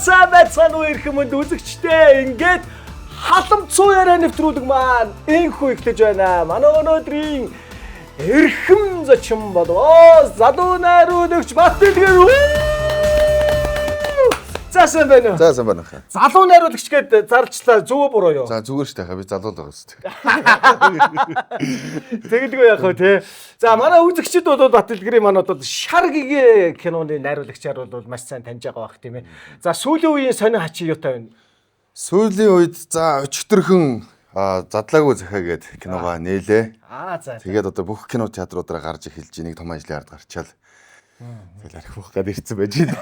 сайн байцгаана уу ирэх юмд үзэгчтэй ингээд халамцуу яриа нэвтрүүлэг маань энхүү ихлэж байна. Манай өнөөдрийн эрхэм зочин болов залуу найруулагч Баттэлгэр. Заасан байна уу? Заасан байна хаа. Залуу найруулагч гээд зарчлаа зөв буруу юу? За зүгээр шүү дээ. Би залуу л байгаа шүү дээ. Тэгэлгүй яах вэ те. За манай үзэгчид бол Баттэлгэрийн манад бол шар гэгээ киноны найруулагчаар бол маш сайн таньж байгаа бах тийм ээ. За сүүлийн үеийн сонин хачи юутай байна? Сүүлийн үед за өчтөрхөн задлаагүй захаа гээд киногоо нээлээ. За. Тэгээд одоо бүх кино театруудаараа гарч эхэлж нэг том ажлын ард гарчаал. Тэгэл арих бүх гад ирсэн байж байна.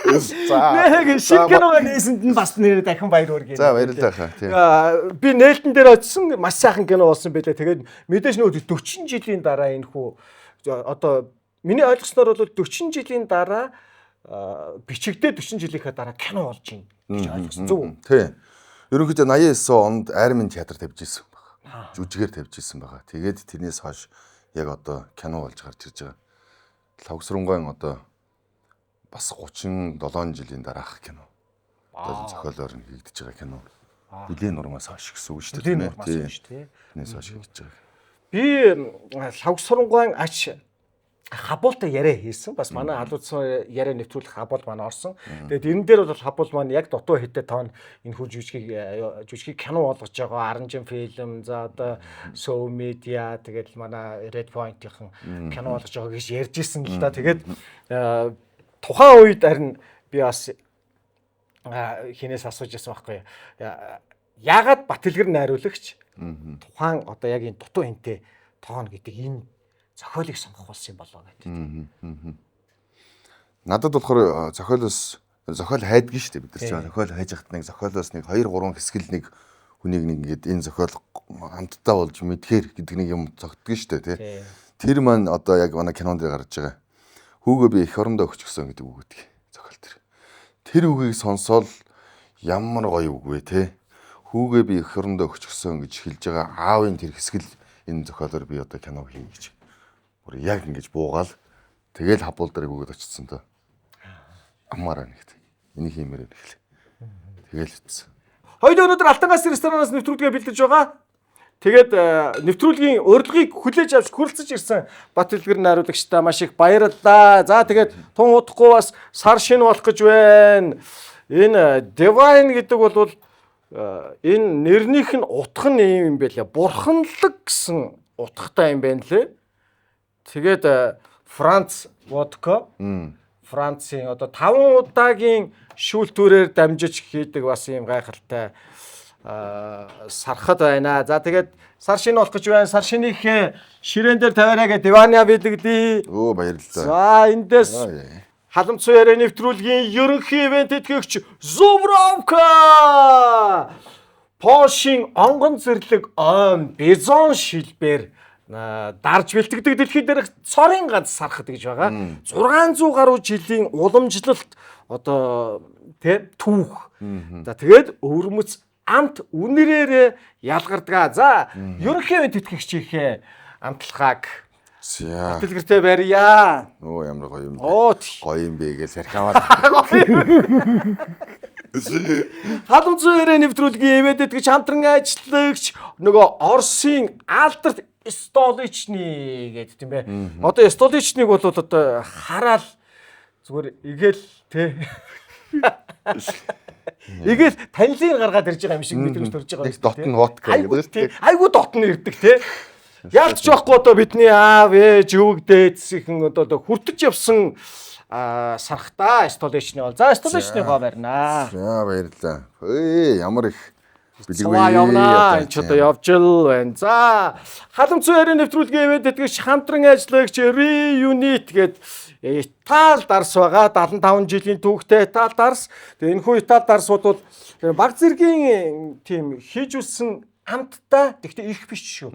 Нэг шиг киног нээсэнд нь бас нэр дахин баяр хүргэе. За баярлалаа хаа. Тийм. Би нээлтэн дээр очсон маш сайхан кино болсон байлаа. Тэгээд мэдээж нөгөө 40 жилийн дараа энэ хүү одоо миний ойлгосноор бол 40 жилийн дараа бичигдээ 40 жилийнхаа дараа кино болж байна гэж ойлгосон. Зөв. Тийм. Ерөнхийдөө 89 онд Айрмын театр тавьж ирсэн байна. Жүжигээр тавьж ирсэн байгаа. Тэгээд тэрнээс хойш яг одоо кино болж гарч ирж байгаа. Лавсрангойн одоо бас 37 жилийн дараах кино. Одоо зохиолоор нь хийгдэж байгаа кино. Бүлийн нурмаас хойш гэсэн үг шүү дээ. Тийм. Тэрнээс хойш хийж байгаа. Би Лавсрангойн ач хабуултай яриа хийсэн. Бас манай халууцсан яриа нэвтрүүлэх хабуул маань орсон. Тэгээд энэ дээр бол хабуул маань яг дутуу хэдэ тоон энэ хүү жүжигийг кино болгож байгаа. Аранжин фильм, за одоо Show Media тэгээд манай Red Point-ийн кино болгож байгаа гэж ярьж ирсэн л да. Тэгээд тухайн үед харин би бас хинээс асууж байсан байхгүй. Яагаад Баттэлгэр найруулагч тухайн одоо яг энэ дутуу хинтэй тоон гэдэг энэ зохиолыг сонгох болсон юм болоо гэдэг. Надад болохоор зохиол хайддаг шүү дээ бид нар ч зохиол хайж хат нэг зохиолоос нэг 2 3 хэсгэл нэг хүнийг нэг ингээд энэ зохиол хамтдаа болж мэдхээр гэдэг нэг юм зогтдго шүү дээ тий. Тэр маань одоо яг манай кинонд дээр гарч байгаа. Хүүгээ би эх орондоо өгч гисэн гэдэг үг гэдэг зохиол тэр. Тэр үгийг сонсоод ямар гоё үг вэ тий. Хүүгээ би эх орондоо өгч гисэн гэж хэлж байгаа аавын тэр хэсгэл энэ зохиолоор би одоо кино хийнэ гэж. Яг ингэж буугаал тэгэл хабуул дээр өгөөд очсон доо. Амаараа нэгт. Энийг хиймээр нэхлээ. Тэгэл утсан. Хоёул өнөөдөр Алтангаас ресторанаас нэвтрүүлгээ бэлдэж байгаа. Тэгээд нэвтрүүлгийн урилгыг хүлээж авч хүрэлцэж ирсэн Баттэлгэр найруулагчтай маш их баярлалаа. За тэгээд тун удахгүй бас сар шин болох гэж байна. Энэ Divine гэдэг бол энэ нэрнийх нь утга нь юм байлаа. Бурханлаг гэсэн утгатай юм байна лээ. Тэгээд Франц водка Францын одоо 5 удаагийн шүүлтүүрээр дамжиж хийдэг бас юм гайхалтай сархад байна. За тэгээд сар шин болох гэж байна. Сар шинийхээ ширээн дээр тавиараа гэдэг Диваня бэлгэлээ. Өө баярлалаа. За эндээс халамцуу яриа нэвтрүүлгийн ерөнхий ивент тэтгэгч Зубровка Польшийн онгон зэрлэг он бизон шилбэр дарж бэлтгэдэг дэлхийд дээрх цорын ганц сархад гэж байгаа. 600 гаруй жилийн уламжлалт одоо түүх. За тэгээд өвөрмөц амт үнэрээр ялгардаг. За ерөнхий тэтгэгчийнхээ амтлагааг Баттэлгэртэй барья. Оо ямар гоё юм бэ. Гоё юм бэ гэж ярихаваа. Халамцуу яриа нэвтрүүлгийн ивент тэтгэгч хамтран ажиллагч нөгөө Оросын Алдарт Столичный гэдэг тийм бэ. Одоо Столичныг бол одоо хараал зүгээр игээл те. Игээл танилын гаргаад ирж байгаа юм шиг мэдрэмж төрж байгаа юм. Дотн водка гэдэг тийм. Айгуу дотн ирдэг те. Яалч жоохгүй одоо бидний аав ээж өвөг дээдсийн одоо хүртэж явсан сархтаа Столичны бол. За Столичныгоо барина. За баярлалаа. Ямар их явна ч одоо явж л байна. За халамцуу яриа нэвтрүүлгийн ивент тэтгэгч хамтран ажиллагч Reunit гээд Итали дарс байгаа 75 жилийн түүхтэй Итали дарс. Тэгээ энэхүү Итали дарс бол баг зэргийн тийм хийж үлсэн амттай гэхдээ их биш шүү.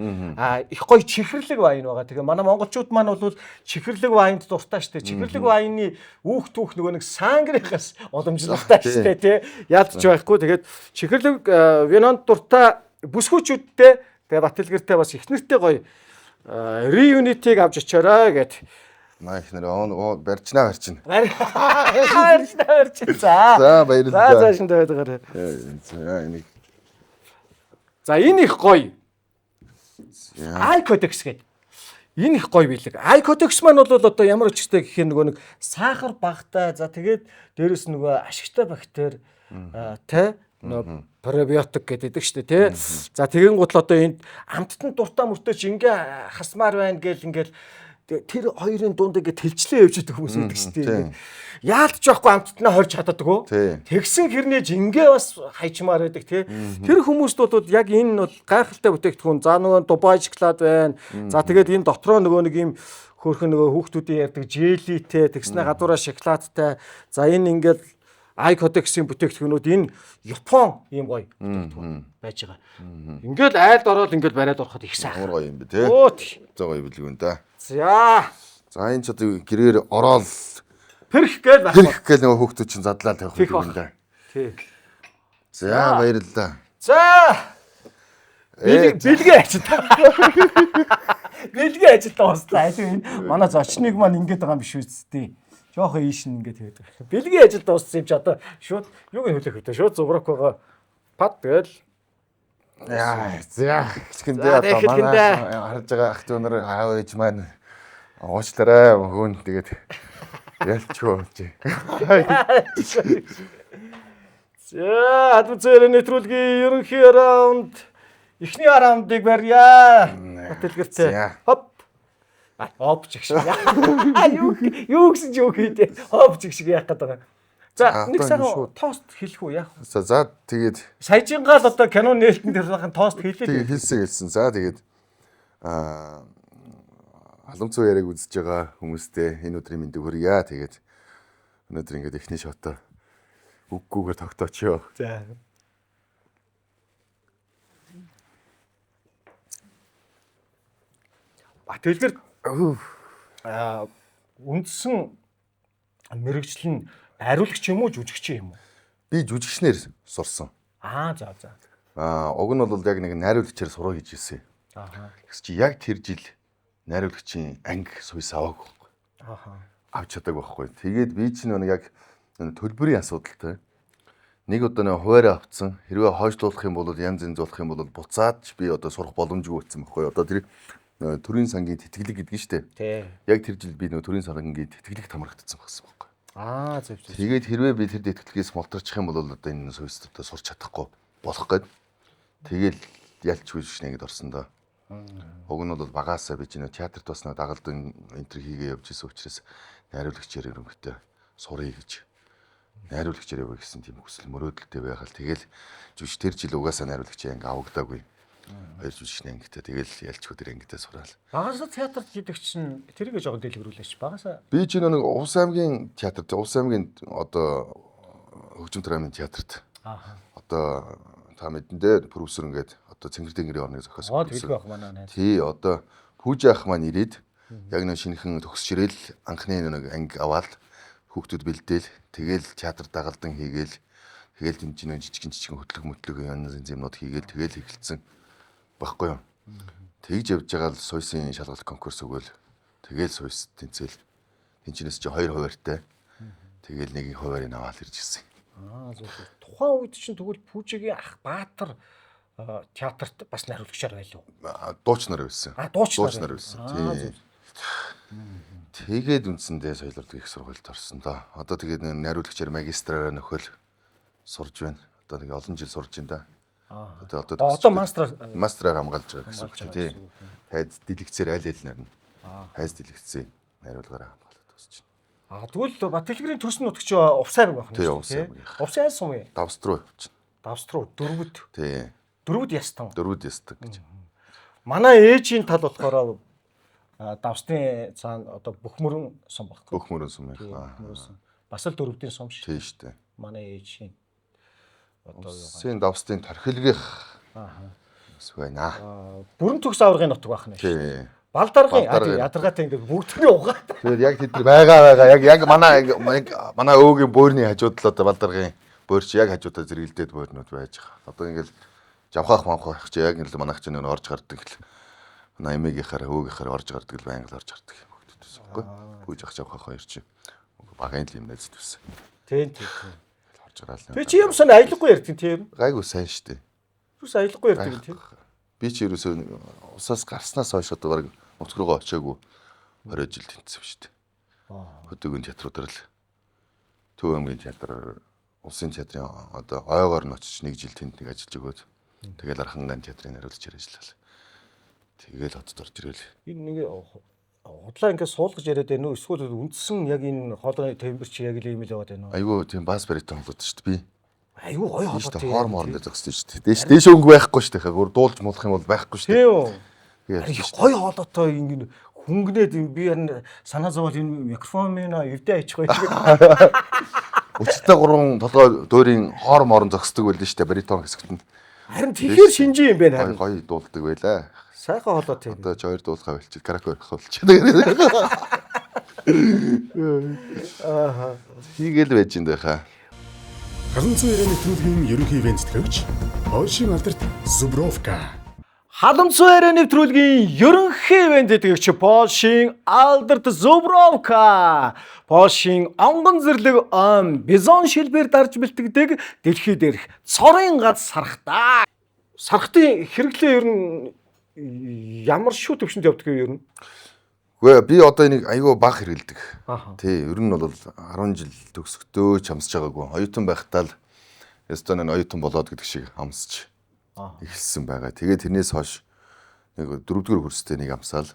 Их гоё чихэрлэг вайн байгаа. Тэгээ манай монголчууд маань бол чихэрлэг вайнд дуртай штэ. Чихэрлэг вайны үүх түүх нөгөө нэг сангрихаас уламжлалтай штэ тий. Яалтч байхгүй. Тэгээд чихэрлэг винонд дуртай бүсгүүчүүдтэй тэгээ Баттэлгэртэй бас их нэртэй гоё Reunit-ийг авч очоорой гэд Маа их нэр барьчнаа. Барьж. За баярлалаа. За цаашаа байдгаар. За энийг. За энэ их гоё. За. iCodex гэдэг. Энэ их гоё билэг. iCodex маань бол одоо ямар ч ихтэй гэх юм нөгөө нэг сахар багтай. За тэгээд дээрэс нөгөө ашигтай бактери тэ нөгөө пробиотик гэдэг шүү дээ тий. За тэгэн гутал одоо энд амттан дуртай мөртөө чи ингээ хасмаар байна гэл ингээл тэр хоёрын дунд ингээ тэлчлээ явж идэх хүмүүс байдаг шүү дээ. Яалтч байхгүй амттнаа хорж чаддаггүй. Тэгсэн хэрнээж ингээ бас хайчмаар байдаг тий. Тэр хүмүүстүүд яг энэ бол гайхалтай бүтээгдэхүүн. За нөгөө Дубай шоколад байна. За тэгээд энэ дотроо нөгөө нэг юм хөөрхөн нөгөө хүүхдүүдийн ярьдаг желитэй тэгснэ гадуураа шоколадтай. За энэ ингээд iCodex-ийн бүтээгдэхүүнүүд энэ Япон ийм гоё бүтээгдэхүүн байж байгаа. Ингээл айлд ороод ингээл бариад ороход их сайхан. Ямар гоё юм бэ те. За гоё билгүүн да. За. За энэ ч одоо гэрээр ороод Тэрх гээл байх. Тэрх гээл нөгөө хүүхдүүд чинь задлаа тавих юм да. Тий. За баярлалаа. За. Бэлгээ ажилтаа. Бэлгээ ажилтаа ууслаа. Энэ манай зочныг маань ингэж байгаа юм биш үсттэй. Жохон ийш нь ингэж байдаг. Бэлгийн ажилд дууссан юм чи одоо шууд юуг нь хүлээх вэ? Шууд зураг байгаа. Пад тэгэл. Яа, за. Хэхэндээ одоо манай харж байгаа ах トゥ нар аав ээж маань уучлаарай хөөн тэгээд ялчгүй чи. За, адвцээр нэвтрүүлгийн ерөнхий раунд эхний раундыг барья. Батэлгэртэй. Хоп. Опч шиг. Юу гэсэн ч юу хийдэ. Опч шиг яах гээд байгаа. За нэг сайхан тост хэлэх үү яах вэ? За тэгээд саяжингаал одоо кино нээлтэн дээр сайхан тост хэлээ. Тэгээд хэлсэн. За тэгээд халамцуу яриаг үзэж байгаа хүмүүстээ энэ өдрийн мэндийг хүргье. Тэгээд өнөөдөр ингээд эхний шотоо үггүйгээр тогтоочё. За. Батэлгэр үндсэн мэрэгжил нь ариулагч юм уу жүжигч юм уу? Би жүжигчнэр сурсан. За. Уг нь бол яг нэг найруулагчаар сурах гэж ирсэн. Тэгс чи яг тэр жил найруулагчийн анги суйс аваагүй. Авч чадаагүй байхгүй. Тэгээд би чинь яг төлбөрийн асуудалтай. Нэг удаа нэг хуваараа авцсан. Хэрвээ хойшлуулах юм бол янз зуулах юм бол буцаад би одоо сурах боломжгүй байсан байхгүй. Одоо тэр төрийн сангийн тэтгэлэг гэдэг нь шүү дээ. Яг тэр жил би нөө төрийн сангийн тэтгэлэгт хамрагдсан байсан байхгүй. Зөв. Тэгээд хэрвээ би тэр тэтгэлгээс мултарчих юм бол одоо энэ суйст одоо сурч чадахгүй болох гээд тэгэл ялчгүй шнэ гэд орсон доо. Уг нь бол багаасаа би чинь театрт бас нэг дагалдан энтер хийгээ явж исэн учраас найруулагчаар ерөнхийдөө сурыг гэж. Найруулагчаар яваа гэсэн тийм хүсэл мөрөөдөлтэй байхад тэгэл жүж тэр жил угаасаа найруулагчаа ингээ авагдаагүй. Хоёр жүжигчний ангитай тэгэл ялчгүй тэр ангитай сураал. Багаасаа театрт хийдэг чинь тэрийг жоохон дэлгэрүүлээч. Багаасаа би чинь нэг Улс аймгийн театрт, Улс аймгийн одоо хөгжим драмын театрт. Одоо та мэдэндээ продюсер ингээд одоо Цэнгэр дэнгэрийн орныг зохиосон. Тэгэл байх манай найз. Тий, одоо Пүүж ах маань ирээд яг нэг шинэхэн төгсчрэл анхны нэг анги аваад хүүхдүүд бэлдээл тэгэл театр дагалдан хийгээл тэгэл тэмцэн жижигэн хөтлөг янз юмнууд хийгээл тэгэл эхэлсэн баггүй юу. Тэгж явж байгаа л суйсын шалгалт конкурс өгөөл тэгэл суйс тэнцэл тэнчнээс чи 2 хуваартай тэгэл нэг хуваарийг аваад ирж ирсэн. Зөв. Тухайн үед чинь тэгвэл Пүүжигийн ах Баатар театрт бас найруулагчаар байлуу. Дуучнаар байсан. Дуучнаар байсан. Тийм. Тэгээд үндсэндээ соёлорлог их сургуульд орсон доо. Одоо тэгээд найруулагчаар магистраараа нөхөл сурж байна. Одоо нэг олон жил сурж байна да. Одоо мастраар хамгаалж байгаа гэсэн үг тийм. Хайз дэлгэцээр айл нар нь. Хайз дэлгэцээ найруулгаараа хамгаалаад тусч байна. Тэгвэл Батэлгэрийн төрс нутагч Увсай байх нь тийм. Увсай сум ээ. Давсд руу явчихна. Давсд руу дөрвөд. Тийм. Дөрвөд ястан. Дөрвөд ястан гэж. Манай ээжийн тал болохоор Давсны цаана одоо Бөхмөрөн сум баггүй. Бөхмөрөн сум яа. Бас л дөрвөдийн сум шүү. Тийм шүү дээ. Манай ээжийн одоо Син Давстын торхилгийнх байна. Бүрэн төгс аваргын нутаг байх нь. Тийм. Балдаргын ядаргаатай ингээд бүгдний угаад. Тэгээд яг тэд байгаа яг манай өвгийн бөөрийн хажууд л одоо Балдаргын бөөрч яг хажуудаа зэрэгэлдээд бөөрнүүд байж байгаа. Одоо ингээд жавхаах манхах чи яг л манайх ч нөр орж гардаг л манай эмээгийнхаар өвгийнхаар орж гардаг л байнга л орж гардаг юм хөгдөд. байсан байхгүй. Пүүж ах жавхах хоёр чи багаан л юм найзд байсан. Тийм. Харж гараал. Тэгээ чи юм сан аялахгүй ярьдیں۔ Тийм. Гайгүй сайн штэ. Юус аялахгүй ярьдیں۔ Тийм. Би ч ерөөсөө усаас гарснаас хойш одоо баг нутг руугаа очиагүй 20 жил тэнцсэн штэ. Хөдөөгийн театруудаар л Төв аймгийн театр, улсын театрын одоо ойгоор нь очиж 1 жил тэнд нэг ажиллаж өгөөд тэгэл Арханган театрын хариуцлагч ажиллал. Тэгэл хотод орж ирэл. Энэ нэг худлаа ингээд суулгаж яриад байна уу? Эсвэл үндсэн яг энэ хоолойны тембер чи яг л ийм л яваад байна уу? Айгүй тийм бас баритон холбоод шүү дээ би. Айгүй гоё холбоотой. Хоор моорн дээр зогссон шүү дээ. Дээш өнгө байхгүй шүү дээ. Гур дуулж муулах юм бол байхгүй шүү дээ. Тийм. Гоё хоолойтой ингэ хүнгнээд би харин санаа зовоод энэ микрофон минь эвдээ аячих байж байгаа. Өчигдөр 3 толгой дөөрийн хоор моорн зогсдог байлээ шүү дээ баритон хэсэгт нь. Харин тэгэхээр шинжи юм байна харин. Гоё дуулдаг байлаа. Сайхан хоолойтой. Одоо хоёр дуулахаа болчих. Караоке орох болчих. Аа. Хийгээл байж энэ хаа. Халамцсан ярианы нэвтрүүлгийн ерөнхий ивент төгч Польшийн алдарт Зубровка. Халамцсан ярианы нэвтрүүлгийн ерөнхий ивент төгч Польшийн алдарт Зубровка. Польшийн онгон зэрлэг бизон шилбээр дарж бэлтгэдэг дэлхийд дээрх цорын гац сархтаа. Сархтын хэрэглээ ер нь ямар шүү төвшөнд явдаг юм ер нь? Үгүй би одоо энийг айгүй баг хэрэгэлдэг. Тий, ер нь бол 10 жил төгсөхдөө ч амсаж байгаагүй. Оюутан байхдаа л Эстонийн оюутан болоод гэдэг шиг амсаж эхэлсэн байгаа. Тэгээд тэрнээс хойш нэг 4-р курстэй нэг амсаал.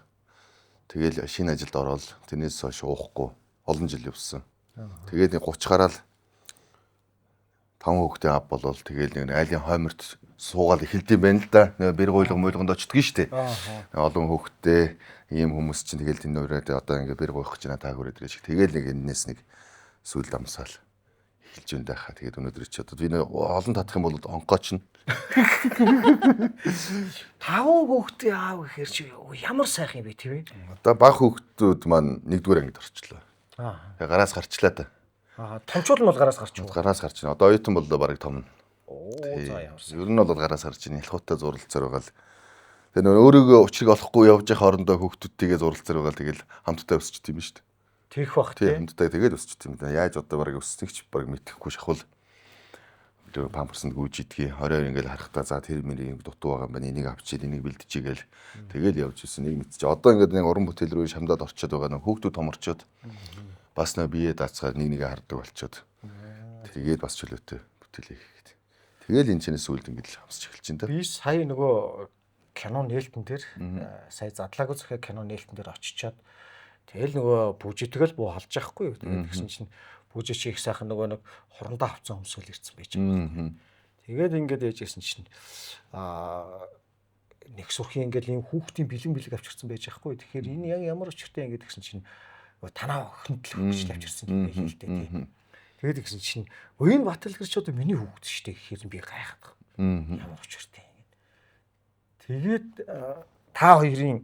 Тэгэл шинэ ажилд ороод тэрнээс хойш уухгүй олон жил явсан. Тэгээд нэг 30 гараал 5 хүүхдээ ав болол тэгэл нэг айлын хойморт суугаад эхэлдэм байна л да. Бэр гойлго мойлгонд очдөг нь штэ. Олон хүүхдээ ийм хүмүүс чинь тэгэл энэ өрөөд одоо ингээ бэр гоох гэж надад хүрээд ирэх шиг. Тэгэл нэг энэс нэг сүлд амсаал эхэлж байна даа. Тэгээд өнөөдөр чи одоо би олон татах юм бол онкооч нь 5 хүүхдээ аав гэхэр чи ямар сайхан юм бэ тийм ээ? Одоо баг хүүхдүүд маань 1-р ангид орчлоо. Гараас гарчлаа да. Томчууд нь бол гараас гарч байгаа. Гараас гарч байна. Одоо оюутан боллоо барыг том нь. За ямар сайхан. Ер нь бол гараас гарч байна. Ялхуутай зурлалцаар байгаа л. Тэгээ нөө өөрийгөө учрыг олохгүй явж байгаа хоорондоо хүүхдүүдтэйгээ зурлалцаар байгаа тэгэл хамтдаа өсч тийм шүү дээ. Тэрх бах тийм. Хамтдаа тэгээд өсч тийм дээ. Яаж одоо барыг өсснийг ч барыг мэдэхгүй шахвал. Тэр памперсанд гүйж идгий. Орой ингээл харахтаа за тэр мэрийг дутуу байгаа юм байна. Энийг авчиад энийг бэлдчихийгээл тэгэл явж исэн. Нэг мэдчих. Одоо ингээд нэг уран бүтээл рүү шамдаад орчод байгаа нөө хүүхдүүд томорчод бас нөө бие даацгаар нэг хардаг болчоод тэгээд бас чөлөөтэй бүтээлээ хийгээд. Тэгэл энэ чинээс сүлд ингээд хамсч эхэлж байна да. Би сая нөгөө кино нээлтэн дээр сая задлаагүй захиа кино нээлтэн дээр очичоод тэгэл нөгөө бүжитгэл буу халж яахгүй юу. Тэгээд тэгсэн чинь бүжиж их сайхан нөгөө нэг хурандаа авцсан өмсгөл ирсэн байж байгаа. Тэгээд ингээд ээжсэн чинь нэг сүрхийн ингээд ийм хүүхдийн бэлэг авчирсан байж яахгүй. Тэгэхээр энэ яг ямар өчртэй ингээд тэгсэн чинь танаа охинд л хөвгөл авчирсан юм байна л дээ. Тэгээд тэгсэн чинь энэ Баталгэр ч одоо миний хүүхд шүү дээ гэхээр би гайхаад. Ямар өчртэй. Тэгээд та хоёрын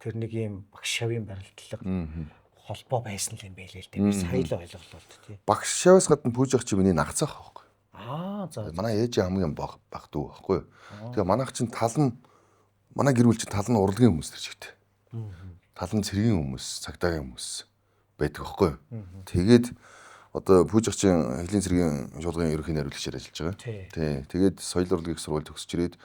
тэр нэг юм багш шавын барилдлага холбоо байсан юм байлээ л дээ. Би сая л ойлголоо тий. Багш шаваас гадна пүүж ах чи миний нагцаах байхгүй. За. Манай ээж хамгийн баг дүү байхгүй. Тэгээ манайх чинь манай гэр бүл чинь тал нь урлагийн хүмүүс тэр чигтэй. Тал нь цэргийн хүмүүс, цагдаагийн хүмүүс байдаг байхгүй. Тэгээд одоо пүүж ах чинь Хилийн цэргийн шуулгын ерөнхий найруулагчаар ажиллаж байгаа. Тий. Тэгээд соёл урлагийн их сургууль төгсөж ирээд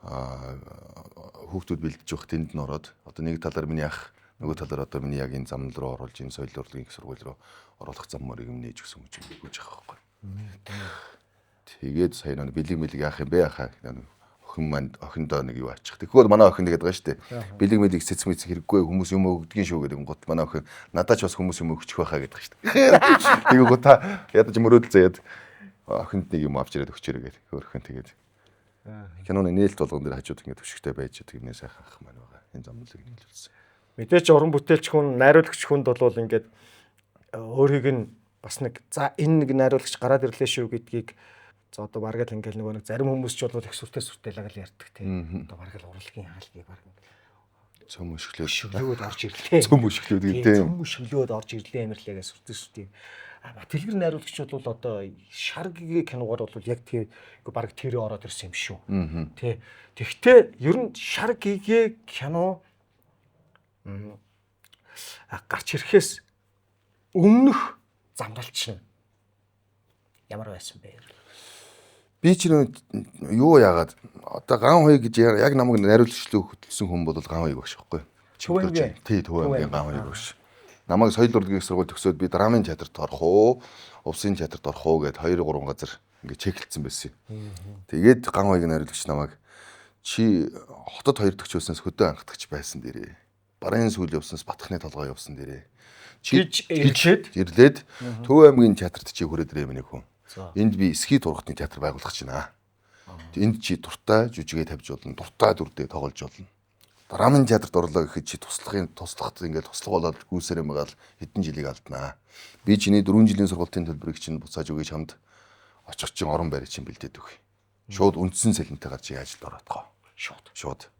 хүүхдүүд бэлдэж явах тэнд нь ороод одоо нэг талаар миний ах нөгөө талаар одоо миний яг энэ зам руу оруулж энэ соёл урлагийн их сургууль руу оруулах зам мөрийг нээж өгсөн юм чинь гүйж байгаа байхгүй. Тэгээд сая нэг бэлэг яах юм бэ яхаа охин манд охиндоо нэг юу ачих. Тэгвэл манай охин тэгээд байгаа шүү дээ. Бэлэг мэлэг цэц мэц хэрэггүй хүмүүс юм өгдгийн шүү гэдэг гот манай охин надад ч бас хүмүүс юм өгчих байхаа гэдэг шүү дээ. Тэгвэл та ядаж мөрөөдөл заяад охинд нэг юм авч ирээд өгчээрэй гэдэг. Хөөрхөн тэгээд киноны нээлт болгон дээр хажууд ингэ төвшигтэй байж байгаа юм сайхан ах маань байгаа. Энэ замлыг нийлүүлсэн. Мэдээч уран бүтээлч хүн, найруулагч хүнд бол ингээд өөрийг нь бас нэг за энэ нэг найруулагч гараад ирлээ шүү гэдгийг за одоо бараг л ингээл нөгөө нэг зарим хүмүүс ч бол их сүртэй лагал ярьдаг тийм. Одоо бараг л урлагийн хаалгыг бараг цөм өшглөөд орж ирлээ. Цөм өшглөөд гэдэг. Цөм өшглөөд орж ирлээ амирлаагаа сүртэй. Батэлгэр найруулагч бол одоо шаргийн киногаар бол яг тэр бараг тэрэ ороод ирсэн юм шүү. Тэ. Тэгтээ ер нь шаргийн кино гарч ирэхээс өмнөх замралч нь ямар байсан бэ? Би чинь юу яагаад одоо ган хоёг гэж яг намайг найруулагчлуу хөтлсөн хүн бол ган хоёг багш байхгүй. Төвөнгийн. Тий, төвөнгийн ган хоёг багш. Намайг соёл урлагийн сургууль төгсөөд би драмын театрт орох уу, увсын театрт орох уу гэд 2 3 газар ингээ чеклэлсэн байсан юм. Тэгээд ган хоёг найруулагч намайг чи хотод 2 төгчөөснөөс хөдөө анхдагч байсан дээрээ. Барын сүүл явснаас Батхны толгой явсан дээрээ. Гэж ирлээд Төв аймгийн театрт чи хүрээд ирээ миний хүн. Энд би эсхий тургатны театр байгуулах гэж байна. Энд чи дуртай жүжигээ тавьж болно, дуртай дүрдээ тоглож болно. Драмын театрт орлоо гэхэд чи туслахад ингээд туслах болоод гүйсээр юмгаал хэдэн жилиг алднаа. Би чиний 4 жилийн сургалтын төлбөрийг чинь буцааж өгье чамд. Очих чинь орон байрыг чинь бэлдээд өгье. Шууд үндсэн сэлэнтэйгээр чи ажилд ороод гоо. Шууд.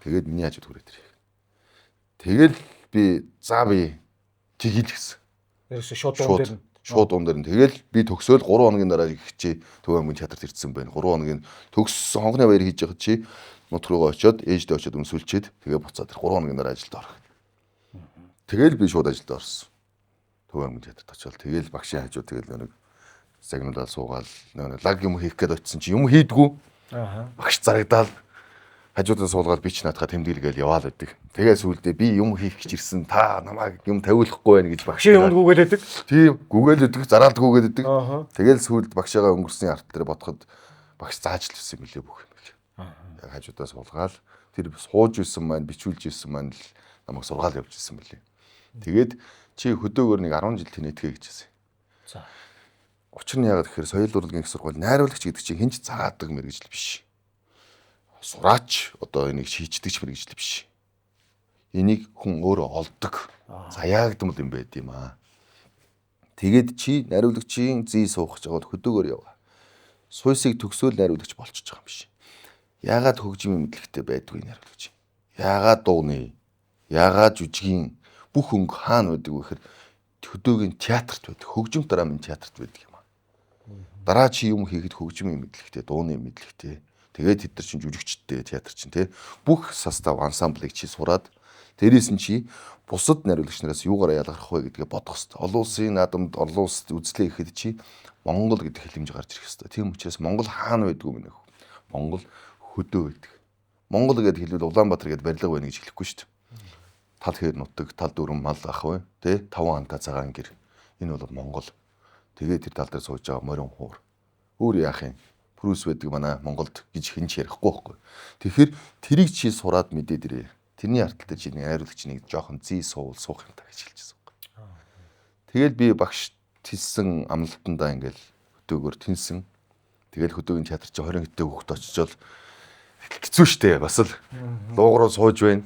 Тэгээд миний хажууд хүрээд ирээ. Тэгэл би би чиглэл гэсэн. Ерөөсөө шууд дуун дээр нь. Тэгэл би төгсөөл 3 хоногийн дараа ихчээ Төв аймгийн театрт ирсэн байна. 3 хоногийн төгссөн хонгоны баяр хийж байгаа чи нутг руугаа очиод ээждээ очиод өмсүүлчихэд тэгээ буцаад 3 хоногийн дараа ажилд орох. Тэгэл би шууд ажилд орсон. Төв аймгийн театрт очиод тэгэл багшийн хажууд тэгэл нэг загнуулаад суугаал лаг юм хийх гээд очисон чи юм хийдгүү. Багш зарагдаал хажуудаа суулгаад би ч наадахад тэмдэглэгээл яваал байдаг. Тэгээ сүүлдээ би юм хийх гэж ирсэн та намайг юм тавиулахгүй байна гэж багш юм гүгэлэдэг. Тийм гүгэлэдэг, зараалд гүгэлэдэг. Тэгэл сүүлд багшаагаа өнгөрсний арт дээр бодоход багш зааж л ирсэн мөлий бүх юм л. Яг хажуудаа суулгаал тэр сууж исэн маань бичүүлж исэн маань л намайг сургаал явж исэн мөлий. Тэгээд чи хөдөөгөр нэг 10 жил тэнэтгэ гэжсэн. За. Учир нь яагаад гэхээр соёл урлагийн их сургууль найруулагч гэдэг чинь хинч заадаг мэргэжил биш. Сураач одоо энийг шийддэг мэргэжил биш. Энийг хүн өөрөө олдог. Заяагдмал юм байд юм аа. Тэгээд чи найруулагчийн зүй суух гэж байгаад хөдөөгөр яваа. Суйсыг төгсөөл найруулагч болчихж байгаа юм биш. Яагаад хөгжмийн мэдлэгтэй байдгүй найруулагч? Яагаад дууны? Яагаад жүжигийн бүх өнгө хаана байдаг вэ гэхээр хөдөөгийн театрт байдаг. Хөгжим драмын театрт байдаг юм аа. Дараа чи юм хийхэд хөгжмийн мэдлэгтэй, дууны мэдлэгтэй. Тэгээд тэд нар чинь жүжигчтэй театр чинь тий бүх состав ансамблыг чи сураад дээрээс нь чи бусад найруулагч нараас юугаар ялгарх вэ гэдгээ бодох хэрэгтэй. Олон улсын наадамд олон улсад үзлээ гэхэд чи Монгол гэдэг хэлэмж гарч ирэх хэрэгтэй. Тийм учраас Монгол хаана байдгүй мэнэ. Монгол хөдөө байдаг. Монгол гэдэг хэлбэл Улаанбаатар гэдэг барилга байна гэж хэлэхгүй шүү дээ. Тал хээр нутаг, тал дүүрэн мал ах вэ? Тий 5 ханта цагаан гэр. Энэ бол Монгол. Тэгээд тэр тал дээр сууж байгаа морин хуур. Өөр яах юм? Прус байдаг манай Монголд гэж хинч ярихгүй байхгүй. Тэгэхээр тэрийг чи сураад мэдээд ирээ. Тэрний артал дээр чи найруулагч нэг жоохон зүй суух юм та гэж хэлчихсэн байхгүй. Тэгэл би багш хэлсэн амлалтандаа ингээл хөдөөгөр тэнсэн. Тэгэл хөдөөгийн театр чи 20 хэдтэй хүүхд очичвол хэцүү шттэ бас л лууг руу сууж байна.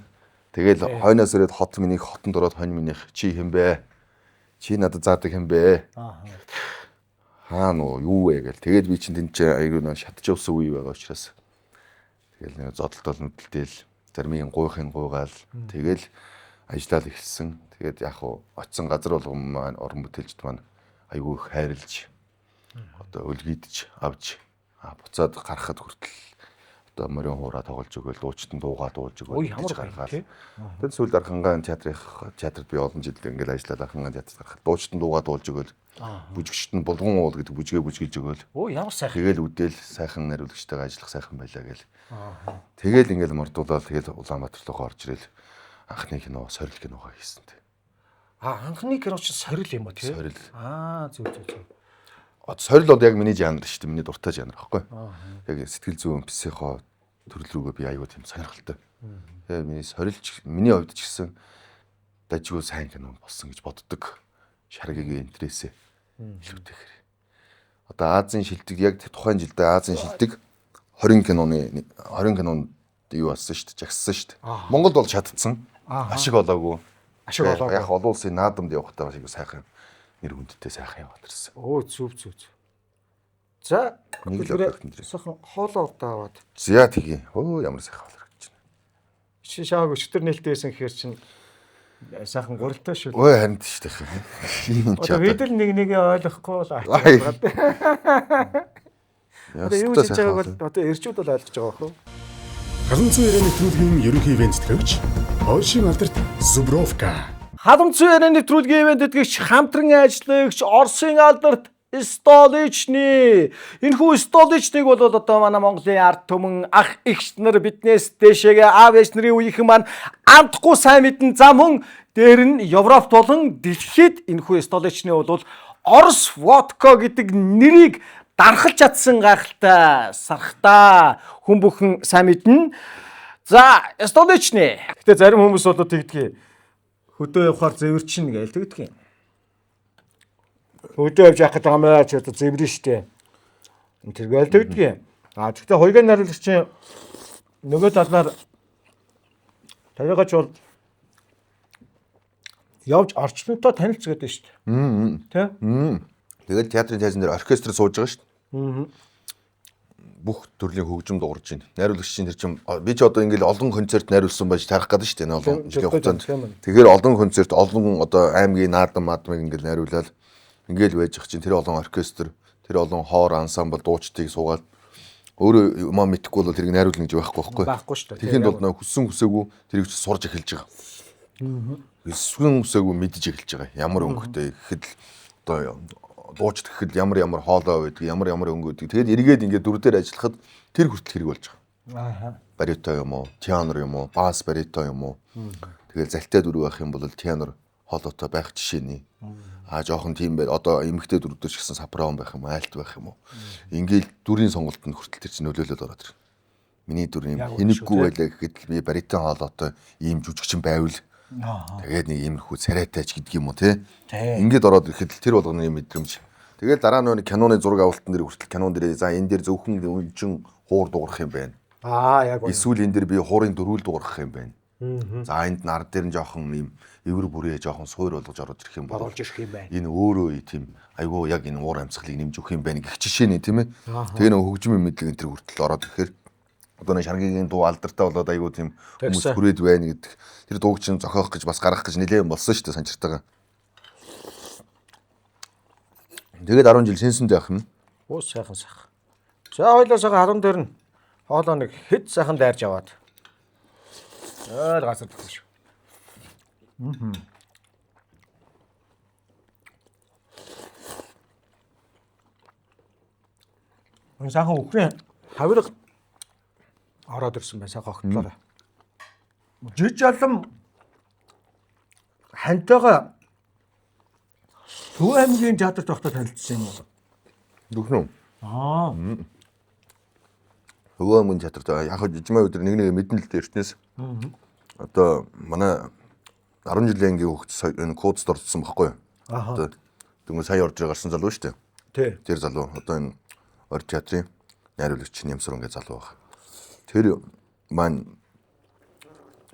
Тэгэл хойноос ирээд хот минийх хотонд ороод хонь минийх чи хэм бэ? Чи надад заадаг хэм бэ? Хаана юу вэ гэл. Тэгээд би чинь тэнд чи аягүй нөө шатж явсан үе байгаа учраас тэгэл нэг зодтолтол нүдэлтэл зармын гуйхын гуйгаал тэгэл ажиллаад эхэлсэн. Тэгээд яг хуу очисон газар болгон маань орон бүтээлчд маань аягүй их хайрлж одоо өлгийдж авч буцаад гарахад хүртэл одоо морин хуураа тоглож өгөөл дуучтан дуугаа дуулж өгөөл гэж гаргаад. Тэгээд сүүлд Архангай театрт би олон жил ингээл ажиллаад Архангай театрт гарахад дуучтан дуугаа дуулж өгөөл бүжигчт нь булган уул гэдэг бүжгээ бүжгэлж өгөөл. Ямар сайхан. Тэгэл үдэл сайхан найруулагчтайгаа ажиллах сайхан байлаа гэл. Тэгэл ингээл мордуулаад тэгэл Улаанбаатар руу орж ирэл анхны кино сорил киногоо хийсэн тэ. Анхны кино чи сорил юм ба тий? Сорил. Зүг. Сорил бол яг миний жанр шүү дээ. Миний дуртай жанр байхгүй. Яг сэтгэл зүйн психо төрөл рүүгээ би аягүй тийм сонирхолтой. Тэгээ миний сорилч миний хувьд ч гэсэн дажгүй сайн кино болсон гэж боддог. Шаргагийн интересээ илүүтэйгээр. Одоо Азийн шилдэг яг тухайн жилдээ Азийн шилдэг 20 кинонд юу болсон шүү дээ. Жагссан шүү дээ. Монголд бол шатцсан. Ашиг олоогүй. Яг олон улсын наадамд явахдаа шиг сайхан нэр хүндтэй сайхан яваад ирсэн. Зүв. За нэг л өгөх сайхан хоолоо аваад. За тгий. Ямар сайхан хоолоо гэж байна. Чи шааг өчтөр нээлттэйсэн гэхээр чинь сайхан гурилтай шүү. Ой харин шүү дээ. Одоо бид л нэгийг ойлгохгүй бол одоо юу хийж байгааг бол одоо эрчүүд бол ойлгож байгаа бохоо. Халуун цэвэр нэвтрүүлгийн ерөнхий ивент төлөвч Оршин алдарт Зубровка. Халамцсан ярианы нэвтрүүлгийн ивент эдгэгч хамтран ажиллагч Оросын алдарт Столичный. Энэхүү Столичныг бол одоо манай Монголын ард түмэн ах эгч нар биднээс дэшегээ аав ээж нарын үеийнхэн маань амтахгүй сайн мэдэн за мөн дээр нь Европ болон дэлхийд энэхүү Столичны бол Орос водка гэдэг нэрийг дархалж чадсан гайхалтай сархтаа хүн бүхэн сайн мэднэ. За Столичный. Гэтэ зарим хүмүүс бол тэгдгийг хөдөө явахаар зэвэрчин гээл тэгдэг юм. Хөдөө явж явах гэдэг юм аа ч одоо зэврэн штэ. Тэргээл тэгдэг юм. Гэхдээ хоёрын нариулагчийн нөгөө талаар тавигач бол явж орчнонтой танилцгээд байна штэ. Тэ? Тэгээд театрын тайзан дээр оркестр сууж байгаа штэ. Бүх төрлийн хөгжим дуурж байна. Найруулагчийн тэр чинь би ч одоо ингээл олон концерт найруулсан байж тарах гэдэг шүү дээ. Олон жилийн хугацаанд. Тэгэхээр олон концерт, олон одоо аймгийн наадам маадмыг ингээл найруулаад ингээл байж байгаа чинь тэр олон оркестр, тэр олон хоор ансамбл дуучдыг суугаад өөрөө юм мэдхгүй бол тэрийг найруулна гэж байхгүй байхгүй. Байхгүй шүү дээ. Тэгэхэд бол нөө хүссэн хүсээгүй тэрийг ч сурж эхэлж байгаа. Хүссэн хүсээгүй мэдж эхэлж байгаа. Ямар өнгөтэй гэхэд одоо дуучд гэхэд ямар хоолой байдаг, ямар өнгө байдаг. Тэгээд эргээд ингээд дүр дээр ажиллахад тэр хүртэл хэрэг болж байгаа. Барито юм уу, тенор юм уу, бас барито юм уу. Тэгээд залтай дүр байх юм бол тенор хоолойтой байх жишээний. Жоохон тийм байл одоо эмэгтэй дүрдэр ч гэсэн сопрано байх юм, альт байх юм уу. Ингээл дүрийн сонголтод хүртэл тэр чинь нөлөөлөд ороод ир. Миний дүр юм хэнэггүй байлаа гэхэд би баритон хоолойтой ийм жүжигчин байвал тэгээд нэг иймэрхүү царайтайч гэдэг юм уу те. Ингээд ороод ирэхэд тэр болгоны мэдрэмж. Тэгээд дараа нь киноны зураг авалтан дээр хүртэл кинон дээр за энэ дээр зөвхөн үлжин хуур дуурах юм байна. Яг үнэ. Эсвэл энэ дээр би хуурын дөрүүл дуурах юм байна. За энд нар дээр нь жоохон ийм эвэр бүрээ жоохон суур болгож ороод ирэх юм бол оруулж ирэх юм байна. Энэ өөрөө тийм айгүй яг энэ уур амьсгалыг нэмж өгөх юм байна гэх жишээний тийм ээ. Тэгээ нэг хөгжмийн мэдлэг энэ төр хүртэл ороод ирэхээр одоо нэг шаргагийн дуу алдартай болоод айгүй тийм хүмүүс хүрээд байна гэдэг. Тэр дууг чинь зохиох гэж бас гаргах гэж нэлээд болсон шүү дээ санчиртайгаа. Тэгээд 10 жил сэнсэндээ явах юм. Уус сайхан сах. За хоёлоо сага харан дээр нь хоолоо нэг хэд сайхан дайрж аваад. Айл гасар татсан шүү. Энэ сайхан өхрийн хавирга ороод ирсэн байна сайхан огтлоорой. Жиж алам хантайгаа Төв аймгийн театрт тогтоод танилцсан юм уу? Дөхнөө. Төв аймгийн театрт яг жижигмаа өдөр нэг мэдэн л дээрснээс одоо манай 10 жилийн ангийн хөгж энэ кодст орсон байхгүй юу? Одоо тэгвэл сая орж гарсан залуу шүү дээ. Тий. Тэр залуу одоо энэ ор театрын найруулагч Нямсар ингээ залуу баг. Тэр маань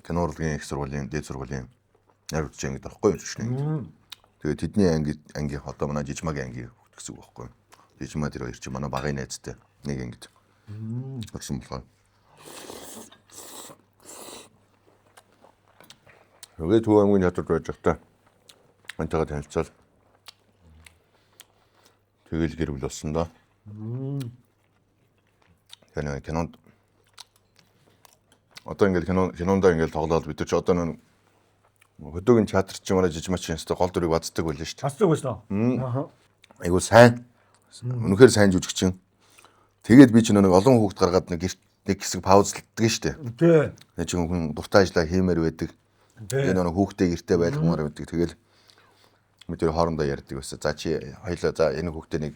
кино урлагийн их сургуулийн дээд сургуулийн найруулагч ангид орохгүй юу шүү дээ. Тэгээд тэдний анги одоо манай жижигмагийн анги гэсэн үг байхгүй юу? Жижигмаа тэр хоёр чи манай багын найзтай нэг ангид. Орсон болохоор. Тэгээд Төв аймгийн театрт байж байхдаа манайгаа танилцаад тэгэл гэрвэл болсон да. Тэгээд кинонд одоо ингээл кинондоо ингээл тоглоод бид ч одоо нэг хөдөөгийн театр чинь манай жижигмачин өстой гол дүрийг бацдаг байлаа шүү дээ. Бацдаг байсан. Айгуу сайн. Үнэхээр сайн жүжигчин. Тэгээд би ч нэг олон хүүхд гаргаад нэг хэсэг паузлдаг шүү дээ. Тий. Нэг ч хүн дуртай ажиллаа хиймээр байдаг. Тэгээд нэг хүүхдээ гэртээ байлгамаар байдаг. Тэгэл мэдээ хоорондоо ярьдаг байсан. За чи хоёлаа за энэ хүүхдээ нэг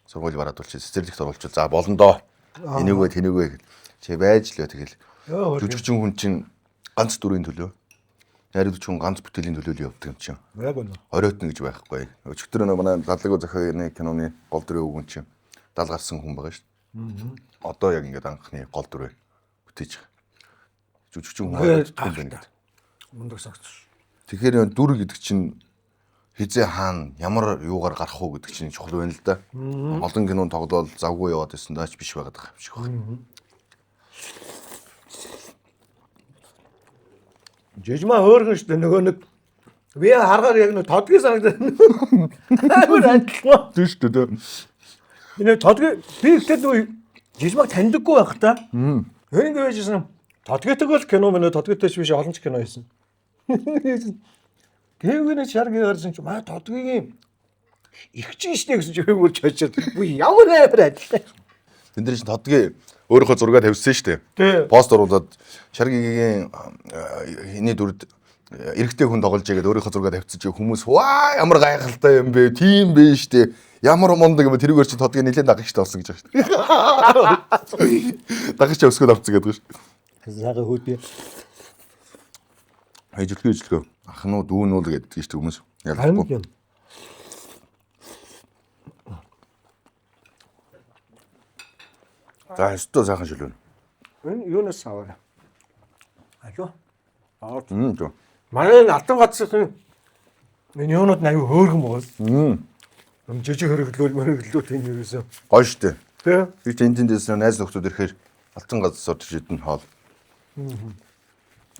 сургууль бараад болчих цэцэрлэгт оруулчих. За болно доо. Энийгөө тэнийгөө чи байж л тэгэл. Жүжигчин хүн чинь ганц дүрийн төлөө найруулагч хүн ганц бүтээлийн төлөө явдаг юм чинь. Яг үнэ. Оройтно гэж байхгүй. Өчигдөр нэг манай дадлаг зохионы киноны гол дүрийн өгөн чинь дал гарсан хүн байгаа шүү дээ. Одоо яг ингээд анхны гол дүрээ бүтээж байгаа. Жүжигчин хүн оройтно байна гэдэг. Мундаг сагч. Тэгэхээр дүр гэдэг чинь хизээ хаана ямар юугаар гарах уу гэдэг чинь чухал байна л да. Олон кинон тоглоод завгүй яваад байсан даач биш байгаад байгаа юм шиг байна. Жижигмаа хөөргөн шүү дээ нөгөө нэг би харгаар яг нэг тодгийн санагдаад. Амар адилхан. Тийм шүү дээ. Энэ тодгийн би ихтэй нөгөө жижигмаа таньдаггүй байх та. Хөөний гэвэжсэн тодгийтэйг бол кино мэнэ тодгийтэйч биш олон ч кино хийсэн. Гэвгэнэ шаргийн гарсан чи маа тодгийн ихчин штэ гэсэн чи хөнгөрч очиод би ямар амар адилтай. Тэн дээр чинь тодгийн өөрийнхөө зураг тавьсан шүү дээ. Пост оруулаад шаргигийн хиний дүрд эрэгтэй хүн тоглож байгаад өөрийнхөө зураг тавьчихсан чи хүмүүс ваа ямар гайхалтай юм бэ? Тийм бэ штэ. Ямар мундаг юм бэ? Тэрүүгээр чи тодгийн нэлээд дагагчтай болсон гэж байгаа шүү дээ. Дагагч өсгөл авцсан гэдэг шүү. Сага хөөдөө. Ижлэхөө. Ахнуу дүүнүүл гэдэг шүү дээ хүмүүс. Ялахгүй. За өстөө сайхан шилвэн. Энэ юунаас аваа? Алуу. Аа. Зөө. Манай алтан газрын энэ юунууд аюу хөөргөн бол. Жижиг хөрөглөл энэ юусэн. Гоё штэ. Тэ. Би ч эндээс найз нөхдөд ирэхээр алтан газар сорж идэн хоол.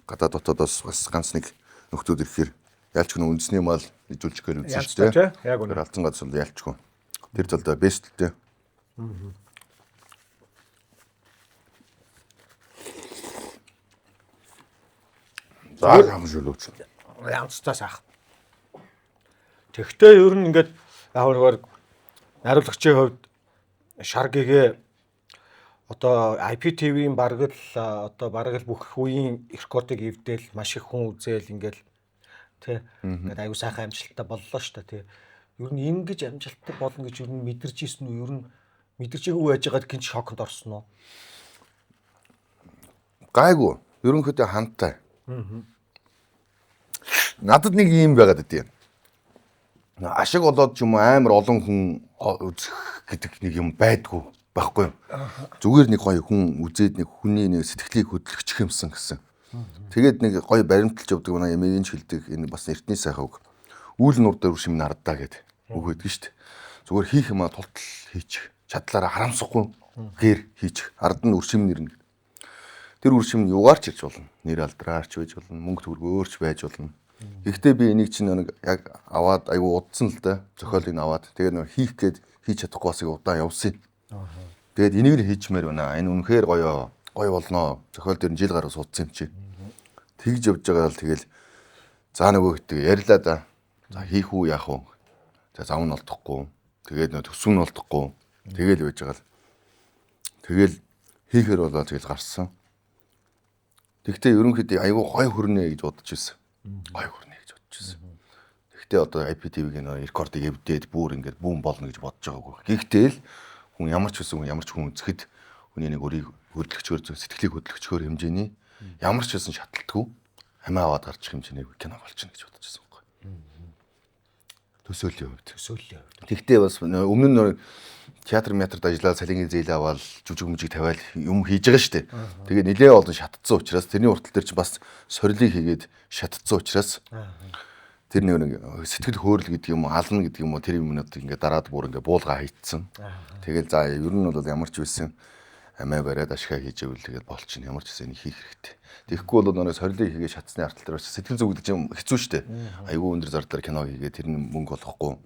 Гадаа дотоодоос бас ганц нэг нөхдөд ирэхээр ялч гэн үндэсний мал ижүүлчих гээр үзсэн шүү дээ. Яг үнэ. Алтан газар бол ялчгүй. Тэр талдаа бест л дээ. За яам шүлөөч. Янцтай саах. Тэгтээ ер нь ингээд яавар нариулагчийн хувьд шаргигээ одоо IPTV-ийн бараг л бүх үеийн рекордыг эвдээл маш их хүн үзээл ингээл тий ингээд аюу сайхан амжилттай боллоо шүү дээ тий. Ер нь ингэж амжилттай болно гэж ер нь мэдэрч ирсэн үү? Ер нь мэдэрчээгүй байж байгаад гинт шоконд орсон уу? Гайгүй. Ерөнхийдөө хантай. Надад нэг юм байгаад байдیں۔ Ашиг болоод ч юм уу амар олон хүн үзэх гэдэг нэг юм байдгүй байхгүй юу? Зүгээр нэг гоё хүн үзээд нэг хүний нэг сэтгэлийг хөдөлгөчих юмсан гэсэн. Тэгээд нэг гоё баримталж явдаг манай эмээгийн хэлдэг энэ бас эртний сайхан үг. Үүл нур дээр шим нардаа гэдэг үг өгдөг шүү дээ. Зүгээр хийх юм а тултал хийчих. Чадлаараа харамсахгүй гэр хийчих. Ард нь үршим нэрнэ. Тэр үршим нь юугаар ч ирж болно. Нэр алдраарч байж болно. Мөнгө төгрөгөөрч байж болно. Гэхдээ би энийг чинь нэг яг аваад айгу удсан л да. Зохиолыг нь аваад тэгээд нэг хийх гээд хийж чадахгүй бас удаан явсан. Тэгээд энийг л хийчмээр байна. Энэ үнэхээр гоё болноо. Зохиол дээр нь жил гаруй суудсан юм чи. Тэгж явж байгаа л тэгэл за нөгөө гэдэг ярьлаа да. За хийх үү яах вэ? За зам нь олдохгүй. Тэгээд нөө төсвөн нь олдохгүй. Тэгэл байж байгаа л. Тэгэл хийхээр болоо тэгэл гарсан. Тэгвэл ерөнхийдөө айгүй гой хөрнө гэж бодож байсан. Гой хөрнө гэж бодож байсан. Тэгвэл одоо IPTV-гийн рекордыг эвдээд бүр ингээд бүүн болно гэж бодож байгаагүй. Гэхдээ л хүн ямар ч хүн үзэхэд хүний нэг өрийг хөдөлгчөөр сэтгэлийг хөдөлгчөөр хэмжээний ямар ч байсан шатлтгүй амиа аваад гарчих хэмжээний кино болчихно гэж бодож байсан байхгүй. Төсөөллийн хувьд. Тэгвэл бас өмнө нь театр метрд ажиллаад салингийн зээл аваад жүжиг тавиал юм хийж байгаа шүү дээ. Тэгээ нэлээ олон шатцсан учраас тэрний уртал дээр чи бас сорилыг хийгээд шатцсан учраас тэр нэг сэтгэл хөөрөл гэдэг юм уу ална гэдэг юм уу тэр юмнууд ингээ дараад бүр ингээ буулга хайцсан. Тэгэл за ер нь бол ямар ч байсан амиа бариад ашигаа хийж ивэл тэгэл болчихно ямар ч гэсэн хийх хэрэгтэй. Тэгэхгүй бол нөрөө сорилыг хийгээд шатцны артал дээр сэтгэл зүгдэж юм хэцүү шүү дээ. Айгүй өндөр зардлаар кино хийгээд тэр нь мөнгө олохгүй.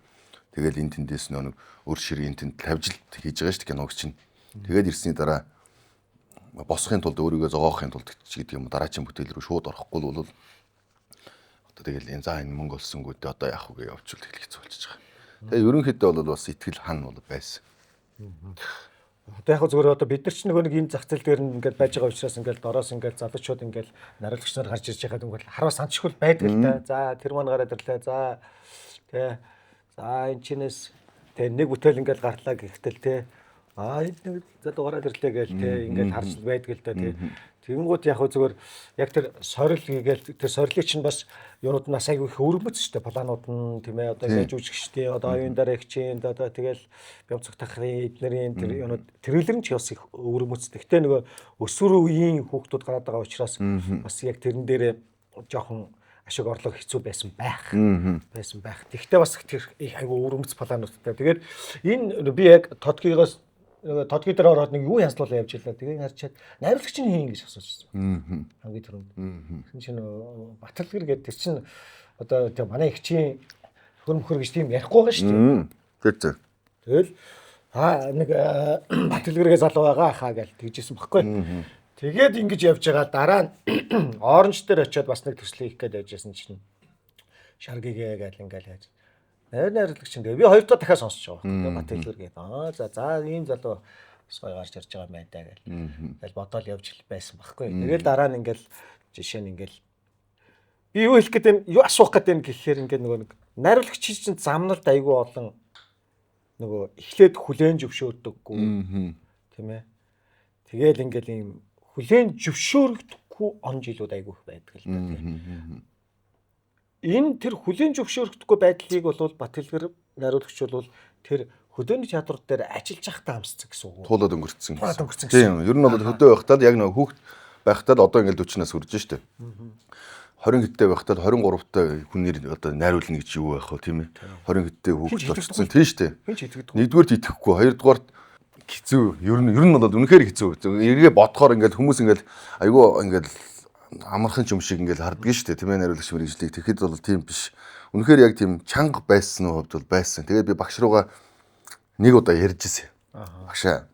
Тэгэл энэ тэндээс нэг өр ширийн тэнд тавьжилт хийж байгаа шүү дээ киног чинь. Тэгээд ирсний дараа босхын тулд өөрийгөө зогоохын тулд гэдэг юм дараачийн бүтээл рүү шууд орохгүй бол одоо тэгэл энэ за энэ мөнгө олсонгүйдээ одоо яах вэ гэж явуул тэгэл хэцүү болчихж байгаа. Тэгээ ерөнхийдөө бол бас итгэл хан бол байсан. Одоо яг зүгээр одоо бид нар ч нэг энэ зах зээл дээр ингээд байж байгаа учраас ингээд дороос ингээд залуучууд ингээд нариулагч нар гарч ирж байгаа юм бол хараа санчгүй байдаг л да. За тэр маань гараад ирлээ. За тэ за энэ чинээс тэ нэг бүтээл ингээд гарлаа гэхтэл тэ энэ нэг за дуурайд ирлээ гээл тэ ингээд харж байдаг л да тэ. Тэгэнгүүт яг зүгээр яг тэр сорил гээл тэр сорилыг чинь бас юунууд нас айгүй их өргөмөц шүү дээ. Планууд нь тийм ээ одоо яаж үүсгэжтэй одоо оюун дараа их чинь одоо тэгэл бямцах тахрын эднэрийн тэр юунууд тэрэлэр нь ч бас их өргөмөц. Гэхдээ нөгөө өсвөр үеийн хүүхдүүд гараад байгаа учраас бас яг тэрэн дээрээ жоохон ашиг орлого хэцүү байсан байх. Тэгвэл бас тэр айгүй өргөмөц плануудтай. Тэгээд энэ би яг тодгийн дээр ороод нэг юу янзлуулаа явж ирлээ. Тэгээд харчаад найруулагч нь хийн гэж асуужсэн. Хамгийн түрүүнд. Тэр чинь Баталгэр гэдэг тэр чинь одоо тэг манай ихчийн хөрмөхөр гэж тийм ярихгүй байгаа шүү дээ. Тэгэл нэг Баталгэргээ залуу байгаа хаа гэж тэгжсэн баггүй. Тэгээд ингэж явж байгаа дараа нь оранж дээр очиод бас нэг төсөл хийх гээд яжсэн чинь Шаргигээ гэл ингээл яаж. Найруулагч чинь би хоёр дахь дахиад сонсож байгаа. Бат хэлбэр гээд. За ийм залуу сой гарч ирж байгаа юм байна даа гэл. Тэгэл бодоол явж байсан байхгүй. Тэгэл дараа нь ингээл жишээ нь ингээл би юу хэлэх гээд юу асуух гээд юм гэхээр ингээд нөгөө нэг найруулагч чинь замналд айгүй олон нөгөө эхлээд хүлээн зөвшөөрдөггүй тийм ээ. Тэгэл ингээл ийм хүлээн зөвшөөрөгдөхгүй он жилүүд айгүй их байдаг л да тийм. Энэ тэр хүлээн зөвшөөрөгдөхгүй байдлыг бол Бат Хэлбэр найруулагч бол тэр хөдөөний театрууд дээр ажиллаж байхдаа амсцсан гэсэн үг. Туулаад өнгөрцсөн. Тийм. Ер нь бол хөдөө байхдаа яг нэг хүүхд байхдаа одоо ингээл 40-наас үрж штэ. 20 хэдтэй байхдаа 23 та хүнээр одоо найруулна гэж юу байх вэ тийм ээ. 20 хэдтэй хүүхд болчихсон тийм штэ. Нэгдүгээр итгэхгүй, хоёрдугаар хэцүү. Ер нь бол үнэхээр хэцүү. Эргээ бодохоор ингээл хүмүүс ингээл айгүй ингээл амархан ч юм шиг ингээл харддаг штэ тийм ээ найруулагч мэргэжлийг. Тэгэхэд бол тийм биш. Үнэхээр яг тийм чанга байсан уу хувьд бол байсан. Тэгээд би багш руугаа нэг удаа ярьж ирсэн. Багшаа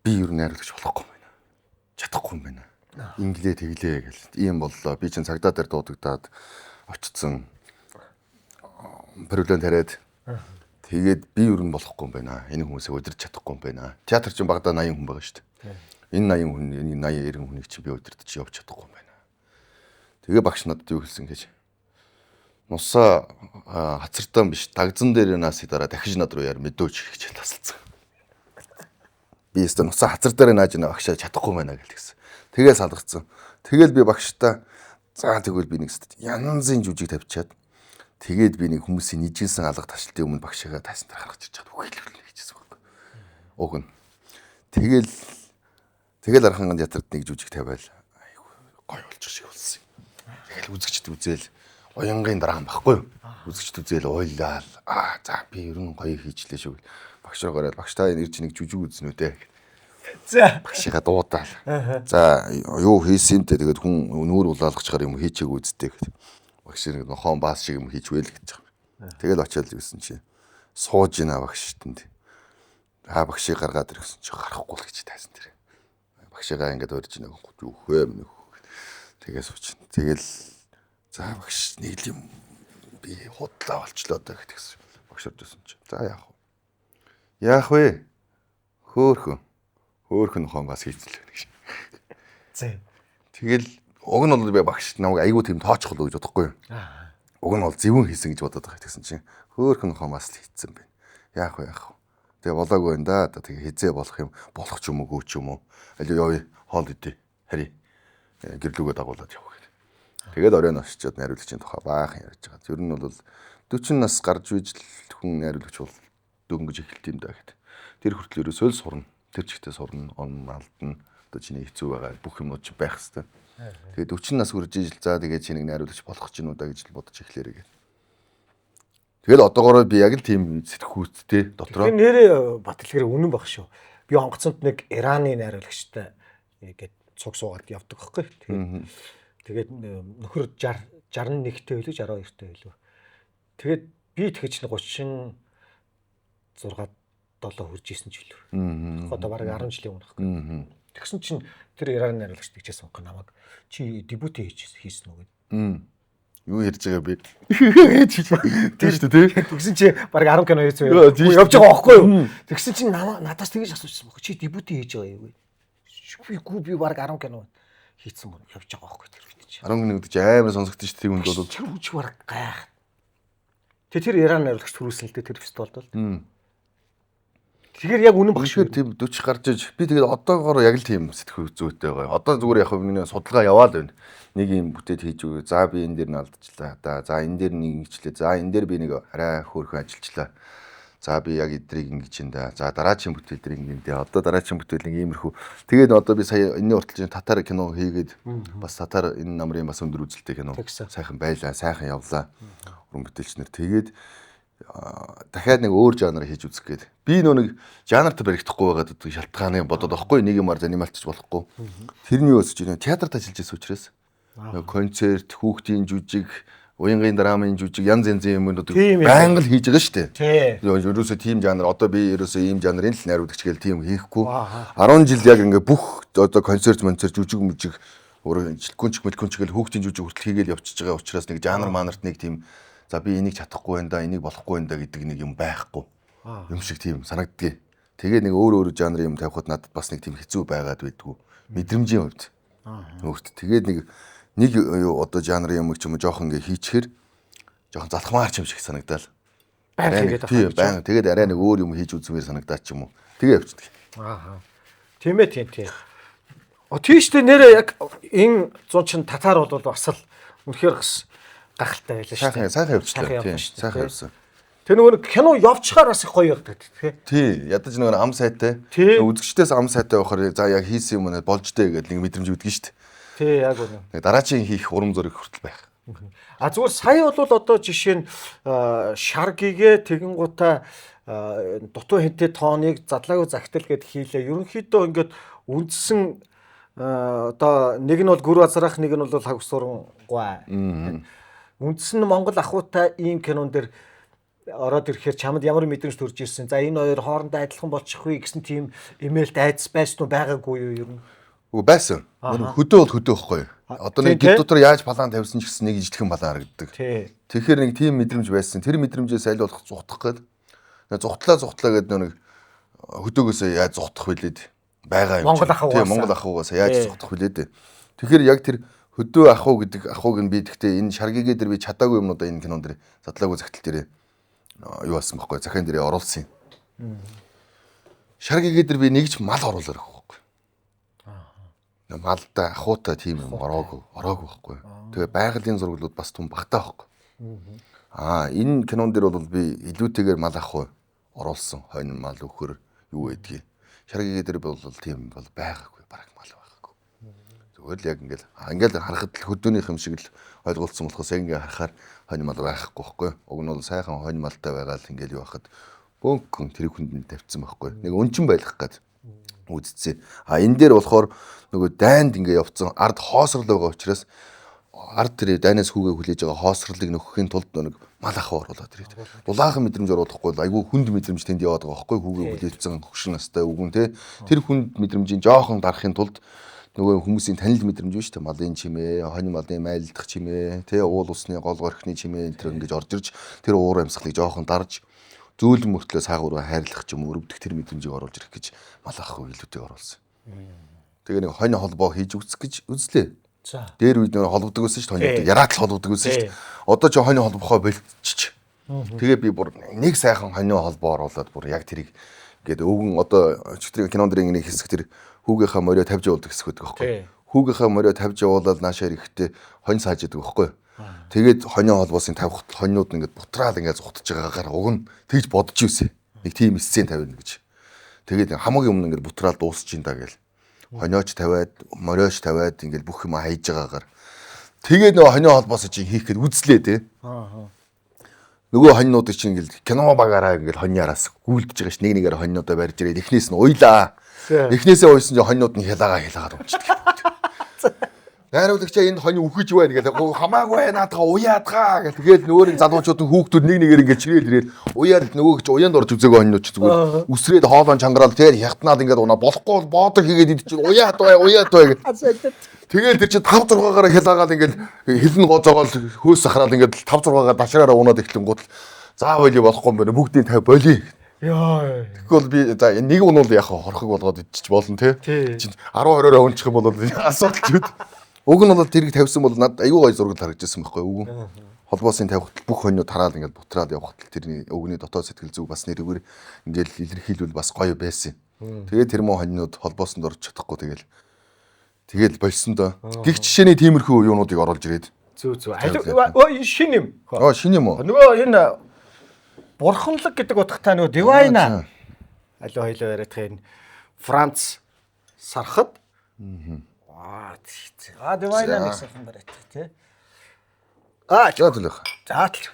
би ер нь найруулагч болохгүй юм байна. Чадахгүй юм байна. Инглээ тэглээ гэл. Ийм боллоо. Би чинь цагдаа дээр дуудагдаад очсон. Проблем тариад. Тэгээд би ер нь болохгүй юм байна. Энэ хүмүүсээ удирч чадахгүй юм байна. Театр чинь багада 80 хүн байгаа шүү дээ. Энэ 80 хүн, энэ 80 90 хүнийг чинь би удирдах явж чадахгүй юм байна. Тэгээ багш надад юу хэлсэн гэж. Нусаа хацартан биш, тагзан дээр наасыг дараа дахиж над руу яар мэдөөч гэж тасалцсан. Би өөртөө нусаа хацар дээр нааж нэг багшаа чадахгүй юм байна гэж хэлсэн. Тэгээ салгацсан. Тэгэл би багштай за тэгвэл би нэг янзын жүжиг тавьчаад тэгээд би нэг хүмүүсийн нийжсэн алга ташлтын өмнө багшаагаа тайсан дээр гаргаж ирчаад үхэлүүлнэ гэжсэн байхгүй. Уг нь. Тэгэл Арханган театрт нэг жүжиг тавиал айгу гоё болчих шиг болсон. Тэгэл үзэгчд үзэл уянгийн драм байхгүй юу? Үзэгчд үзэл ойлаа. За би ер нь гоё хийчлээ шүү. Багш руу гараад багштай ирж нэг жүжиг үзнэ үү те. За багшигаа дуудаал. За юу хийсэн те тэгээд хүн нүүр улаалгачаар юм хийчихээг үздэй гэдэг. Багш нэг нохон баас шиг юм хийчвэл гэж байгаа. Тэгэл очиад гэсэн чинь сууж ийна багш тэнд. Багшийг гаргаад ирсэн чинь гарахгүй л гэж тайсан тэр. Багшигаа ингээд урьж нэг юу хөөм нэг. Тэгээ сууч. Тэгэл за багш нэг юм би худлаа болчлоо даа гэдгсэн. Багш ордсон чинь. За яах вэ? Хөөхөн хон бас хийцлээ гэж. За. Тэгэл уг нь бол би багш намайг айгүй тийм тоочхол гэж бодохгүй юу. Уг нь бол зөвөн хийсэн гэж бодоод байгаа гэсэн чинь хөөхөн хон бас хийцсэн байна. Яах вэ? Тэгээ болоогүй энэ да. Тэгээ хизээ болох юм болох ч юм уу гүйч юм уу. Алуу яа хоол идэ. Хари. Гэрлүүгээ дагуулад явах гэдэг. Тэгээд оройн очичоод найруулагчийн тухай баахан ярьж байгаа. Ер нь бол 40 нас гарч ижил хүн найруулагч бол дөнгөж эхэлт юм да гэдэг. Тэр хүртэл ерөөсөө л сурна. Тэр чигтээ сурна, он алдна. Одоо чиний хэцүү байгаа бүх юмнууд ч байх хэвээр. Тэгээд 40 нас хүрж ижил за тэгээд чиний найруулагч болох ч юм уу да гэж л бодож эхлээрээ гэдэг. Тэгэл одоогоороо би яг л тийм сэтгхүүцтэй дотроо. Тэр нэрээ Бат Хэлбэр үнэн баг шүү. Би онгоцонд нэг Ираны найруулагчтай ингээд цуг суугаад явдаг байхгүй. Тэгээд нөхөр 61-тэй байлгүй 62-тэй байлгүй. Тэгээд би тэгэж 36 7 хүрж исэн ч билүү. Одоо бараг 10 жилийн өмнө байхгүй. Тэгсэн чинь тэр Ираны найруулагч тэгжсэн гоо намайг чи дебют хийсэн үү гэдэг. Юу ярьж байгаа би. Тийм шүү дээ. Тэгсэн чи бараг 10 кино хийсэн юм. Явж байгаа байхгүй юу? Тэгсэн чи надаас тэгэж асуусан баг. Чи дебют хийж байгаа юу? Би бараг 10 кино хийсэн юм явж байгаа байхгүй тэр үед чи. 10 кино гэж амар сонсогдсон шүү дээ. Түүнд бол тэр үуч бараг гайх. Тэр Иран найруулагч төрүүлсэн л дээ тэр фестивалд бол. Тэгэхээр яг үнэн баг шүү. Тийм 40 гарч иж би тэгээд одоогоор яг л тийм сэтгэх зүйтэй байгаа. Одоо зүгээр яг миний судалгаа яваал байна. Нэг юм бүтээд хийж өгөө. За би энэ дээр нь алдчихлаа. За энэ дээр нэг ингэчлээ. За энэ дээр би нэг арай хөөрхөн ажиллачлаа. За би яг эдрийг ингэж энэ да. За дараагийн бүтээл дээр ингэ. Одоо дараагийн бүтээл нэг иймэрхүү. Тэгээд одоо би сая энэний урталж татар кино хийгээд бас татар энэ намрын бас өндөр үзэлтэй кино сайхан байлаа. Сайхан явлаа. Уран бүтээлч нар тэгээд дахиад нэг өөр жанр хийж үзэх гээд. Би нэг жанрт баригдахгүй байгаад шалтгааны бодоод байхгүй нэг юмар занималтч болохгүй. Тэрний өсөж байна. Театрт ажиллаж байсан учраас концерт, хүүхдийн жүжиг, уянгийн драмын жүжиг янз янзын юмнууд байнга л хийж байгаа шүү дээ. Ерөөсөө тийм жанр одоо би ерөөсөө ийм жанрын л найруулагч гээл тийм хийхгүй. 10 жил яг ингээ бүх одоо концерт, жүжиг, Өөр мэлгүнч гэл хүүхдийн жүжиг хүртэл хийгээл явчихж байгаа учраас нэг жанр манарт нэг тийм за би энийг чадахгүй байна да, энийг болохгүй байна да гэдэг нэг юм байхгүй. Юм шиг тийм санагддгийг. Тэгээ нэг өөр жанрын юм тавихад надад бас нэг тийм хэцүү байгаад байдгүй. Мэдрэмжийн хувьд. Өөрт тэгээд нэг одоо жанрын юм ч юм уу жоохон ингээ хийчихэр жоохон залхмаар ч юм шиг санагдал. Баян тэгээд арай нэг өөр юм хийж үзмээр санагдаад ч юм уу. Тэгээ явчихдаг. Тийм ээ тийм. Тийштэй нэрээ яг энэ зун чин татар бол бас л үнэхээр гахалтай байлаа шүү дээ. Сайхан явчихлаа. Тийм. Сайхан явсан. Тэр нөгөө кино явчихаар бас их гоё явдаг тий. Ядаж нөгөө ам сайтай. Үзэгчдээс ам сайтай байхаар за яг хийсэн юм болж дээ гэдэг нэг мэдрэмж үүдгэн шүү дээ. Тий, яг үнэ. Дараачийн хийх урам зориг хүртэл байх. Зүгээр сая бол одоо жишээ нь шаргигээ тэгэн гутаа дутуу хинтээ тооныг задлаагүй загтал гэд хийлээ. Ерөнхийдөө ингээд үндсэн одоо нэг нь бол гүр азрах, нэг нь бол хагсуран гуай. Үндсэн Монгол ахуйтай ийм кинон дэр ороод ирэхээр чамд ямар мэдрэмж төрж ирсэн. За энэ хоёр хоорондоо адилхан болчихгүй гэсэн тийм имэйлд айдас байсан уу байгаагүй юу ер нь? Үгүй байсан. Хөдөө бол хөдөө ихгүй. Одоо нэг гид дотор яаж балаан тавьсан ч гэсэн нэг ижлэхэн балаан харагддаг. Тэгэхээр нэг тийм мэдрэмж байсан. Тэр мэдрэмжээ сайлуулах зугтах гээд зугтлаа гэдэг нэг хөдөөгөөсөө яаж зугтах вүлээд байгаа юм. Монгол ахуугаас яаж зугтах вүлээд. Тэгэхээр яг тэр хөдөө ахуу гэдэг ахууг нь би тэгтээ энэ шаргигээ дээр би чадаагүй юмнуудаа энэ кинон дээр задлаагүй загтал дээр юу болсон бэхгүй захиан дээрээ оруулсан юм. Шаргигээ дээр би нэгж мал оруулаар байхгүй. Малтай ахуутай тийм юм ороогүй байхгүй. Тэгээ байгалийн зурглууд бас том багтаа байхгүй. Энэ кинон дээр бол би илүүтэйгээр мал ахуй оруулсан. Хойно мал өхөр юу гэдгийг. Шаргигээ дээр бол тийм бол байгаагүй бараг мал байгаагүй. Зүгээр л яг ингээл харахад л хөдөөнийх юм шиг л ойлголцсон болохоос ингээ харахаар хонь мал байхгүй байхгүй. Уг нь бол сайхан хонь малтай байгаа л ингээл юу хахад бөөнхөн тэр хүнд тавьсан байхгүй. Нэг өнчин байх гээд үзцээ. Энэ дээр болохоор нөгөө дайнд ингээ явцсан ард хоосрол байгаа учраас ард тэр дайнаас хүүгээ хүлээж байгаа хоосрлыг нөхөхийн тулд нэг мал ахаа оруулаад ирээд. Дулаахан мэдрэмж оруулахгүй айгүй хүнд мэдрэмж тэнд яваад байгаа байхгүй. Хүүгээ хүлээсэн хөгшин настай үгүн те. Тэр хүнд мэдрэмжийн жоохон дарахын тулд нөгөө хүмүүсийн танил мэдрэмж шүү дээ. Малын чимээ, хонь малын майлдах чимээ, тэ уул усны гол горхны чимээ энэ төр ингэж орж ирж тэр уур амьсгалыг жоохон дарж зөөлөн мөртлөө саагураа хайрлах ч юм өрөвдөх тэр мэдрэмжийг оруулж ирэх гэж мал ахгүй илүүтэй оруулсан. Тэгээ нэг хонь холбоо хийж үзэх гэж үзлээ. За. Дээр үед нэг холбогддог байсан шүү дээ. Яраат л холбогддог байсан шүү дээ. Одоо ч хонь холбохоо болчих. Тэгээ би бүр нэг сайхан хонь холбоо оруулаад бүр яг тэрийг ингээд өвгөн одоо чөтгөрийн кинон дэрийн нэг хэсэг тэр хүүгийнхаа морио тавьж явуулдаг хэсэг байдаг байхгүй. Хүүгийнхаа морио тавьж явуулаад наашаа ирэхдээ хонь сааж идэг байхгүй. Тэгээд хоньоо холбоосын тавихт хоньнууд ингээд бутраал ингээд зугтж байгаагаар уг нь тэгж бодож юусэн. Нэг тийм сцен тавина гэж. Тэгээд хамгийн өмнө ингээд бутраал дуусч ин да гээл. Хоньооч тавиад, мориоч тавиад ингээд бүх юм хайж байгаагаар. Тэгээд нөгөө хоньоо холбоосоо чинь хийх гээд үзлээ те. Нөгөө хоньнуудыг чинь ингээд кино багаараа ингээд хоньяараас гүйлдэж байгаа ш. Нэг нэгээр хоньнуудаа барьж ирээд эхнээс нь уйлаа. Эхнээсээ уйсан чинь хоньнууд нь хялаагаар унчдаг. Найруулагчаа энэ хонь үхэж байна гэдэг. Хамаагүй наадгаа уяадгаа гэх. Тэгээд нөгөө нэг залуучуудын хүүхдүүд нэг нэгээр ингээд чирээл ирээд уяад нөгөө ч уяанд орж үзээгөө хоньнууд ч зүгээр үсрээд хоолон чангараал тэгээд хятнаад ингээд унаа болохгүй боодор хийгээд идэж чинь уяад бай гэдэг. Тэгээд тэр чинь 5 6-аараа хялаагаад ингээд хилэн гоцоогоол хөөс сахраал ингээд 5 6-аар дашраараа унаад эхлэнгууд заавал болохгүй юм байна. Бүгдийг 50 болий. Яа. Тэгвэл би за нэг нь бол яг хорхог болгоод идчих болно те. Чи 10-20-ороо унчих юм бол асуудал ч үт. Уг нь бол тэрийг тавьсан бол надад аюу гой зураг харагдсан байхгүй үг. Холбоосын тавихт бүх хоньнууд тараал ингээд бутраад явхад тэрний өгний дотоод сэтгэл зүй бас нэрээр ингээд илэрхийлвэл бас гоё байсан. Тэгээд тэр мөн хоньнууд холбоосонд орж чадахгүй тэгэл болсон доо. Гих жишээний тиймэрхүү юунуудыг оруулж ирээд. Зүү. Шин юм. Шин юм уу? Нөгөө энэ бурханлаг гэдэг утгатай нөгөө Divine. Алуу хоёлоо яриад байгаа энэ Франц сархад. Divine нэг сайхан барайт тий. Жаадлах. Заатал.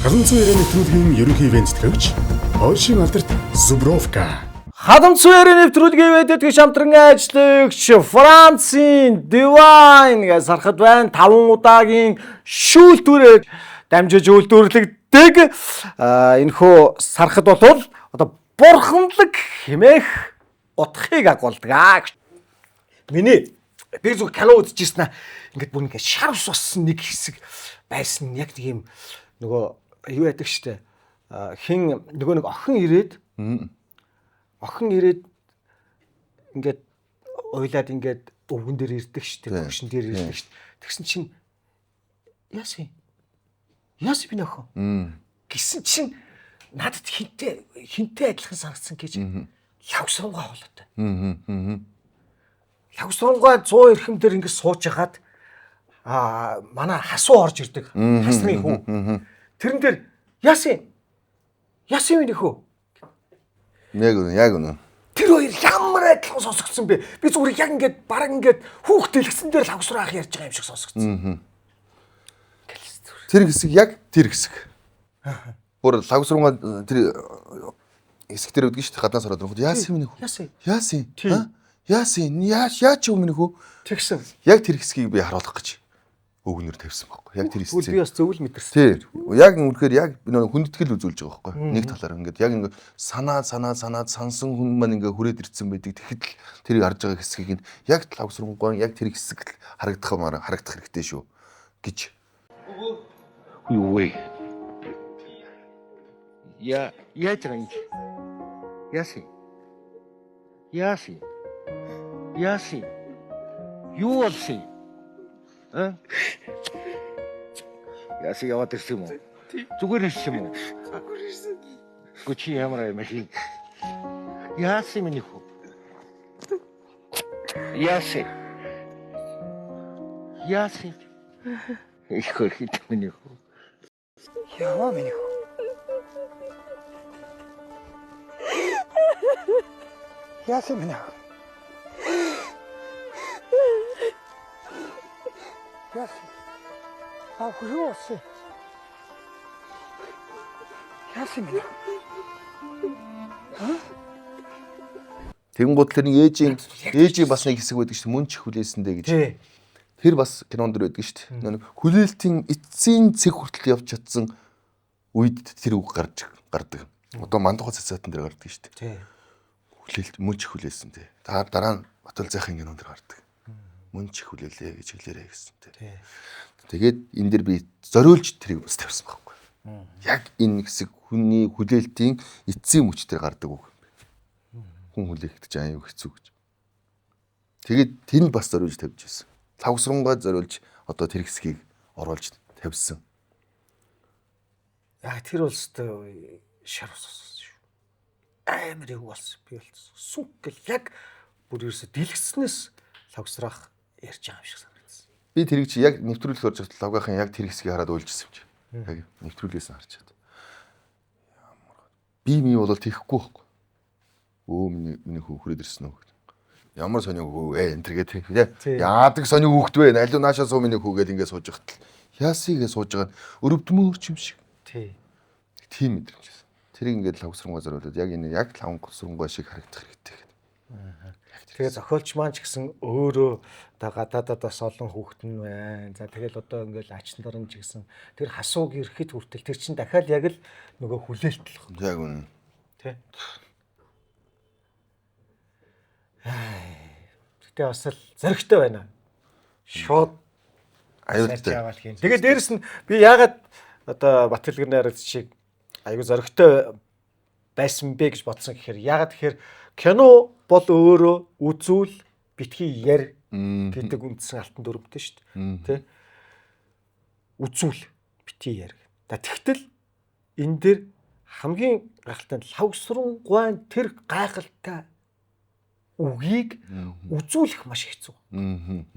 1990 нэвтрүүлгийн ерөнхий ивент тэтгэгч Польшийн алдарт Зубровка. 1990 нэвтрүүлгийн ивент тэтгэгч хамтран ажиллагч Францын Divine гэж сархад байна. 5 удаагийн шүүлтүүрээр дамжиж үйлдвэрлэгдэг. Энэхүү сархад бол одоо бурханлаг хэмээх утгыг агуулдаг. би зөв кино үзчихсэн аа. Ингээд бүр ингээд шар ус болсон нэг хэсэг байсан. Яг нэг юм нөгөө юу яадаг штэ. Хин нөгөө нэг охин ирээд ингээд ойлаад ингээд өвгөн дээр ирдэг штэ. Төвшин дээр ирдэг штэ. Тэгсэн чинь яасан би нөхөө. Гисэн чинь надад хинтээ адилхан санагдсан гэж лавсруугаа болоод. Лавсруугаа 100 эрхэм дээр ингэ сууж хагаад манай хасуу орж ирдэг. Хасны хүү. Тэрэн дээр яасан минь хөө. Яг үнэ. Тэр хоёр ямар адилхан сонсогдсон бэ? Би зүгээр яг ингээд бараг ингээд хүүхдээ дэлгсэн дээр лавсруу ах ярьж байгаа юм шиг сонсогдсон. Тэр хэсэг яг тэр хэсэг. Бүр лавсруугаа тэр хэсэг дээр өгдөг шүү дээ. Гаднаас ороод ирэхэд яасан минь хөө. Яасан. Яач юм минь хөө. Тэгсэн. Яг тэр хэсгийг би харуулах гэж өгнөр тавьсан байхгүй. Яг тэр хэсэг. Би бас зөвл мэдэрсэн. Тийм. Яг үнэхээр яг хүндэтгэл үзүүлж байгаа байхгүй. Нэг талаар ингээд яг ингээд санаад сансан хүн маань ингээд хүрээд ирсэн байдаг. Тэгэхэд л тэрийг харж байгаа хэсгийг нь яг лавсруугаа яг тэр хэсэг л харагдах хэрэгтэй шүү гэж. Ой. Я транч. Яси. Юу болсон? Яси яваад ирсэн юм уу? Зүгээр ирсэн юм уу? Зүгээр ирсэн. Гүчи ямар юм бэ? Яси минь хөө. Яси. Их хөрхит минь хөө. Яа минь хөө. Яасан минь хөө. Яасан. Хөөс. Яасан минь. Тэгэнгუთ тэрний ээжийн бас нэг хэсэг байдаг шүү дээ. Мөн ч хүлээсэндээ гэж. Тэр бас кинонд дэр байдаг шүү дээ. Хүлээлтийн эцсийн цэг хүртэл явж чадсан үед тэр үг гардаг. Одоо мандухай цацаатан дээр гардаг шүү дээ. Хүлээлт мөн ч хүлээсэндээ. Та дараа нь Батбал зайхын кинонд дэр гардаг. Мөн ч хүлээлээ гэж хэлээрэй гэсэн. Тэгээд энэ дэр би зориулж тэрийг бас тавьсан байхгүй. Яг энэ хэсэг хүний хүлээлтийн эцсийн мөчтөр гардаг үг. Хүн хүлээгдэж аюу хэцүү гэж. Тэгээд тэр нь бас зориулж тавьж байсан. Лавсруугаа зориулж одоо тэр хэсгийг оруулж тавьсан. Яг тэр улстай шар ус шүү. Амар их болсон. Би бол сүг гэл яг бүр ерөөсө дэлгэснээс лавсраах ярьж байгаа юм шиг санагдсан. Би тэрийг чи яг нэвтрүүлэх орж ирсэн лавгахын яг тэр хэсгийг хараад уйлжсэн юм чи. Яг нэвтрүүлгээс нь харж чад. Би бол тийхгүй байхгүй. Миний хүү хүрээд ирсэн үү. Ямар сонио хүү энэ тэргээ тий. Яадаг сонио хүүхд вэ? Алуу наашаа суу миний хүүгээд ингэ сууж байхад яасыгээ сууж байгаа нь өрөвдмөөрч юм шиг. Тийм мэдрэмж. Тэрийг ингээд лавсруугаа зориулаад яг энэ яг лавсруугаа шиг харагдах хэрэгтэй. Тэгээ зохиолч маань ч гэсэн өөрөө гадаадад бас олон хүүхэд нь байна. За тэгэл одоо ингээл ачин дарамж гэсэн тэр хасууг ирэхэд хүртэл тэр чинь дахиад яг л нөгөө хүлээлт л байна. Яг үнэ. Тэ. Гэтэ бас л зөрөгтэй байна. Шууд аюултай. Тэгээ дээрэс нь би яагаад одоо Батбал нарыг шиг аюу зөрөгтэй байсан бэ гэж бодсон гэхээр яагаад тэгэхээр кино бол өөрөө үзүүл битгий яр гэдэг үндсэн алтан дүрмтэй шүү дээ. Тэ? Үзүүл битгий яр. Тэгтэл энэ дээр хамгийн гайхалтай нь лавсруугаа тэр гайхалтай үгийг үзүүлэх маш хэцүү. Энэ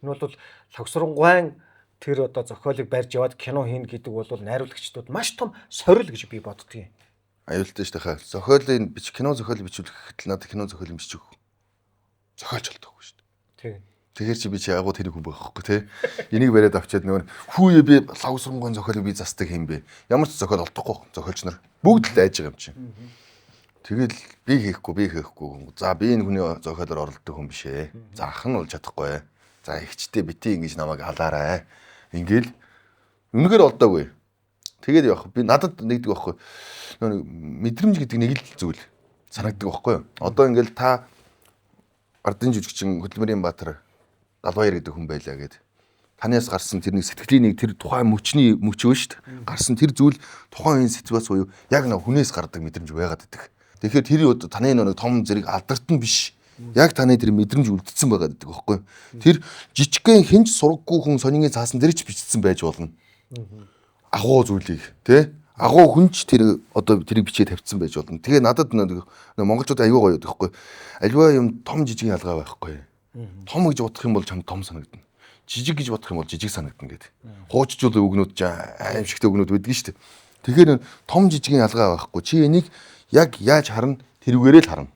бол лавсруугаа тэр одоо зохиолыг барьж яваад кино хийнэ гэдэг бол найруулагчдод маш том сорил гэж би боддгийн. Аюултай шүү дээ. Зохиолын кино зохиолыг бичүүлэх гэхэд надад кино зохиолыг бичиж өг. Зохиолч болтоогүй шүү дээ. Тэгэхээр чи би чи агуу тэр хүн байхгүй тий. Энийг бариад авчиад нөгөө хүүе би лавсруугийн зохиолыг би застдаг юм бэ. Ямар ч зохиол олдохгүй зохиолч нар бүгд л айж байгаа юм чи. Тэгэл би хийхгүй. За би энэ хүний зохиолоор оролддог хүн биш ээ. За ах нь бол чадахгүй. За ихчтэй бити ингэж намайг халаарай. Ингээл үнэхээр олдоогүй. Тэгээд явах. Би надад нэгдэг байхгүй. Мэдрэмж гэдэг нэг л зүйл санагддаг байхгүй юу? Одоо ингээл та Ардын жүжигчин Хөдөлмөрийн Баатар Далбаяр гэдэг хүн байлаа гэд. Танаас гарсан тэр нэг сэтгэлийн нэг тэр тухайн мөч өө шүү дээ. Гарсан тэр зүйл тухайн үеийн ситуац буюу яг нэг хүнээс гардаг мэдрэмж байгаад байдаг. Тэгэхээр тэр таны нэг том зэрэг алдарт нь биш. Яг таны тэр мэдрэмж үлдсэн байгаад байдаг байхгүй. Тэр жижигхэн хинж сургаггүй хүн сонингийн цаасан дээр ч бичсэн байж болно. Агуу зүйлийг тий агуу хүнч тэр одоо тэрийг бичиж тавьчихсан байж болно. Тэгээ надад монголчууд аюу гоё байхгүй. Альва юм том жижиг ялгаа байхгүй. Том гэж бодох юм бол чамд том санагдана. Жижиг гэж бодох юм бол жижиг санагдана гэдэг. Хуучжуулын үгнүүд аимшигтэй үгнүүд байдаг шүү дээ. Тэгэхээр том жижигэн ялгаа байхгүй. Чи энийг яг яаж харна тэрүүгээрээ л харна.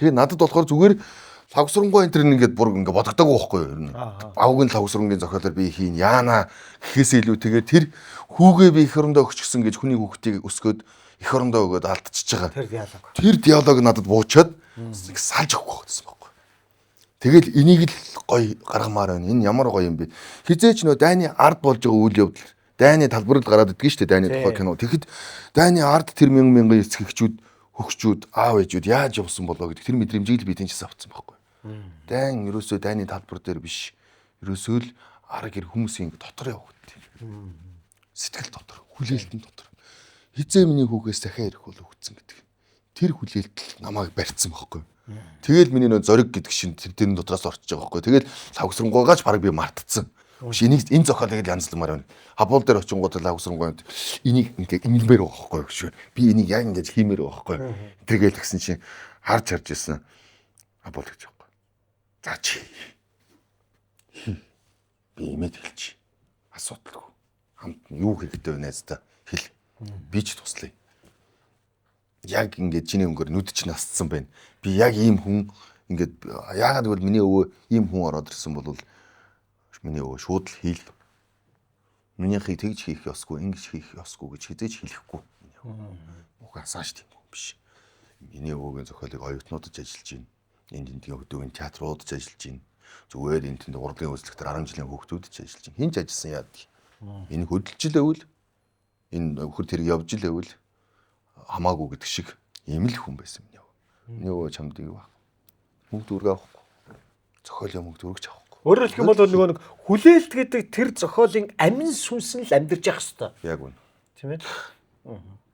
Тэгэхээр надад болохоор зүгээр лавсрангуй энэ төр ингээд бүр ингээд бодогдоогүй байхгүй юу ер нь. Авгийн лавсрангийн зохиолоор би хийн яана гэхээсээ илүү тэгээд тэр хүүгээ би их орондоо өгчихсөн гэж хүний хүүхдийг өсгөөд их орондоо өгөөд алдчихж байгаа. Тэр диалог надад буучаад салж өгөх гэсэн байхгүй. Тэгэл энийг л гоё гаргамаар байна. Энэ ямар гоё юм бэ? Хизээч нөө дайны ард болж байгаа үйл явдал дайны талбарт гараад идэгэн шүү дээ дайны тухай кино. Тэгэхэд дайны ард тэр мянган эцэгчүүд хөгчүүд аав ээжүүд яаж явсан болоо гэдэг тэр мэдрэмжийг л би тэнцээс авцсан байхгүй. Дайн ерөөсөө дайны талбар дээр биш. Ерөөсөө л арга гэр хүмүүсийн дотор явагдтыг. Сэтгэл дотор, хүлээлтэн дотор. Хизээ миний хүүгээс дахиад ирэх бол өгцөн гэдэг. Тэр хүлээлт намайг барьцсан байхгүй. Тэгэл миний нөө зориг гэдэг шин тэрний дотроос орчиж байгаа байхгүй. Тэгэл лавсрангуйгаач баг би мартцсан. Энийг энэ зохиолыг л янзламаар байна. Хабуул дээр очингууд лавсрангуйд энийг ингээ ингэмээр байгаа байхгүй шүү. Би энийг яг ингэж хиймээр байгаа байхгүй. Тэргээл гисэн чинь харж ирсэн. Хабуул гэж байгаа. За чи. Би имэд хэлчих. Асуудалгүй. Хамт юу хэрэгтэй вэ найздаа хэл. Би ч туслая. Яг ингээд чиний өнгөөр нүд чинь насцсан байна. Би яг ийм хүн ингээд яагаад гэвэл миний өвөө ийм хүн ороод ирсэн бол миний өвөө шууд л хийл. Минийхийг тэгж хийх ёсгүй, ингэж хийх ёсгүй гэж хизээж хэлэхгүй. Угаасаа ч тийм хүн биш. Миний өвөөгийн зохиолыг оюутнуудад ажиллаж байна. Энд өгдөг театруудад ажиллаж байна. Зүгээр энэ тэнд урлагийн үзлэгтэр 10 жилийн хүүхдүүдэд ажиллаж байна. Хинч ажилласан яадаг. Энэ хөдөлж лээвэл энэ нөхөр тэр явж лээвэл хамаагүй гэдэг шиг ийм л хүн байсан миний өвөө. Миний өвөө чамд юу баг. Мөнгө дүргээ авахгүй. Зохиолын мөнгө дүргэж авахгүй. Өөрөөр хэлэх юм бол нөгөө нэг хүлээлт гэдэг тэр зохиолын амин сүнс нь л амьдарч явах хэрэгтэй. Яг үнэ. Тийм ээ.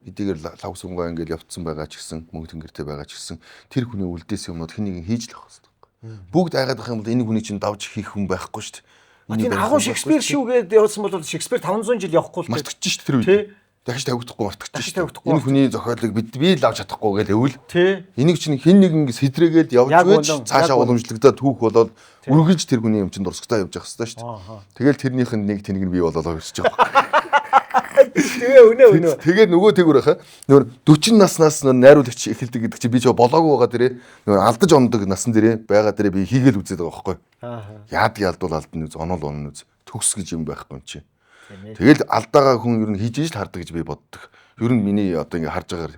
Эдгээр лавсрангуй ингээд явцсан байгаа ч гэсэн мөнгө тэнгэртэй байгаа ч гэсэн тэр хүний үлдээс юмнууд хэнийг хийж л авах хэрэгтэй. Бүгд айгаад байх юм бол энэ хүний чинь давж хийх хүн байхгүй шүү дээ. Тийм агуу Шекспир шүү гэдээ явуулсан бол Шекспир 500 жил явахгүй л мартчихж шүү тэр үед. Дахиж тавигдахгүй мартчихж шүү. Энэ хүний зохиолыг би л авч чадахгүй гээл өвөл. Энийг чинь хэн нэг ингэ сэтрээгээд явж байж цаашаа уламжлагдаад түүх болоод үргэлж тэр хүний юм чинь дурсагтаа явж явах хэрэгтэй шүү. Тэгэл тэрнийх нь нэг тэнэг нь бий болоод ирчихэж байгаа. Тэгээ өнөө. Тэгээд нөгөө тэгүр байхаа нөгөө 40 наснаас найруулагч эхэлдэг гэдэг чинь би ч болоогүй байгаа дээрээ нөгөө алдаж ондог насан дээрээ байгаа дээрээ би хийгээл үзээд байгаа байхгүй. Яадаг ялдуул алдна үз онол онно үз төгс гэж юм байхгүй юм чи. Тэгэл алдаага хүн ер нь хийж л хардаг гэж би боддог. Ер нь миний одоо ингэ харж байгаагаар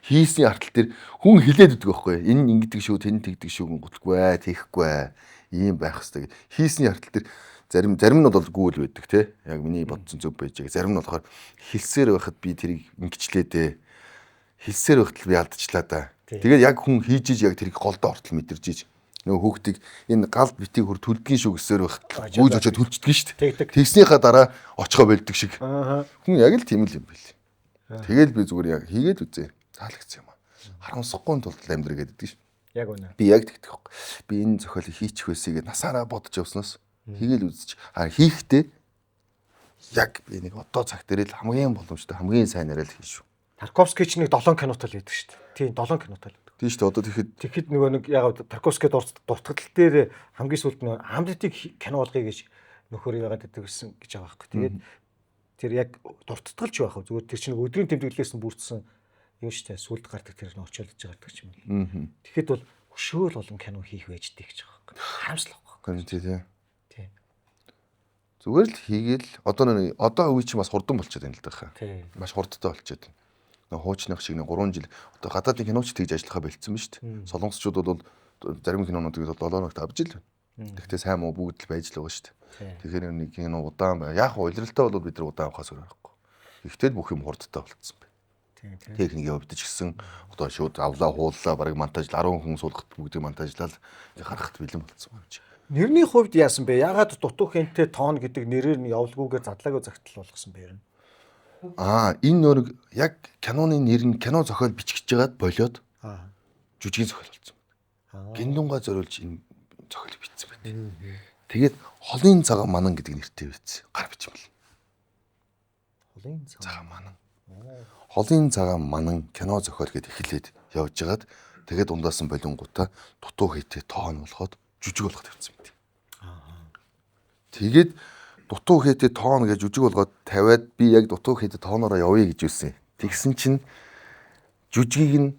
хийсний артал дээр хүн хилээд өгдөг байхгүй. Энэ ингэдэг шүү, тэн тэгдэг шүү гуталгүй ээ, тийхгүй ээ. Ийм байх хэвээр. Хийсний артал дээр зарим нь бол гүйл байдаг те. Яг миний бодсон зөв байж байгаа. Зарим нь болохоор хэлсээр байхад би тэрийг ингэчлээ дээ. Хэлсээр байхад би алдчихлаа да. Тэгээд яг хүн хийж иж яг тэрийг голдоо ортол мэдэрч иж. Нөгөө хүүхдийг энэ галд битгий хөр төлдгийн шүү гэсээр байхад гүйж очиод төлчдөг шүү дээ. Тэгснийхаа дараа очихоо болдог шиг. Хүн яг л тийм л юм байл. Тэгэл би зүгээр яг хийгээд үзье. Таалагдсан юм аа. Харамсахгүй тулд амьдрал гэдэг шүү. Яг үнэ. Би яг тэгдэг байхгүй. Би энэ зохиолыг хийчих байсыг насаараа бодож явснаас хийгээл үзчих. Хийхдээ яг би нэг одоо цаг дээр л хамгийн боломжтой хамгийн сайнараа л хийн шүү. Тарковский ч нэг 7 кинотой л байдаг шүү дээ. Тийм 7 кинотой л байдаг. Тийм шүү дээ. Одоо тэгэхэд нөгөө нэг яг Тарковский дуртгал дээр хамгийн сүүлд нөгөө Хамлетыг кино болгоё гэж нөхөр яагаад гэдэг гэсэн гэж байгаа байхгүй. Тэгээд тэр яг дуртгалч байх. Зүгээр тэр чинь өдрийн тэмдэглэлээс нь бүрдсэн юм шүү дээ. Сүлд гардаг тэр нь очиолж байгаа ч юм уу. Тэгэхэд бол хөшөөл болон кино хийх байждаг гэж байгаа байхгүй. Харамслах байхгүй. Тийм. Зүгээр л хийгээл одоо үе чинь бас хурдан болчиход байна л даа. Маш хурдтай болчиход байна. Нэг хуучных шиг нэг 3 жил одоо гадаадын киноч тэгж ажиллахаа болцсон ба шүү дээ. Солонгосчууд бол зарим кинонуудыг 7 хоногт авч ил. Тэгтээ сайн муу бүгд л байж л байгаа шүү дээ. Тэгэхээр нэг кино удаан бай. Яг уйлралтай бол бид нар удаан авахаас өөр байхгүй. Ихтэй бүх юм хурдтай болцсон байна. Техник явагдаж гисэн одоо шууд авлаа хууллаа барыг монтажлаа 10 хүн суулгахт бүгдийг монтажлал гаргахт бэлэн болсон байна чи. Нэрний хувьд яасан бэ? Ягаад дутуу хэнтэй тоон гэдэг нэрээр нь явуулгүйгээр задлаагүй загтал болгосон бэ? Энэ нөр яг киноны нэр нь кино зохиол бичиж жагаад болоод жүжигийн зохиол болсон. Гиндунгаа зориулж энэ зохиолыг бичсэн байна. Тэгээд холын цагаан манан гэдэг нэртэй байсан. Гар бичмэл. Холын цагаан манан кино зохиол гэдээ эхлээд явж жагаад тэгээд дундаас нь болонгуудаа дутуу хийтэй тоон болгоод жүжиг болгоод тавьсан мэт. Тэгээд дутуу хийтэй тоон гэж жүжиг болгоод тавиад би яг дутуу хийтэй тоонороо явъя гэж үсэн. Тэгсэн чинь жүжигийг нь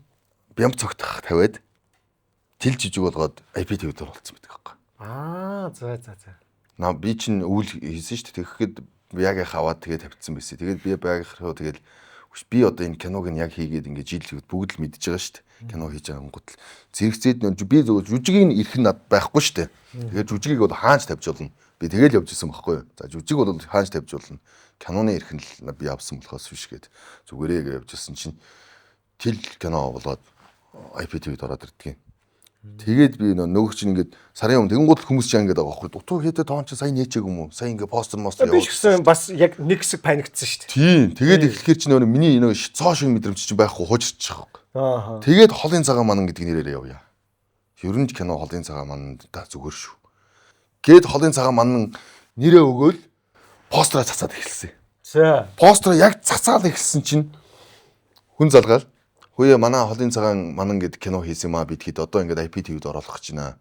бямц цогтох тавиад тэл жүжиг болгоод IPTV-дээр болцсон байдаг байхгүй. За. Би чинь үйл хийсэн шүү дээ. Тэгэхэд яг хаваад тэгээд тавьчихсан байсан. Тэгээд би байгахраа тэгээд би одоо энэ киног нь яг хийгээд ингээд жийлгээд бүгд л мэдж байгаа шүү дээ. Кино хийж байгаа гот л зэрэгцээд би зөв жүжигийг нь ирэх нь над байхгүй шүү дээ. Тэгээд жүжигийг бол хаанч тавьж болно. Би тэгэл явж исэн байхгүй юу. За жүжиг бол хаанч тавьж болно. Киноны ирэх нь л би явсан болохоос биш гээд зүгээрээ явж исэн чинь тэл кино болоод IPTV-д ороод ирдэг юм. Тэгээд би нөгөө чинь ингээд сарын өмнө тэгэнгүүт хүмүүс чинь ингээд байгаа байхгүй. Дутуу хийдэг тоон чинь сайн нээчээг юм уу? Сайн ингээд постэр явуулсан. Би ч гэсэн бас яг нэг хэсэг паниктсан шүү дээ. Тийм. Тэгээд эхлэхээр чинь нөгөө миний нөгөө цоо шиг мэдрэмж чинь байхгүй хуужирч байгаа байхгүй. Тэгээд холын цагаан манан гэдэг нэрээр явъя. Ер нь кино холын цагаан мананд та зүгээр шүү. Гээд холын цагаан манан нэрээ өгөөл постераа цацаад эхэлсэн. За. Постераа яг цацаад эхэлсэн чинь хүн залгаал хөөе манай холын цагаан манан гэдэг кино хийсэн юм аа би тэгэхэд одоо ингээд IPTV-д оруулах гэж байна.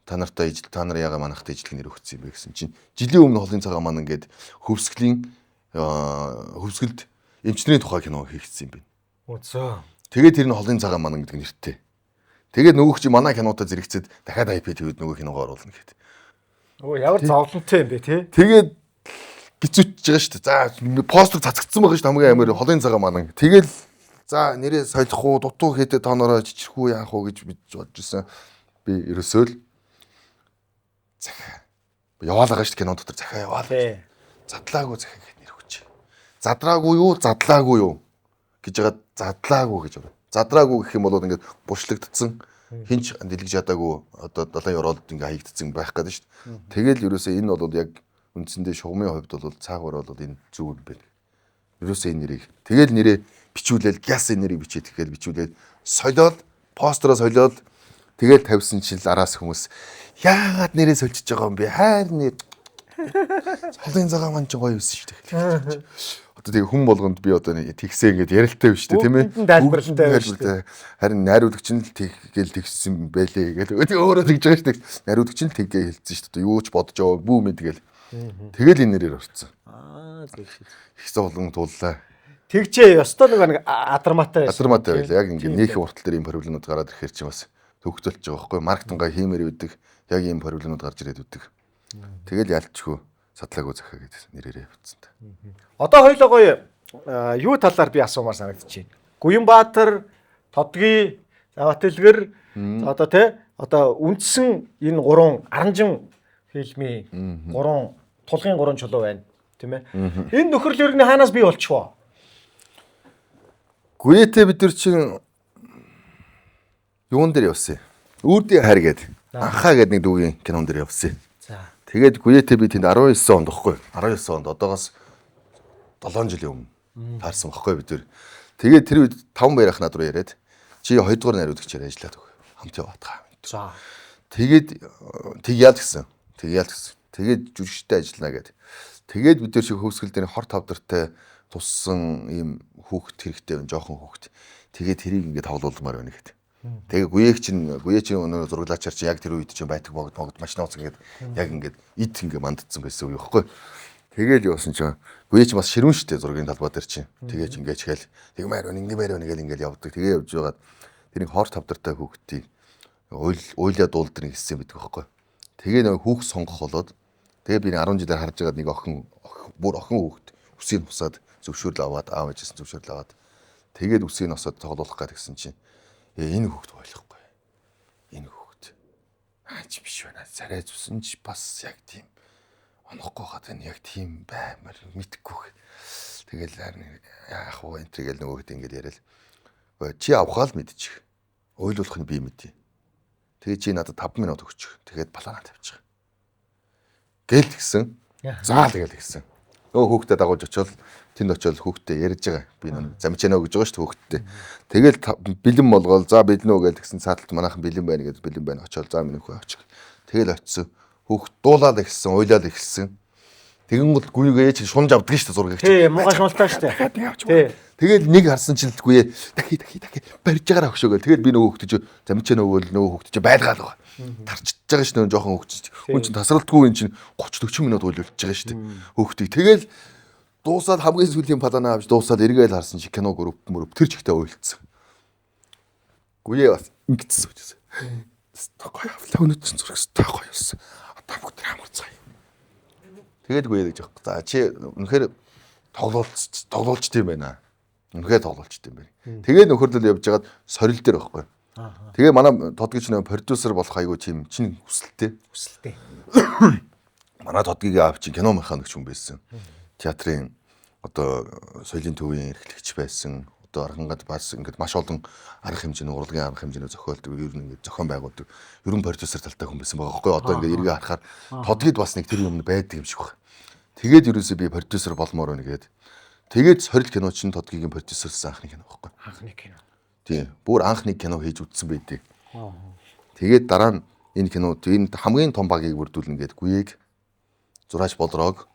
Та нар яга манахтай ижлэг нэр өгсөн юм бэ гэсэн чинь жилийн өмнө холын цагаан манан гэдэг хөвсгөлд эмчнэрийн тухай кино хийгдсэн юм байна. За. Тэгээд тэр нь холын цагаан манан гэдэг нэртэй. Тэгээд нөгөөх чи манай кинотаа зэрэгцээд дахиад IPTV-д нөгөө киногоо оруулна гэдэг. Ямар зовлонтой юм бэ те? Тэгээд гизүүч байгаа шүү дээ. За постэр цацгдсан байгаа шүү дээ хамгийн амар холын цагаан манан. Тэгэл за нэрээ солих уу дутуу хийдэг тоонороо чичрэх үү яах уу гэж бид бодож ирсэн. Би ерөөсөө л захаа яваалгаа шүү дээ кино дотор захаа яваал. Задлаагүй захаа гэж нэр өгч. Задраагүй юу задлаагүй юу гэж байгаа задлаагүй гэж байна. Задраагүй гэх юм бол ингээд буршлагдсан хинч дэлгэж ядаагүй одоо далайн ороод ингээд хаягдсан байх гэдэг шүү дээ. Тэгэл ерөөсөө энэ бол яг үндсэндээ шугамын хувьд бол цаагаар бол энэ зүг юм байна. Ерөөсөө энэ нэрийг тэгэл нэрээ бичүүлээл гяс энэ нэрийг бичээд тэгэхээр бичүүлээд солиод постероо солиод тэгэл тавьсан чинь араас хүмүүс яагаад нэрээ сольчиж байгаа юм бэ? Хайр нэр холын цагаан ман ч гоё юусэн шүү дээ. Одоо тэгээ хүн болгонд би одоо тэгсээ ингээд ярилтай биш үү тийм ээ? Тайлбарлалтай. Харин найруулагч нь тэгэл тэгсэн байлээ гэл өөрөө тэгж байгаа шүү дээ. Найруулагч нь тэггээ хэлсэн шүү дээ. Юу ч бодож яваа бүү мэд тэгэл. Тэгэл энэ нэрээр орцсон. Их зовлон тууллаа. Тэгчээ ёстой нэг адармаатай байсан. Адармаатай байл. Яг ингээд нийгэм уртал дээр ийм парвлинууд гараад ирэхээр чи бас төгсөлж байгаа байхгүй. Маркетингаа хиймээр үүдэг. Яг ийм парвлинууд гарч ирээд үүдэг. Тэгэл ялчгүй садлаагүй захаа гэдэг нэрээрээ явуулсан та. Одоо хоёлоо гоё юу талаар би асуумаар санагдчихэв. Гуянбаатар, Тодги, Заватэлгэр одоо те одоо үндсэн энэ 3 аранжин фильмийн 3 тулгын 3 чулуу байна тийм ээ. Энэ нөхөрлөөр нь хаанаас бий болчихвоо? Гүйэтэ бид нар чинь юун дээр явсан. Үрдийн хайр гэдэг анхаа гэдэг нэг дүүгийн кинон дээр явсан. За. Тэгээд Гүйэтэ би тэнд 19 онд баггүй. 19 онд одоогоос 7 жилийн өмнө таарсан баггүй бид нар. Тэгээд тэр үед 5 баярах над руу яриад чи 2 дугаар найруулагчаар ажиллаад өг. Хамт яваадгаа. За. Тэгээд яал гэсэн. Тэгээд жүжигчтэй ажиллана гэдэг. Тэгээд бид нар шиг хөвсгөл дээр хор тавдартай туссан ийм хүүхэд хэрэгтэй байна, жоохон хүүхэд. Тэгээд тэрийг ингээд тавлуулмаар байна гэдэг. Тэгээ гүйээ чинь өнөө зураглаачаар чи яг тэр үед чинь байтг богд маш нууц ингээд яг ингээд ид ингээд манддсан байсан үг байхгүй. Тэгээд явсан чинь гүйээ чи бас ширүүн штэ зургийн талбай дээр чинь. Тэгээ чи ингээд чихэл тэгмээр байна, ингэмээр байна гэл ингээд явдаг. Тэгээ явж байгаад тэрийг хор тавдартай хүүхдийг уйлаа дуулдрын хэлсэн байдаг байхгүй. Тэгээ нэг хүүхд сонгох болоод тэгээ би 10 жилээр харж байгаад нэг охин хүүхд үсийг хусаад зөвшөөрөл аваад аав ээжсэн зөвшөөрөл аваад тэгээд үсийг носоод тоглоулах гэсэн чинь энэ хүүхд ойлгохгүй. Энэ хүүхд чи биш байна. Царай зүсэн ч бас яг тийм онохгүй гад энэ яг тийм баймар мэдхгүй. Тэгэл яах вэ энэ тэгэл нөгөө хэд ингэж яриад чи авахаа л мэдчих. Ойлуулах нь би мэдээ. Тэгээ чи надад 5 минут өгчих. Тэгээд планаа тавьчих. Гэл тэгсэн. За тэгэл тэгсэн. Нөгөө хүүхдээ дагуулж очивол тэнд очивол хүүхдээ ярьж байгаа. Би нэг замчаана гэж байгаа шүү дээ хүүхдээ. Тэгэл бэлэн болгоол за бэлэн үү гэж тэгсэн цааталт манайхан бэлэн байна гэж бэлэн байна очивол за минь хөө очих. Тэгэл очисон. Хүүхд дуулаад ихсэн, уйлаад ихсэн. Тэгэн гол гүйгээ чи шунж авдаг шүү дээ зургийг. Тий, муугай шуналтаа шүү дээ. Тэгэл нэг харсан чинь л гүйе дахи барьж байгаараа хөшөөгөө. Тэгэл би нөгөө хүүхдээ замчаана өгөөл нөгөө хүүхдээ чи байлгаал байгаа. Тарчиж байгаа ш нөгөө жоохон хүүхдээ. Хүн чинь тасралтгүй энэ чинь 30-40 минут уйлуулж байгаа шүү дээ. Хүүхдийг тэгэл дуусаад хамгийн сүүлийн планаа авч дуусаад эргээл харсан чи кино групп тэр чигтээ уйлцсан. Гүйе бас ингэсэн үү. Гоё авлаа өнөдсөн зураг стай гоё болсон. Одоо бүгд хамарцгаая. Тэгээд гүйе гэж байгаа. За чи үнэхээр тоглуулч тийм байна. Үнэхээр тоглуулч тийм байна. Тэгээд нөхөрлөл явж байгаад сорил дээр байхгүй. Тэгээ манай тодгич нөө продюсер болох айгуу тийм чин хүсэлтэй. Манай тодгийг аав чи кино механикч хүн байсан. Театрын одоо соёлын төвийн эрхлэгч байсан. Одоо аргангад бас ингээд маш олон арга хэмжээний урлагийн арга хэмжээний зохиолдог ер нь ингээд зохион байгуулдаг. Ерөн продюсер талтай хүн байсан байгаа байхгүй. Одоо ингээд эргээ харахаар тодгид бас нэг тэр юм байдаг юм шиг байна. Тэгээд ерөөсөө би продюсер болмоор байна гээд. Тэгээд сорил кино чинь тодгийн продюсерсэн анхны кино байхгүй. Анхны кино. Тийм. Бүр анхны кино хийж үзсэн байдгийг. Тэгээд дараа нь энэ кино энэ хамгийн том багийг бүрдүүлнэ гээд гүйэг зураач болроог.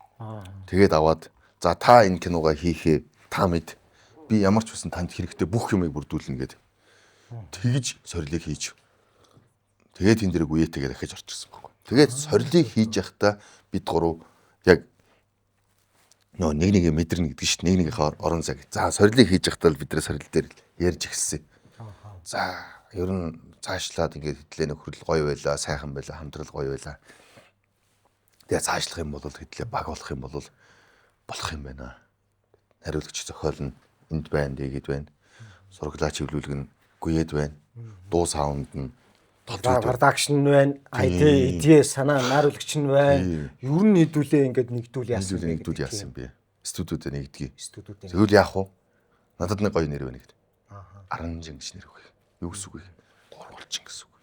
Тэгээд аваад за та энэ киногаа хийхээ та мэд би ямар ч үсэн танд хэрэгтэй бүх юмыг бүрдүүлнэ гээд тэгж сорилыг хийж. Тэгээд энэ дэрэг үетэйгээ дахиж орчихсон байхгүй. Тэгээд сорилыг хийж явахдаа бид гурав яг нэг мэдэрнэ гэдэг чинь нэгнийхээ орон цаг. За сорилыг хийж явахдаа бид нэр сорил дээр ярьж эхэлсэн. За ер нь цаашлаад ингээд хэдлээ нөхрөл гоё байла, сайхан байла, хамтрал гоё байла. Тэгээ цаашлах юм бол хэдлээ баг болох юм бол болох юм байна. Хариулагч зохиол нь энд байна, тэгээд байна. Сургалаач хөвлүүлэг нь гүйэд байна. Дуу саунд нь продакшн байна. Идея санаа найруулагч нь байна. Ер нь хэдүүлээ ингээд нэгдүүл яасан бэ? Студиуд нэгдгий. Тэгвэл яах вэ? Надад нэг гоё нэр байна гэдэг. Аранжин гэж нэр өгөх. Юу гэсэн үг вэ? Гурвалжин гэсэн үг.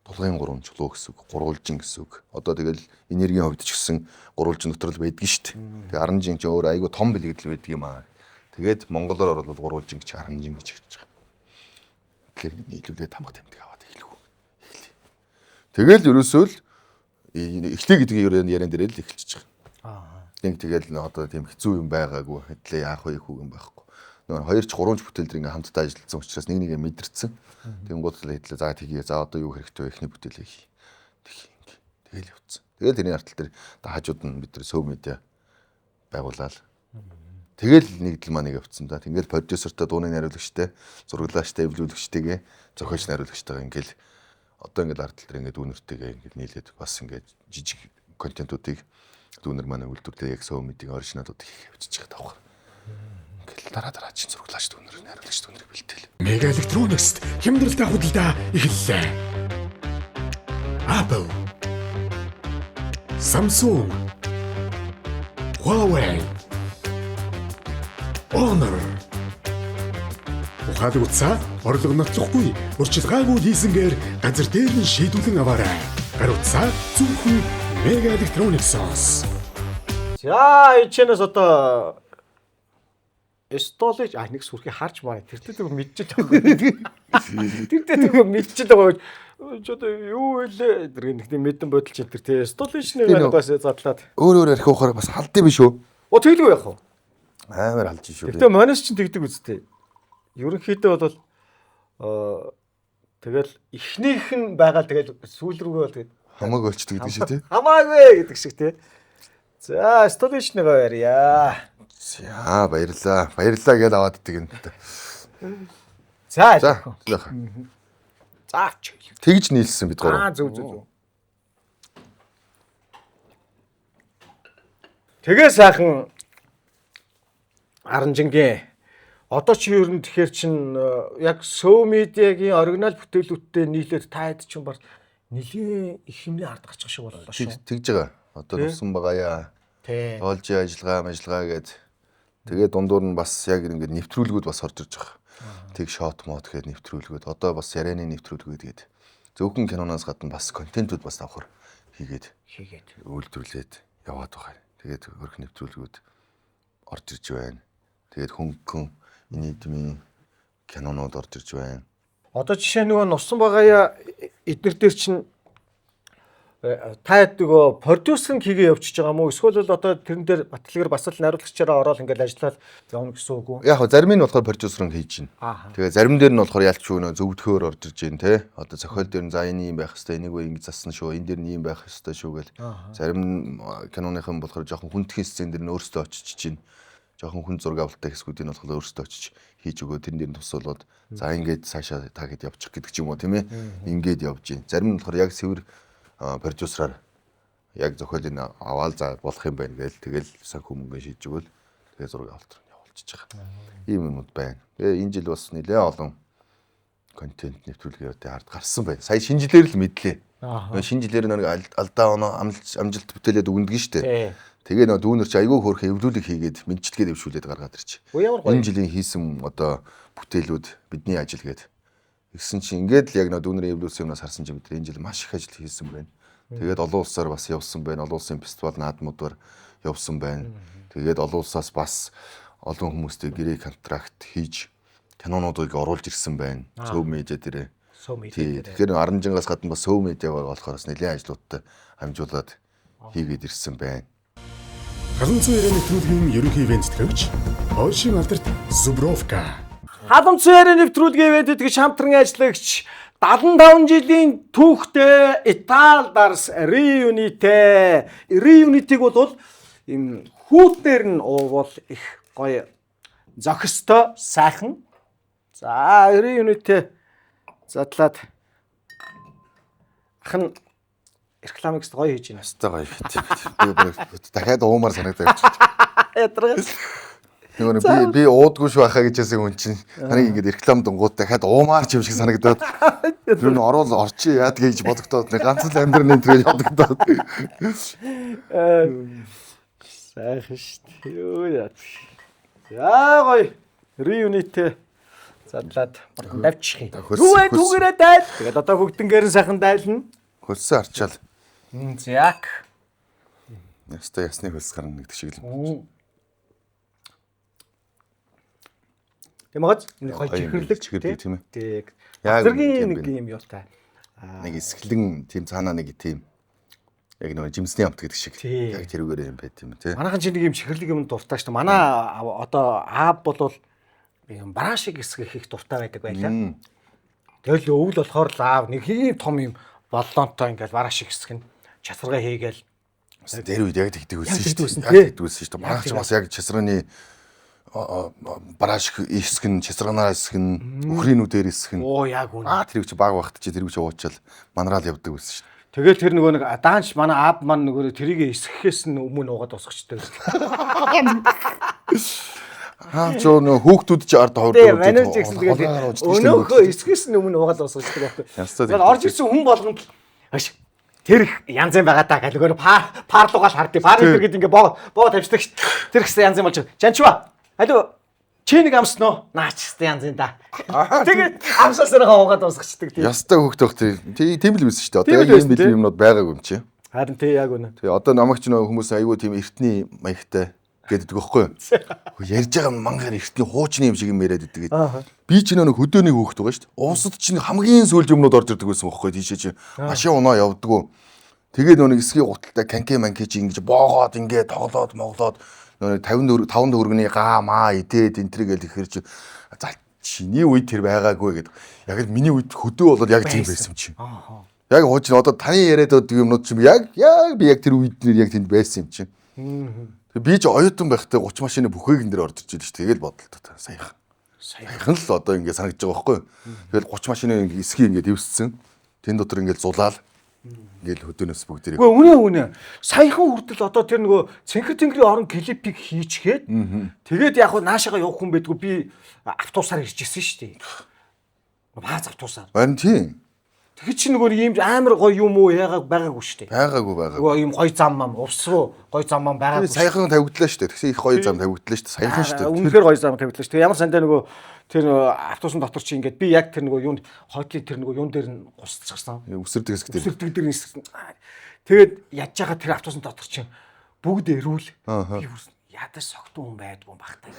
Дулгын гурван чулуу гэсэн үг. Гурвалжин гэсэн үг. Одоо тэгэл энергийн хувьд ч гэсэн гурвалжин дотор л байдаг шүү дээ. Тэгээ аранжин ч өөр айгүй том бэлгэдэл байдаг юм аа. Тэгээд монголоор бол гурвалжин гэж аранжин гэж хэлж байгаа. Тэгэхээр нийлүүлээд хамаг тэмдэг аваад хэлэв. Тэгэл ерөөсөө л эхлээ гэдгийг яриан дээр л эхэлчихэж байгаа. Тэгэл одоо тийм хэцүү юм байгаагүй. Хэдлээ яах вэ хүү юм байхгүй. Нөгөө 2 ч 3 ч бүтээл дээр ингээм хамтдаа ажилласан учраас нэг мэдэрсэн. Тэнгууд л хэдлээ за тгий за одоо юу хэрэгтэй вэ эхний бүтээлээ хий. Тэгэл явцсан. Тэгэл тэрний артал дээр хажууд нь бид нар сөв медиа байгуулаад. Тэгэл нэгдэл маань явцсан да. Тэгэл продюсертэй дууны найруулагчтай, зурглаачтай, эвлүүлэгчтэйгээ зохиолч найруулагчтайгаа ингээл одоо ингээл артал дээр ингээд дүүнэртэйгээ ингээд нийлээд бас ингээд жижиг контентуудыг дүүнер маань үйлдвэрлэдэг яг сөв медиагийн оригиналуудыг хийх явчихж байгаа таах. Ингээл дараа чинь зурглаач дүүнэр найруулагч дүүнэрийг бэлдээл. Mega Electronics хямдралтай худалдаа эхэллээ. Apple, Samsung, Huawei, Honor. Ухаалаг утсаа орлого ноцохгүй урьдчилгаагүй лизингээр газар дээр нь шийдүүлэн аваарай. Гар утсаа зөвхөн Mega Electronics-ос. За ичнээс одоо столж нэг сүрхий харж байна. Тэртээ мэдчихэж байгаа. Тэртээ мэдчихэж байгаа. Ч одоо юу вэ? Нэг тийм мэдэн бодол ч энэ тэр столжны байгаас задлаад. Өөр архи ухаар бас халдсан биш үү? О тэгэлгүй яах вэ? Амар халж шүү. Гэтэ манайс ч тэгдэг үстэй. Ерөнхийдөө бол тэгэл эхнийх нь байгаа тэгэл сүүл рүүгээ бол тэгэл хамаагүй болчдөг гэдэг шиг тий. Хамаагүй гэдэг шиг тий. За столжныгаа ярья. За баярлаа. Баярлаа гэж аваад идэх юм. За. Заач. Тэгж нийлсэн бид гурав. Зөв. Тэгээ сайхан Аранжингийн одоо чи ер нь тэгэхээр чин яг Сөв медиагийн оригинал бүтээлүүдтэй нийлээд та хэд ч юм бар нэлийн их хэмнээ ард гарч байгаа шиг боллоо шүү. Тэгж байгаа. Одоо нусан байгаа яа. Тий. Олж ажиллагаа гэд. Тэгээд дундуур нь бас яг ингээд нэвтрүүлгүүд бас орж ирж байгаа. Тэг шот мод гэд нэвтрүүлгүүд. Одоо бас ярианы нэвтрүүлгүүд гэд. Зөвхөн киноноос гадна бас контентууд бас давхар хийгээд үйлдвэрлээд яваад байгаа. Тэгээд хөрх нэвтрүүлгүүд орж ирж байна. Тэгээд хөнгөн нийгмийн кинонууд орж ирж байна. Одоо жишээ нөгөө нусан байгаа эднэр дээр чинь та нөгөө продюсеринг хийгээ явчихж байгаа мó эсвэл бол одоо тэрэн дээр батлагэр бас л найруулагчаараа ороод ингээд ажиллаад явна гэсэн үг үү? Яг зарим нь болохоор продюсеринг хийж Аа. байна. Тэгээ зарим дээр нь болохоор ялчгүй нөө зөвдгөөр орж ирж байна те. Одоо зохиол дээр нь за энэ юм байх хэвээр энийг ингэ засна шүү. Энэ дээр нь юм байх хэвээр шүү гэл. Зарим киноныхан болохоор жоохон хүндхэн сцен дээр нь өөрсдөө очиж чинь. Жоохон хүн зураг авалтай хэсгүүдийг нь болохоор өөрсдөө очиж хийж өгөө тэрэн дээр нь тусуулаад за ингээд цаашаа тагид явчих гэдэг ч юм уу тийм ээ. Ингээд явж байна. Зарим нь болохоор яг сэвэр продюсераар яг зохиолыг аваад за болох юм байна гээл тэгэл санхүү мөнгө шийдэж өгөөл тэгээ зураг авалт руу явуулчихж байгаа. Ийм юмуд байна. Тэгээ энэ жил бас нэлээ олон контент нэвтрүүлгээрээ хард гарсан байна. Сая шинэ жилээр л мэдлээ. Шинэ жилээр нэг алдаа оноо амжилт бүтээлээд өгнөдөг нь штэ. Тэгээ нөө дүүнер чи айгүй хөөрхөн эвлүүлэг хийгээд мэдчилгээ дэвшүүлээд гаргаад ирчих. Энэ жилийн хийсэн одоо бүтээлүүд бидний ажил гээд Тэгсэн чинь ингээд л яг нөө дүүнэрийн эвлүүлсэн юмнаас харсан чинь бид энэ жил маш их ажил хийсэн байна. Тэгээд олон улсаар бас явсан байна. Олон улсын фестивал наадмуудаар явсан байна. Тэгээд олон улсаас бас олон хүмүүстэй гэрээ контракт хийж кинонуудыг оруулж ирсэн байна. Сөв медиа дээрээ. Тэгэхээр 10 жингаас гадна бас сөв медиа болохоор бас нэлээд ажлуудтай хамжуулаад хийгээд ирсэн байна. Халуун цэвэр нэвтрүүлгийн ерөнхий ивент төгч Польшийн алдарт Зубровка. Халуун цэвэр нэвтрүүлгийн ивент тэгж хамтран ажиллагч 75 жилийн түүхтэй Итали дарс Реюнитиг бол им хүүтнэр нь уувал их гоё зохистой сайхан. За Реюнит задлаад ахын рекламыг гоё хийж байна. Хэвээ гоё бит. Дахиад уумаар санагдаад байна. Ядраг. Нөгөө би уудгүй шүү байхаа гэжсэн хүн чинь таныг ингэж реклам дунгууд дахиад уумаар ч юм шиг санагдаад. Тэр нь орвол орчи яад гэж бодогдоод ганц л амьдрын энэ бодогдоод. Сайхан шүү дээ. Юу яа. Яа гоё. Реюнит задлаад давчих юм. Түүгээрээ дайл. Тэгээд одоо хөгдөнгээр нь сайхан дайлна. Хөлсөн арчаал. Зяк. Яста ясны хөлс гарна гэдэг шиг л. Тэмээс нэг гоё чихэрлэг тийм ээ. Тэг. Яг Зэргийн нэг юм юутай. Нэг эсгэлэн тийм цаанаа нэг тийм яг нэг жимсний амт гэдэг шиг яг тэрүүгээр юм байт юм тий. Манайхан чинь нэг юм чихэрлэг юм дуртай шүү дээ. Манай одоо аав бол юм бараашиг эсгэх их дуртай байдаг байлаа. Тэгэл өвөл болохоор л аав нэг ийм том юм боллонтой ингээл бараашиг эсгэн часаргаа хийгээл дээр үед яг тэгдэг үлсэн шүү дээ. Яг тэгдэг үлсэн шүү дээ. Манайх ч бас яг часраны бараашиг эсгэн часраанаа эсгэн өхрийнүүдээр эсгэн. Оо яг үнэ. Тэр чи баг багт чи тэрүүч уучаал манраал явдаг үлсэн шүү дээ. Тэгэл тэр нөгөө нэг даанч манай аав маань нөгөө тэрийг эсгэхээс нь өмнө уугаад усгчтэй байсан. Ч нөө хүүхдүүд ч ард хавар дээр манайж гэсэн тэгээд өнөөхөө эсгэхээс нь өмнө уугаад усгчтэй байхгүй. Тэгээд орж ирсэн хүн болгонд аш тэр янз юм байгаа даа гэл нөгөө парлуугаал хардыг парын тэр гээд ингээ боо тавьчихдаг ш. Тэр ихсэн янз юм болж байна. Жанчва. Алуу чи нэг амсноо наач хэвээр янз юм да. Тэгээд амсаасараа уугаад усгчдаг тийм. Ястай хүүхд байх тийм л байсан шүү дээ. Одоо яг ийм бэлэн юмнууд байгаагүй юм чи. Харин тий яг үнэ. Тэгээ одоо намайг ч нөө хүмүүс айгүй тийм эртний маягтай гэдэг байхгүй юу? Ярьж байгаа мангаар эртний хуучны юм шиг юм яриад идэг. Би ч нөө хөдөөний хүүхэд байгаа шүү дээ. Уусад чинь хамгийн сүүлд юмнууд орж ирдэг байсан байхгүй тийшээ чи машин унаа явдггүй. Тэгээд нөө эсгийн гуталтай канке манке чи ингэж боогоод ингээ тоглоод моглоод нөө 50 төгрөгийн гаа маа идээд энтриг гэл ихэр чи за чиний үед тэр байгаагүй гэдэг. Яг л миний үед хөдөө болоод яг тийм байсан чи. Яг хууч одоо таны яриад байдаг юмнууд чи яг би яг тэр үед яг тэнд байсан юм чи. Би ч оюутан байхдаа 30 машины бүхээгэн дээр орж ирж байгаа шүү. Тэгэл бодлоо саяхан. Саяхан л одоо ингэ санагдаж байгаа байхгүй юу? Тэгэл 30 машины эсхий ингэ дэвссэн. Тэн дотор ингэ зулаал. Ингээл хөдөөнөөс бүгд ирээ. Үгүй үнэ. Саяхан хүртэл одоо тэр нөгөө цэнхэр тэнгэрийн орон клипийг хийчгээд тэгээд яг наашаага явах хүн байдгүй би автобусаар ирж ирсэн шүү дээ. Бааз автобусаар. Харин тийм. Тэгэхээр чи нөгөө ийм амар гоё юм уу байгаагүй шүү дээ. Байгаагүй. Нөгөө ийм гоё зам мам увс руу гоё зам мам байгаагүй. Саяхан тавигдлаа шүү дээ. Тэгсэн их гоё зам тавигдлаа шүү дээ. Саяхан шүү дээ. Үнэхээр гоё зам тавигдлаа шүү дээ. Ямар сандаа нөгөө тэр автобусын дотор чи ингээд би яг тэр нөгөө юунд хойтлын тэр нөгөө юун дээр нь гусцчихсан. Үсэрдэг хэсэг дээр. Өсөрдөг дээр ниссэн. Тэгээд яаж байгаа тэр автобусын дотор чинь бүгд эрүүл. Би ядаж согтун хүн байдгүй юм багтаа.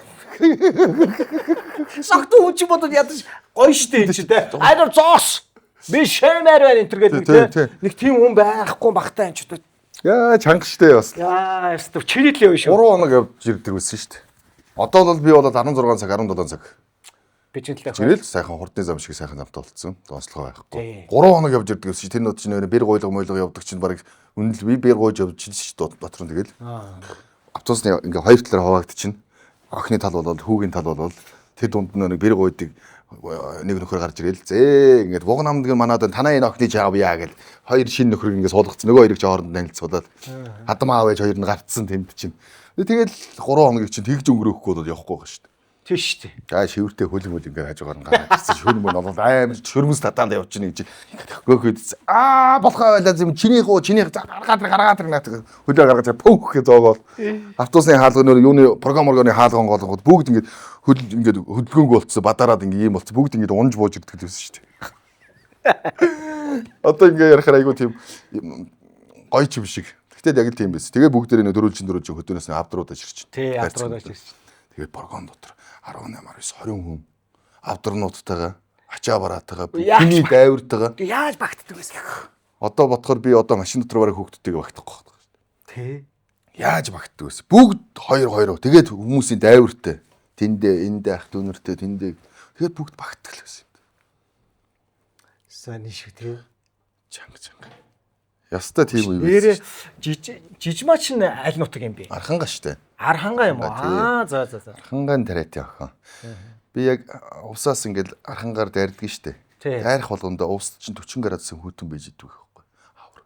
Согтун хүн ч бодод ядаж гоё штэ энэ ч тэ. Айдор зоос. Би шэмээр байна энэ төр гэдэг нэг тийм хүн байхгүй багтаа энэ ч тэ. Яа чанга штэ бас. Яа өстө чиридлээ шүү. 3 хоног явж ирдэг байсан штэ. Одоо бол би бол 16 цаг 17 цаг. Би ч нэлээд Тэгэл сайхан хурдны зам шиг сайхан замтай болцсон. Донцлогоо байхгүй. 3 хоног явж ирдэг гэсэн чинь тэр нот чинь бэр гойлго мойлго явдаг чинь баг үнэл би бэр гойж явж чинь дотор нь тэгэл. Автобусны ингээ хоёр талаар хуваагдчихна. Охины тал болол хүүгийн тал болол тэр дунд нь нэг бэр гойдаг нэг нөхөр гарч ирэл зээ ингээд вугнамд манад танаа энэ охины жаав яа гэл хоёр шинэ нөхрийг ингээ суулгацсан. Нөгөө хоёрыг ч хооронд танилцуулаад хадам аав ээж хоёр нь гарцсан тэнд чинь. Тэгэл 3 хоногийг чинь тэгж өнгөрөөхгүй бол явахгүй байгаа шүү дээ. тийш штэ. За шивэртэй хөлөмөл ингээ хажуугаар нь гарчихсан шүрм мөн бол амар шүрмэс татаанд явчихна гэж гөөхөд болохоо байлаа юм чинийх гаргаад наа хөлөө гаргаж пөөх гэж зоогоод автобусны хаалганаар юуны програмын хаалган голгоод бүгд ингээ хөл ингээ хөдөлгөөнгөө болцсон бадараад ингээ ийм болцсон бүгд ингээ унж бууж ирдэг гэсэн шүү дээ. Одоо ингээ ярахаар айгу тийм гоё ч юм шиг. Тэгтээ яг л тийм байсан. Тэгээ бүгдээрээ дөрүүлчин хөдөөнөөс авдруудаа ширч. Тий авдруудаа ширч. Тэгээ прогон дотор 18 19 20 хүн авдарнуудтайгаа ачаа бараатайгаа хүний дайвартайгаа яаж багтдаг вэ? одоо бодохоор би одоо машин дотор бараг хүүхдүүдтэйгээ багтахгүй байна шүү Тий. дээ. Яаж багтдаг вэ? Бүгд хоёр тэгээд хүмүүсийн дайвартай тэндээ эндээ ах дүүнэртэй тэндээ тэгээд бүгд багтдаг л байсан юм. Сайн шиг тий. Чанга. Яста тийм үе Нэрээ байсан. жижмаач нь аль нутаг юм бэ? Архангаа штэ. Архангаа юм уу? За. Архангаан тариатай охин. Би яг усаас ингээл архангаар дайрдаг штэ. Дайрах болгондоо уус чинь 40 градусын хүйтэн байж идэг байхгүй. Хавар.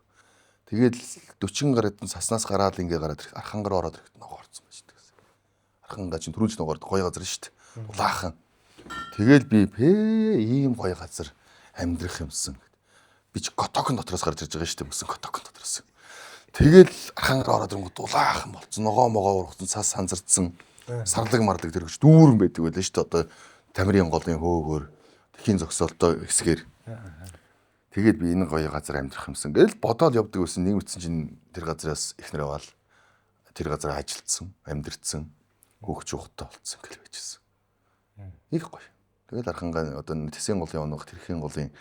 Тэгээд 40 градусын саснаас гараад ингээ гараад архангаар ороод ирэхэд ногоорцсон байж идэг гэсэн. Архангаа чинь түрүүж ногоорд гоё газар штэ. Улаахан. Тэгэл би ийм гоё газар амьдрах юмсан. Би ч котокон дотроос гарч ирж байгаа штэ мөсөн котокон дотроос. Тэгэл архангаар ороод ирэнгүүт улаахан болцсон. Ногоо могоо ургацсан, цас санзардсан. Сарлаг мардаг тэр гэж дүүрэн байдаг байлаа штэ одоо Тамирын голын хөөгөөр тэхийн зогсоолтой хэсгээр. Тэгээд би энэ гоё газар амьдрах юмсан. Гэл бодоод явдаг байсан. Нэг үтсэн чинь тэр газараас ихнэр аваад тэр газар ажилдсан, амьдрцсан, хөөгч ухтаа болцсон гэл байжсэн. Их гоё. Тэгээд архангаа одоо Тэсийн голын онох тэрхийн голын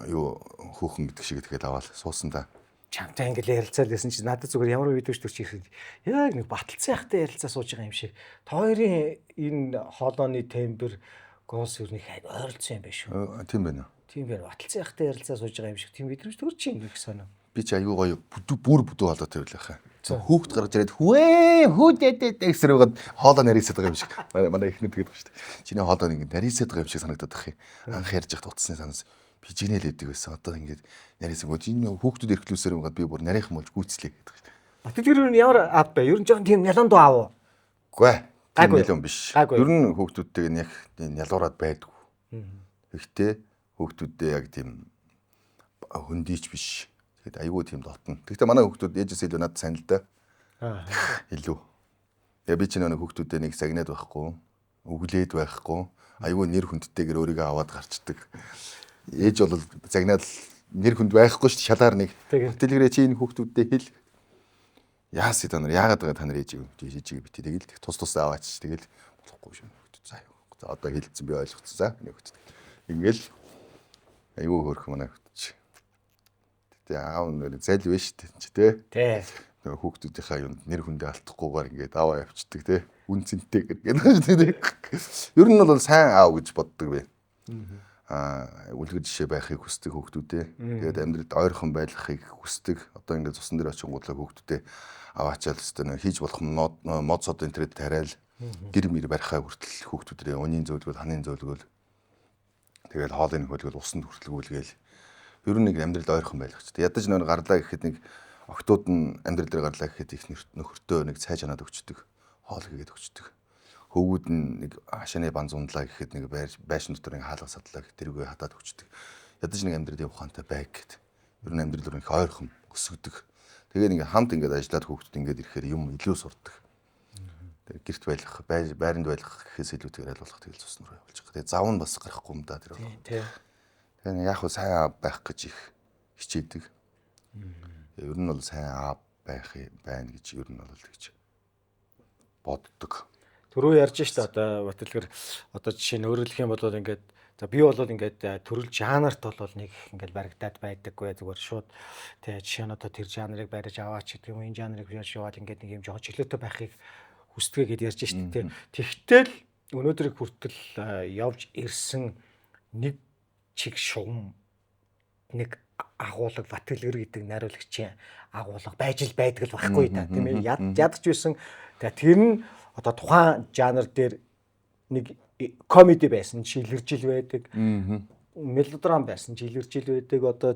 юу хөөхөн гэдэг шиг тэгээд аваад суусан да. Чамтай ингээл ярилцаал байсан чи надад зүгээр ямар видеоч төрчих хэрэг яг нэг баталцсан яхтай ярилцаа сууж байгаа юм шиг. Та хоёрын энэ хоолойны темпер гоос өрнөх ойролцсон юм байна шүү. Тийм байна. Тийм байна. Баталцсан яхтай ярилцаа сууж байгаа юм шиг. Тийм видеоч төрчих юм гэх санаа. Би ч аюу гоё бүр бүдүү халаатай байлаа хаа. Хүүхд гарч ирээд хүүдээ гэсэр байгаад хоолоо нарийсаад байгаа юм шиг. Манай ихнэр тэгээд байна шүү дээ. Чиний хоолоо ингэ нарийсаад байгаа юм шиг санагдаад байх юм. Анх ярьж байхад утасны санаас би жинэл өгдөг байсан. Одоо ингээд нарийсан гоо энэ хүүхдүүд эрхлүүлсээр байгаад би бүр нарийнхан болж гүйцлээ гэдэг шүү дээ. Батал тэр юу ямар ав бэ? Ер нь жоохон тийм нялан дуу аав. Үгүй ээ. Тийм Гайгүй. нэлэн биш. Гайгүй. Ер нь хүүхдүүдтэйг яг ялуураад байдгүй. Гэхдээ хүүхдүүдтэй яг тийм хөндийч биш. Тэгэхэд айгүй тийм дотно. Гэхдээ манай хүүхдүүд ээжээс илүү надад сайн л да. Илүү. Тэгээ би ч нэг хүүхдүүдтэй нэг сагнаад байхгүй, өглээд байхгүй, айгүй нэр хүндтэйгээр өөрийгөө аваад гарчдаг. Ээж бол загнаад нэр хүнд байхгүй шүү дээ шалаар нэг. Тэлгэрээ чи энэ хүүхдүүдтэй хэл. Яас та нар яагаад байгаа та нар ээжийг битээ тэгэл тус аваач тэгэл болохгүй шүү. За одоо хэлсэн би ойлгоцсон. За нэг хүүхд. Ингээл айгүй хөрх манай хүүхд. Тэ аав нэр зал вэ шүү дээ чи тэ. Тий. Нөгөө хүүхдүүдийнхаа юунд нэр хүндээ алдахгүйгээр ингээд аваа явчихдаг те үн цэнтэйгээр гэдэг. Ер нь бол сайн аав гэж боддог би. Үлгэр жишээ байхыг хүсдэг хүүхдүүдээ. Тэгээд амьдралд ойрхон байхыг хүсдэг. Одоо ингээд цусан дээр очингуудлаа хүүхдүүдээ аваачаал өстой хийж болох мод сод интернет тариал гэр мэр барихаа хүртэл хүүхдүүдээ өнийн зөвлгөл ханын зөвлгөл тэгээд хоолны хөлгөл усанд хүртэлгүүлгээл ер нь нэг амьдралд ойрхон байх ч. Ядаж нэг гарлаа гэхэд нэг октод нь амьдрал дээр гарлаа гэхэд их нөхөртөө нэг цай жанаад өгчдөг. Хоол хийгээд өгчдөг. Хөвгүүд нь нэг хашааны банз ундлаа гэхэд нэг байшин дотор нэг хаалга садлаа тэрүүгээ хатаад өгчдөг. ядаж нэг амьдралын ухаантай байг гэд. Ер нь амьдрал руу их ойрхон өсгдөг. Тэгээд ингээд хамт ингээд ажиллаад хүүхдүүд ингээд ирэхээр юм илүү сурдаг. Тэгээд гэрт байх, байранд байх гэхээс илүүтэйгээр аль болох тэгэл цуснаар явуулж байгаа. Тэгээд зав нь бас гарахгүй юм да тэр. Тий. Тэгээд яг хөө сайн аав байх гэж их хичээдэг. Ер нь бол сайн аав байх байна гэж ер нь бол тэгж боддог. Түрүү ярьж штэ одоо батэлгэр одоо жишээ нь өөрөлдөх юм бол ингээд за би бол ингээд төрөл жанрт бол нэг ингээд баригдаад байдаггүй зүгээр шууд тий жишээ нь одоо тэр жанрыг барьж аваач гэдэг юм энэ жанрыг яаж яваад ингээд нэг юм жоохон чөлөөтэй байхыг хүсдэг гэдээ ярьж штэ тий. Тэгтэл өнөөдрийг хүртэл явж ирсэн нэг чиг шугам нэг агуулга Батэлгэр гэдэг найруулагчийн агуулга байж л байдаг л байхгүй та тийм ээ ядч байсан. Тэгээ тэр нь одоо тухайн жанр дээр нэг комеди байсан чи илэржил байдаг. Мелодрам байсан чи илэржил байдаг. Одоо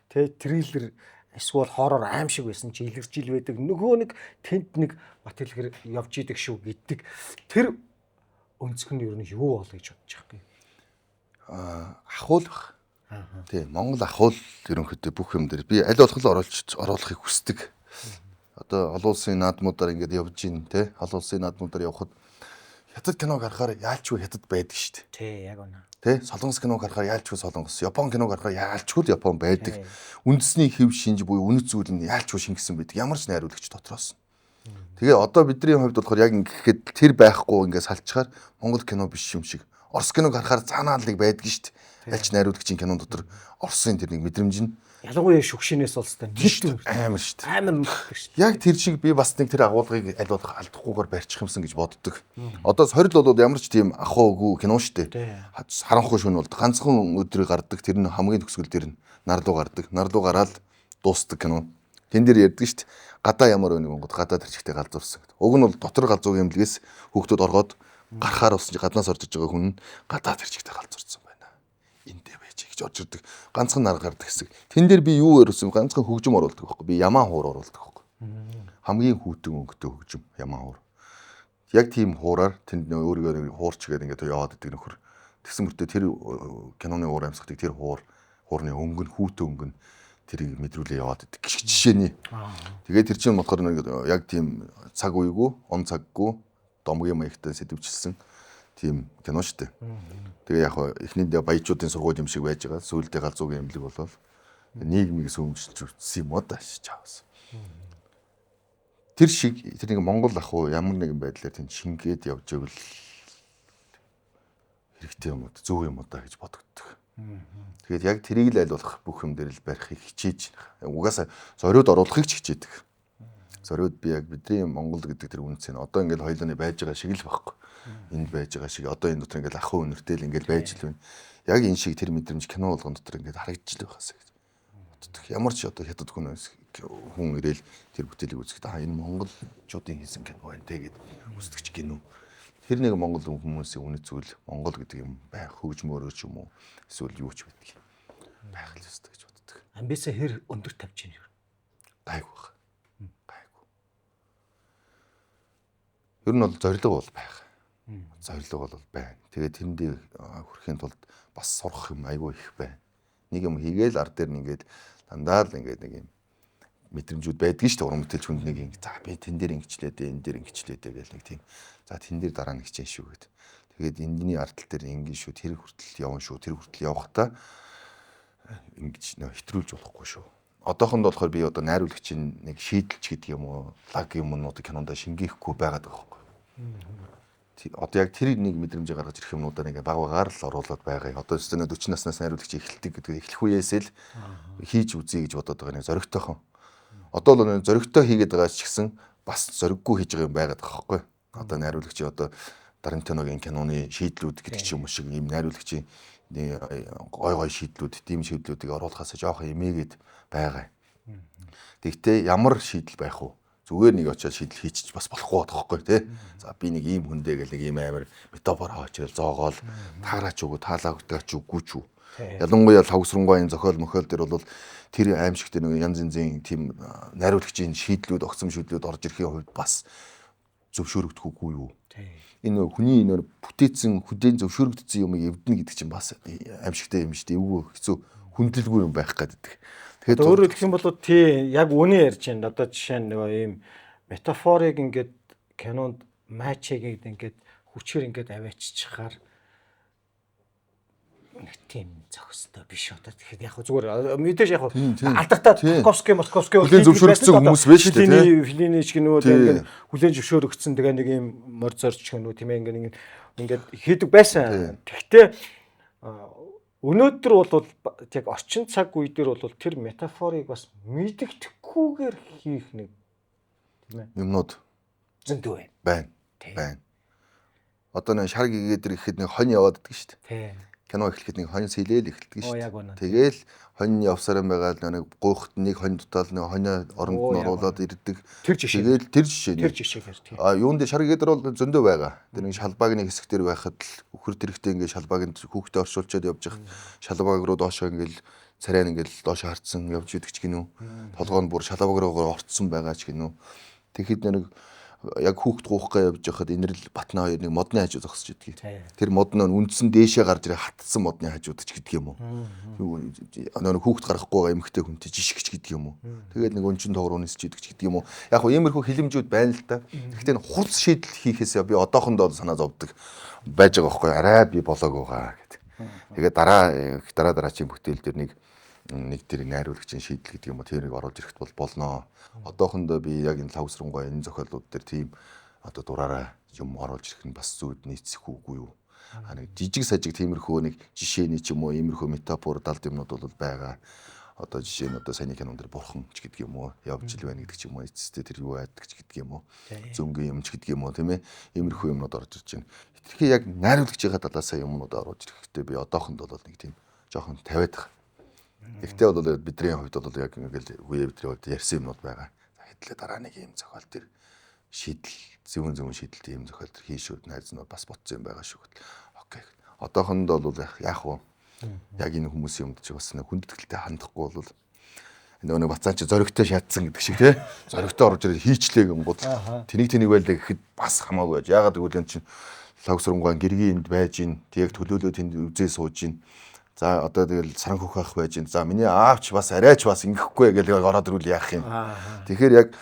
тэ триллер эсвэл хоррор аим шиг байсан чи илэржил байдаг. Нөгөө нэг тэнд нэг Батэлгэр явж идэг шүү гэдэг. Тэр өнцг нь ер нь юу бол гэж бодож байгаа юм. Ахуулах. Тийм Монгол ахуул ерөнхийдөө бүх юм дээр би аль болох л оруулахыг хүсдэг. Одоо олон улсын наадмуудаар ингээд явж гин те олон улсын наадмуудаар явхад хятад киног харахаар яалчгүй хятад байдаг шүү дээ. Тий яг үнэ. Тэ солонгос киног харахаар яалчгүй солонгос, Япон киног харахаар яалчгүй Япон байдаг. Үндэсний хэв шинж буюу үнэт зүйл нь яалчгүй шингэсэн байдаг. Ямар ч найруулагч дотроос. Тэгээ одоо бидний хувьд болохоор яг ингээд тэр байхгүй ингээд салчаар Монгол кино биш юм шиг. Орос киног харахаар цаанаалыг байдгийн шүү дээ. Альч найруулагчийн кинон дотор Оросын тэр нэг мэдрэмж нь ялангуяа шүгшинээс олстой амар шүү дээ. Амар мэддэг шүү дээ. Яг тэр шиг би бас нэг тэр агуулгыг аль болох алдахгүйгээр барьчих юмсан гэж боддог. Одоо сорил бол ямар ч тийм ахуугүй кино шүү дээ. Харанхуй шөнө бол ганцхан өдрийг гардаг. Тэр нь хамгийн төгсгөл дээр нь нар руу гардаг. Нар руу гараад дуустдаг кино. Тэн дээр ярьдаг шүү дээ. Гадаа ямар өнийг онгод гадаа тэрчгтэй галзуурсан гэдэг. Уг нь бол дотор галзуу юмлгээс хүүхдүүд оргоод гарахаар болсон чи гаднаас орж иж байгаа хүн нь гадаа тэрчгтэй галзуурсан байна. Эндээ байж гэж орж ирдэг. Ганцхан нар гардаг хэсэг. Тэн дээр би юу өрөөсөн ганцхан хөгжим оруулдаг байхгүй. Би ямаа хуур оруулдаг байхгүй. Хамгийн хүүтэн өнгөтэй хөгжим ямаа хуур. Яг тийм хуураар тэнд өөрийгөө хуурч гэдэг ингээд яваад идэг нөхөр. Тэгсэн мөртөө тэр киноны уур амьсгалыг тэр хуурны өнгө нь хүүтэн өнгө нь тэрийг мэдрүүлээ яваад идэг. Гişг жишээний. Тэгээд тэр чинь болохоор яг тийм цаг үегүй, он цаггүй, домгийн маягтай сэдвчилсэн тийм кино шүү дээ. Тэгээ яг эхнийдээ баячуудын сургууль юм шиг байж байгаа. Сүүлдээ галзуугийн эмнэлэг болол нийгмийг сөмжилж үтсэн юм уу тааш чаавс. Тэр шиг тэр нэг Монгол ах уу ямар нэгэн байдлаар тийм шингээд явж ивэл хэрэгтэй юм уу, зөв юм уу та гэж бодогддог. Тэгээд яг тэрийг л аль болох бүх юм дээр л барихыг хичээж байна. Угаасаа зориуд оруулахыг ч хичээдэг. Зориуд би яг бидний Монгол гэдэг тэр үнц нь одоо ингээл хоёулаа байж байгаа шиг л байхгүй. Энд байж байгаа шиг одоо энэ дотор ингээл ахын үнэртэй л ингээл байж л байна. Яг энэ шиг тэр мэдрэмж кино болгон дотор ингээд харагдаж л байхаас гэж боддог. Ямар ч одоо хятад хүн ирээл тэр бүтээлийг үзэхэд энэ монголчуудын хийсэн кино байна тэгээд үздэг кино. Тэр нэг монгол хүмүүсийн үнэт зүйл Монгол гэдэг юм байх хөгжмөөрөө ч юм уу эсвэл юу ч байдаг байх л ёстой гэж боддог. Амбиса хэр өндөр тавьж байна юу? Гайгүй баг. Гайгүй. Ер нь бол зориг бол байх. Зориг бол байна. Тэгээд тэрэндээ хүрэхийн тулд бас сурах юм айгүй их байна. Нэг юм хийгээл ард дээр нэгээд дандаа л ингээд нэг юм мэдрэмжүүд байдгийн шүү дээ. Уран бүтээлч хүнд нэг ингэ за би тэн дээр ингэчлээ дээ, энэ дээр ингэчлээ дээ гэл нэг тийм. За тэн дээр дараа нь хичээн шүү гэд. Тэгээд энэний ардтал дээр ингэ шүү, тэр хүртэл явна шүү, тэр хүртэл явахдаа ингэж нөө хэтрүүлж болохгүй шүү. Одоохонд болохоор би одоо найруулагчийн нэг шийдэлч гэдэг юм уу, лаг юмнууд кинонд шингээхгүй байгаад байгаа байхгүй. Одоо яг тэр нэг мэдрэмж гаргаж ирэх юмнуудаа ингээ баг багаар л оруулаад байгаа. Одоо зөвхөн 40 наснаас найруулагч эхэлдэг гэдэг эхлэх үеэс л хийж үзье гэж бодоод байгаа нэг зоригтойхон. Одоо л зоригтой хийгээд байгаа ч гэсэн бас зориггүй хийж байгаа юм байгаад байгаа байхгүй. Одоо найруулагч одоо Тарантиногийн киноны шийдлүүд гэдэг ч юм уу шиг ийм найруулагчийн гой шийдлүүд, тийм шийдлүүдийг оруулахаас жоохон эмээгээд байгаа. Тэгтээ ямар шийдэл байх вэ? Зүгээр нэг очиад шийдэл хийчих бас болохгүй байхгүй тий. За би нэг ийм хүндээ гэл нэг ийм амар метафор хаачрал зоогоол таараач үгүй таалаа хөтгөөч үгүй ч үү. Ялангуяа лавсрангуйн зохиол мөхөл дээр бол тэр аимшигтэй нэг янз янзын тийм найруулагчийн шийдлүүд, огцом шийдлүүд орж ирэхийн хувьд бас зөвшөөрөгдөхгүй юу. энэ хүний энэ бүтээсэн хүлээн зөвшөөрөгдсөн юмыг эвдэнэ гэдэг чинь бас аимшигтай юм шүү дээ. Эвгүй хэцүү хүндлэлгүй юм байх гэдэг. Тэгээд өөрөөр хэлэх юм бол тий яг үнэ ярьж байна. Одоо жишээ нь нөгөө ийм метафорыг ингээд кинонд матчийг ингээд хүчээр ингээд авааччихаар нэг тийм зохистой биш одоо тэгэхээр яг зүгээр мэдээж яг алдартай Москвский хүлээн зөвшөөрөгдсөн хүмүүс байж шүү дээ. Филини ч гэнүү тэгээд хүлээн зөвшөөрөгдсөн тэгээ нэг юм морь зорч гэнүү тийм ээ ингээд хийдэг байсан. Гэхдээ өнөөдөр бол яг орчин цаг үе дээр бол тэр метафорыг бас мэддэхгүйгээр хийх нэг тийм ээ юмнууд зөндөө байна. Одоо нэг шарг игээд ирэхэд нэг хонь яваад идэг шүү дээ. Тийм. Кино эхлэхэд нэг хонь сэлээл эхэлдэг шүү Яг дээ. үнэ. Тэгээл хонь явсараа байгаа л нэг гуйхт нэг хонь дутаал нэг хонь оронд нь оруулаад ирдэг. Тэр жишээ. Тэгээл тэр жишээ. Тэр жишээгээр тийм. Юунд дээр шарг игээд бол зөндөө байгаа. Тэр нэг шалбааг нэг хэсэг дээр байхад л үхэр тэрэгтэй ингээд шалбааг хүүхдээ оршуулчаад явж байгаа. Шалбааг руу доошоо ингээд царай ингээд доошоо харцсан явж идэг ч гинүү. Толгойн бүр шалбааг руу орцсон байгаа ч гинүү. Тэгэхэд нэг яг хүүхд гуухгаа явж байхад инэрл батна хоёр нэг модны хажуу зогсож идгийг. Тэр мод нь үндсэн дээшээ гарч ирээ хатсан модны хажууд ч гэдэг юм уу. Нэг хүүхд гарахгүй байгаа эмэгтэй хүнтэй жишгч гэдэг юм уу. Тэгээд нэг өнчин товруу нисч идэг ч гэдэг юм уу. Яг хөө иймэрхүү хилэмжүүд байна л да. Гэхдээ хурц шийдэл хийхээсээ би одоохондоо санаа зовдөг байж байгаа байхгүй арай би болоог байгаа гэдэг. Тэгээд дараачийн бүтээл дээр нэг тэр найруулагчийн шийдэл гэдэг юм уу тэрийг оруулж ирэхэд бол болно. Одоохондоо би яг энэ лавсрангуй энэ зохиолууд дээр тийм одоо дураараа юм оруулж ирэх нь бас зүуд нийцэх үгүй юу. Нэг жижиг сажиг тиймэрхүү нэг жишээний ч юм уу иймэрхүү метафор далд юмнууд бол байгаа. Одоо жишээ нь одоо саяны кинонд дэр бурхан ч гэдэг юм уу явж ил байна гэдэг ч юм уу эцэстээ тэр юу байдаг ч гэдэг юм уу зөнгөн юм ч гэдэг юм уу тийм ээ иймэрхүү юмнууд орж ирж байна. Тэгэхээр яг найруулагчийн талаасаа юмнууд оруулж ирэхдээ би одоохонд бол нэг тийм жоохон тавиад байгаа. Гэхдээ бол бидний хувьд бол яг ингээл үе бидний хувьд ярьсан юмнууд байгаа. За хэдлээ дараа нэг юм зохиол төр шийдэл зөвөн шийдэлтэй юм зохиол төр хийшүүд найзнууд бас ботсон юм байгаа шүү. Окей. Одоохонд бол яг уу яг энэ хүмүүсийн юмд ч бас нэг хүндэтгэлтэй хандахгүй бол нэг бацаа чи зоригтой шаадсан гэдэг шиг тий. Зоригтой орж ирээд хийчлээ гингууд тэнийг байлаа гэхэд бас хамаагүй байж. Яагаад гэвэл энэ чинь лавсрангуй гэргийн энд байж гин тэг төлөөлөө тэнд үзээ сууж гин. За одоо тэгэл саран хөх ах байж гин. За миний аавч бас арайч бас ингэхгүй гэж ороод ирвэл яах юм. Тэгэхээр яг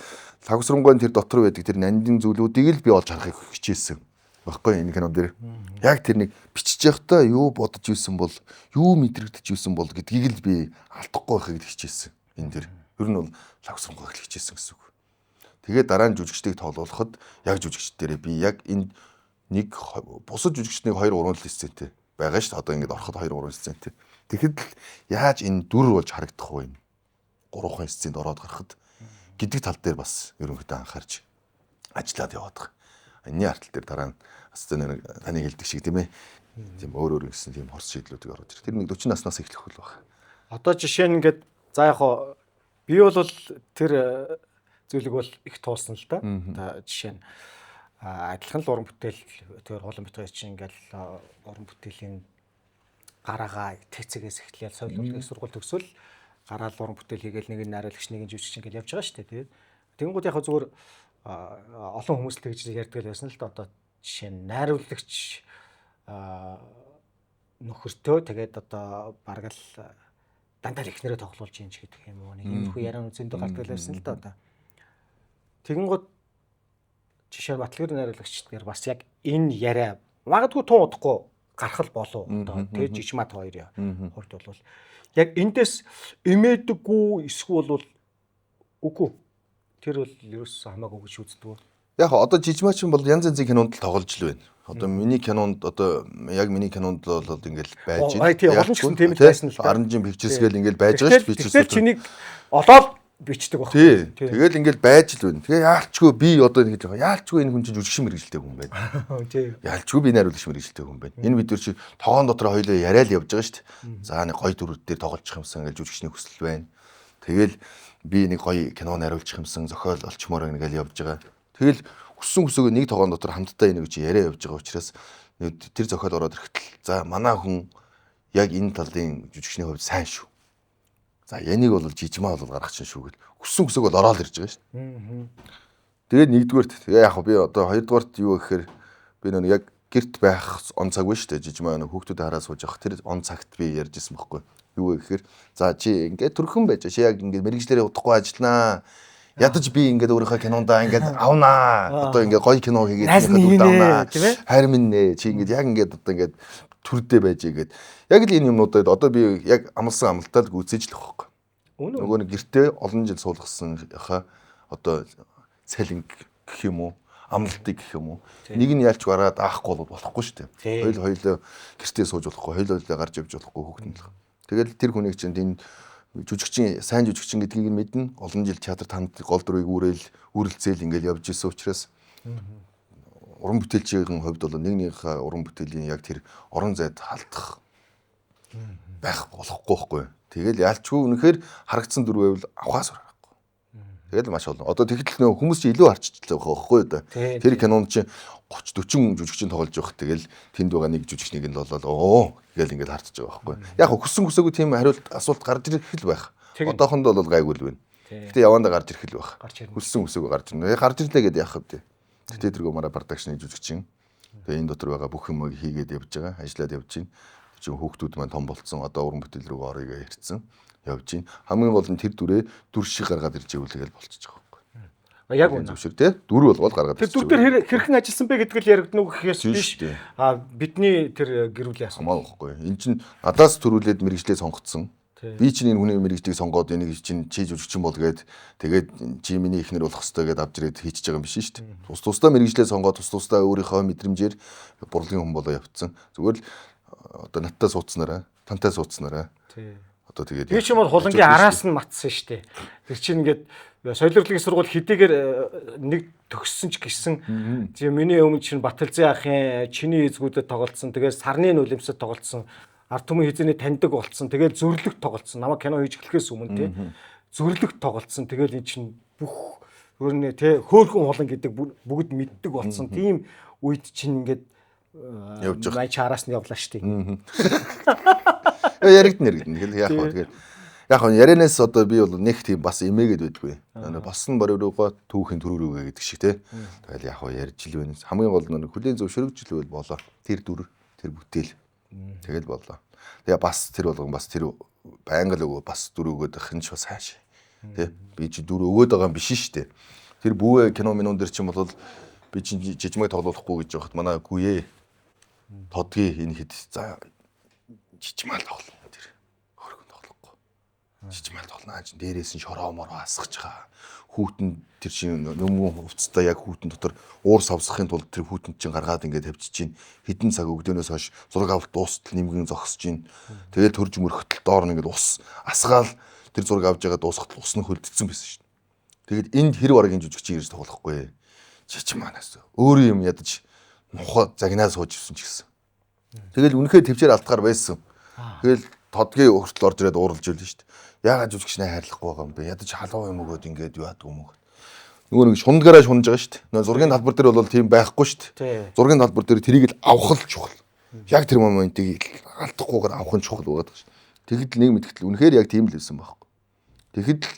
лавсрангуйн тэр дотор байдаг тэр нандин зүйлүүдийг л би олж харахыг хичээсэн. Баггүй энэ кинон дээр яг тэр нэг бичиж явахдаа юу бодож ирсэн бол юу мэдрэгдэж ирсэн бол гэдгийг л би алдахгүй байхыг хичээсэн. Энэ дэр ер нь бол лавсрангуй их хичээсэн гэсэн үг. Тэгээд дараа нь жүжигчдийг тоглуулахад яг жүжигч дээрээ би яг энэ нэг бусад жүжигчдийн 2-3 л сцентэй байгаа шүү дээ. Одоо ингэж ороход 2-3 сцентэй. Тэгэхэд л яаж энэ дүр болж харагдах вэ? 3 сценд ороод гарахад гэдэг тал дээр бас ерөнхийдөө анхаарч ажиллаад яваад байгаа. Энэний артал дээр дараа нь таны хэлдэг шиг тийм ээ. Тийм өөр гэсэн тийм хорс шийдлүүдийг ороод ирэх. Тэр нэг 40 наснаас эхлэх хөл баг. Одоо жишээ нь ингээд за яг хоо би бол тэр зүйлийг бол их туулсан л да. Жишээ нь адилхан л уран бүтээл тэр олон битгий чинь ингээл уран бүтээлийн гараагаа тэцэгээс эхлээл соёлын сургууль төгсвөл гараал уран бүтээл хийгээл нэг найруулагч нэг жүжигч ингээл явж байгаа шүү дээ. Тэгэнгүүт яг зүгээр олон хүмүүс л тэгж ярьдаг л байсан л да. Одоо жишээ нь найруулагч нөхөртөө тэгээд одоо бараг л дандаа л ихнэрээ тоглуулж юм ч гэдэг юм уу. Нэг юм хүү яран үзэндээ гардаг л байсан л да. Одоо тэгэнгүүт жишээ нь Батлгэр найруулагчд нэр бас яг энэ яриа магадгүй тун удахгүй гарах л болов одоо тэр жижигмат хоёр хувьд бол яг эндээс эмээдэггүй эсвэл бол үгүй тэр бол ерөөс хамаагүй гэж үздэг. Яг одоо жижигмат чинь бол янз янзын кинонд л тоглож л байна. Одоо миний кинонд одоо яг миний кинонд бол ингээл байж байна. Тийм олон ч гэсэн тийм л байсан л да. Аранжин pictures гээл ингээл байж байгаа шүү pictures. Тэгэхээр чинийг олоод бичдэг баг. Тэгэл ингээл байж л байна. Тэгээ яалчгүй би одоо ингэж байгаа. Яалчгүй энэ хүн чинь жүжигчин мэрэгжилтэй хүн байна. Тийм. Яалчгүй би найруулагч мэрэгжилтэй хүн байна. Энэ бид нар чи тоон дотор хоёлоо яриа л явж байгаа шүү дээ. За нэг гоё дүрүүд дээр тоглочих юмсан ингээл жүжигчний хүсэл байна. Тэгэл би нэг гоё кино найруулчих юмсан зохиол олчмоор ингээл явж байгаа. Тэгэл хүссэн хүсээгөө нэг тоон дотор хамтдаа энийг чи яриа явж байгаа учраас тэр зохиол ороод ирэхдээ за манай хүн яг энэ талын жүжигчний хувьд сайн шүү. За янийг бол жижигмаа бол гаргах чинь шүү гэл. Хүссэн хүсээг бол ороод ирж байгаа шүү. Тэгээд нэгдүгээрт тэгээ яг би одоо хоёрдугаарт юу гэхээр Би нэг яг гэрт байх он цаг биш үү жижигмаа нэг хүүхдүүд хараа сууж явах тэр он цагт би ярьжсэн байхгүй. Юу вэ гэхээр за чи ингээд төрхөн байж чи яг ингээд мэрэгжлэрээ удахгүй ажилланаа. Ядаж би ингээд өөрийнхөө кинондаа ингээд авнаа. Одоо ингээд гоё кино хийгээд найзны авнаа. тийм ээ? Хайр минь нэ. Чи ингээд яг ингээд одоо ингээд төрдөө байж игээд яг л энэ юмнуудад одоо би яг амлсан амлалтаа л гүйцээж л байхгүй. Нөгөө нэг гэртээ олон жил суулгасан яхаа одоо цалин гэх юм уу? Амлалтыг гэх юм уу? Нэг нь ялч гараад аахгүй болохгүй шүү дээ. Хоёул гэртээ сууж болохгүй, хоёул гарч явж болохгүй хүүхдэн л. Тэгэл тэр хүнийг чинь энэ жүжигчин сайн жүжигчин гэдгийг нь мэднэ. Олон жил театр танд гол дүрийг үрэлцээл ингээл явж исэн учраас уран бүтээлчийн хувьд бол нэгнийхээ уран бүтээлийн яг тэр орон зайд халдах байх болохгүй байхгүй. Тэгэл ялчгүй үнэхээр харагдсан дүр байвал авахаас байхгүй. Тэгэл маш олон. Одоо тэгэхдээ нөө хүмүүс чинь илүү харчихлаа байхгүй юу да. Тэр кинонд чинь 30 40 жүжигчин тоглож явах тэгэл тэнд байгаа нэг жүжигчнийг нь болоод оо гээл ингээд хартж байгаа байхгүй. Яг хөссөн хүсээгүй тийм хариулт асуулт гарч ирэх л байх. Одоохондоо бол гайгүй л байна. Гэтэ явандаа гарч ирэх л байх. Хөссөн хүсээгүй гарч ирнэ. Гарч ирлээ гэдээ яах вэ? Гэтэ тэргөө мараа продакшны жүжигчин. Тэгээ энэ дотор байгаа бүх юмыг хийгээд явж байгаа. Ажиллаад явж байна. Чи хүүхдүүд маань том болцсон. Одоо уран бүтээл рүү орё ярьсан. Явж байна. Хамгийн гол нь тэр дүрээ дүр шиг гаргаад ирж ивэл болчихж байгаа. Яг үнэ. Зөвшөр тий. Дүр болгоод гаргаад тэр дүр дээр хэрхэн ажилласан бэ гэдгийг л яригдана уу гэхээс биш. Бидний тэр гэрүүлийн асуух. Хамаагүй. Энд чинь надаас төрүүлээд мэрэгжлээ сонгоцсон. Би чинь энэ хүний мэрэгжлийг сонгоод энийг чинь чи жүжигчин болгоод тэгээд чи миний ихнэр болох ёстой гэдээ авч ирээд хийчихэж байгаа юм биш шүү дээ. Тус тусдаа мэрэгжлээ сонгоод тус тусдаа өөрийнхөө мэдрэмжээр бурлын хүн болоо явцсан. Зүгээр л одоо надтай суудснараа, тантай суудснараа. Одоо тэгээд би ч юм бол хулангийн араас нь матсан шүү дээ. Тэр чинь ингээд соёлорлогийн сургууль хэдийгээр нэг төгссөн ч гисэн. Тийм миний өмнө чинь Баталзын ахын чиний эзгүүдэд тоглолцсон. Тэгээд сарны нүлэмсэд тоглолцсон. Ард түмэн хизээний таньдаг болцсон. Тэгээд зөвлөлт тоглолцсон. Намайг кино хийж эхлэхээс өмнө тий. Зөвлөлт тоглолцсон. Тэгээд эн чинь бүх өөрнөө тий хөөхөн хулан гэдэг бүгд мэддэг болцсон. Тийм үед чинь ингээд май чараас нь явлаа шүү дээ. Яригдэн. Тэгэл яах вэ тэгээд яг нь ярианаас одоо би бол нэг тийм бас эмээгээд байдгүй. Босон бороо түүхийн төрөөрөө гэдэг шиг те. Тэгэл яг ярьж л байна. Хамгийн гол нь хүлийн зөвшөөрөгжл болоо. Тэр дүр, тэр бүтээл. Тэгэл болоо. Тэгээ бас тэр болгон бас тэр байнга л өгөө бас дүр өгөөд ахын ч бас хааш. Тэ би чи дүр өгөөд байгаа юм биш шүү дээ. Тэр бүүе кино минун дээр чинь бол би чи жижигмэг тоглохгүй гэж яхад манай гүе. Тодгийн энэ хэд за жижигмэл тоглоно. Жижигмэл толноо чинь дээрээс нь шороо мороо асгаж байгаа. Хүүтэн тэр чинь нөмгөн хувцастай яг хүүтэн дотор уур савсахын тулд тэр хүүтэн чинь гаргаад ингээд тавьчих чинь хэдэн цаг өгдөнөөс хойш зураг авалт дуустал нэмгэн зогсож чинь тэгээд төрж мөрөхтөл доор нь ингээд ус асгаал тэр зураг авж байгаа дуусахтал ус нь хөлдсөн байсан шин. Тэгээд энд хэр баргийн жүжигчин ирж тоглохгүй. Жижигманаас өөрөө юм ядаж нухад загнаа сууж ирсэн ч гэсэн. Тэгэл үнэхээр төвчээр алдгаар байсан. Тэгэл тодгийн хүртэл орж ирээд ууралж ирлээ шүү дээ. Яагаад жүжигчнээ хайрлахгүй байгаа юм бэ? Ядаж халуун юм өгөөд ингээд юу яадаг юм бэ? Нөгөө нэг шундгаараа шунаж байгаа шүү дээ. Нөгөө зургийн талбар дээр бол тийм байхгүй шүү дээ. Зургийн талбар дээр тэрийг л авах л чухал. Яг тэр моментыг алдахгүйгээр авах нь чухал байгаа шүү. Тэгэхэд л нэг мэдгэтэл үнэхээр яг тийм л байсан байхгүй. Тэгэхэд л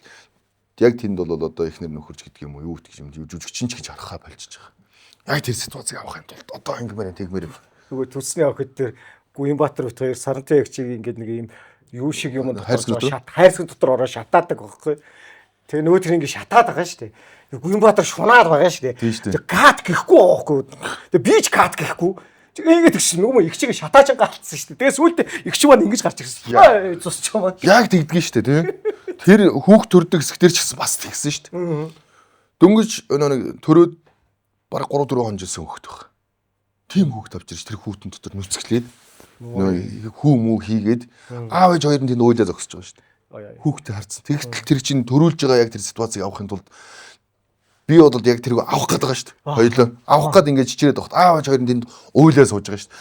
яг тэнд бол одоо ихнэр нөхөрч гэдэг юм уу юу гэдэг юм жүжигчин ч гэж харахаа болчихж байгаа. Яг тэр ситуацийг авахын тулд одоо ингэмээр тэгмээр нөгөө төсний охид дээр Гүнбаатар бит хоёр сарантай ягчийг ингээд нэг юм юу шиг юм хайрцаг дотор ороо шатаадаг байхгүй. Тэгээ нөгөө тэр ингэ шатаад байгаа шүү дээ. Гүнбаатар шунаад байгаа шүү дээ. Кат гэхгүй байхгүй. Тэгээ би ч кат гэхгүй. Тэгээд тэгш нөгөө игчийг шатааж гаалтсан шүү дээ. Тэгээ сүүлдээ игч маань ингэж гарч ирсэн. Зусч юм. Яг тэгдэж шүү дээ тий. Тэр хүүхд төрдөг хэсгээр ч гэсэн бас тэгсэн шүү дээ. Дөнгөж нэг төрөөд бараг 3 4 хонжсэн хүүхд баг. Тим хүүхд авч ирж тэр хүүтэн дотор нүцгэлээд хүү мүү хийгээд аав ээж хоёр нь тэнд уйлаа зогсож байгаа шүү дээ. Хүүхдээ харцсан. Тэгтэл тэр чинь төрүүлж байгаа яг тэр ситуацийг авахын тулд би бол яг тэрийг авах гээд байгаа шүү дээ. Хоёулаа авах гээд ингэж чичрээд багт аав ээж хоёр нь тэнд уйлаа сууж байгаа шүү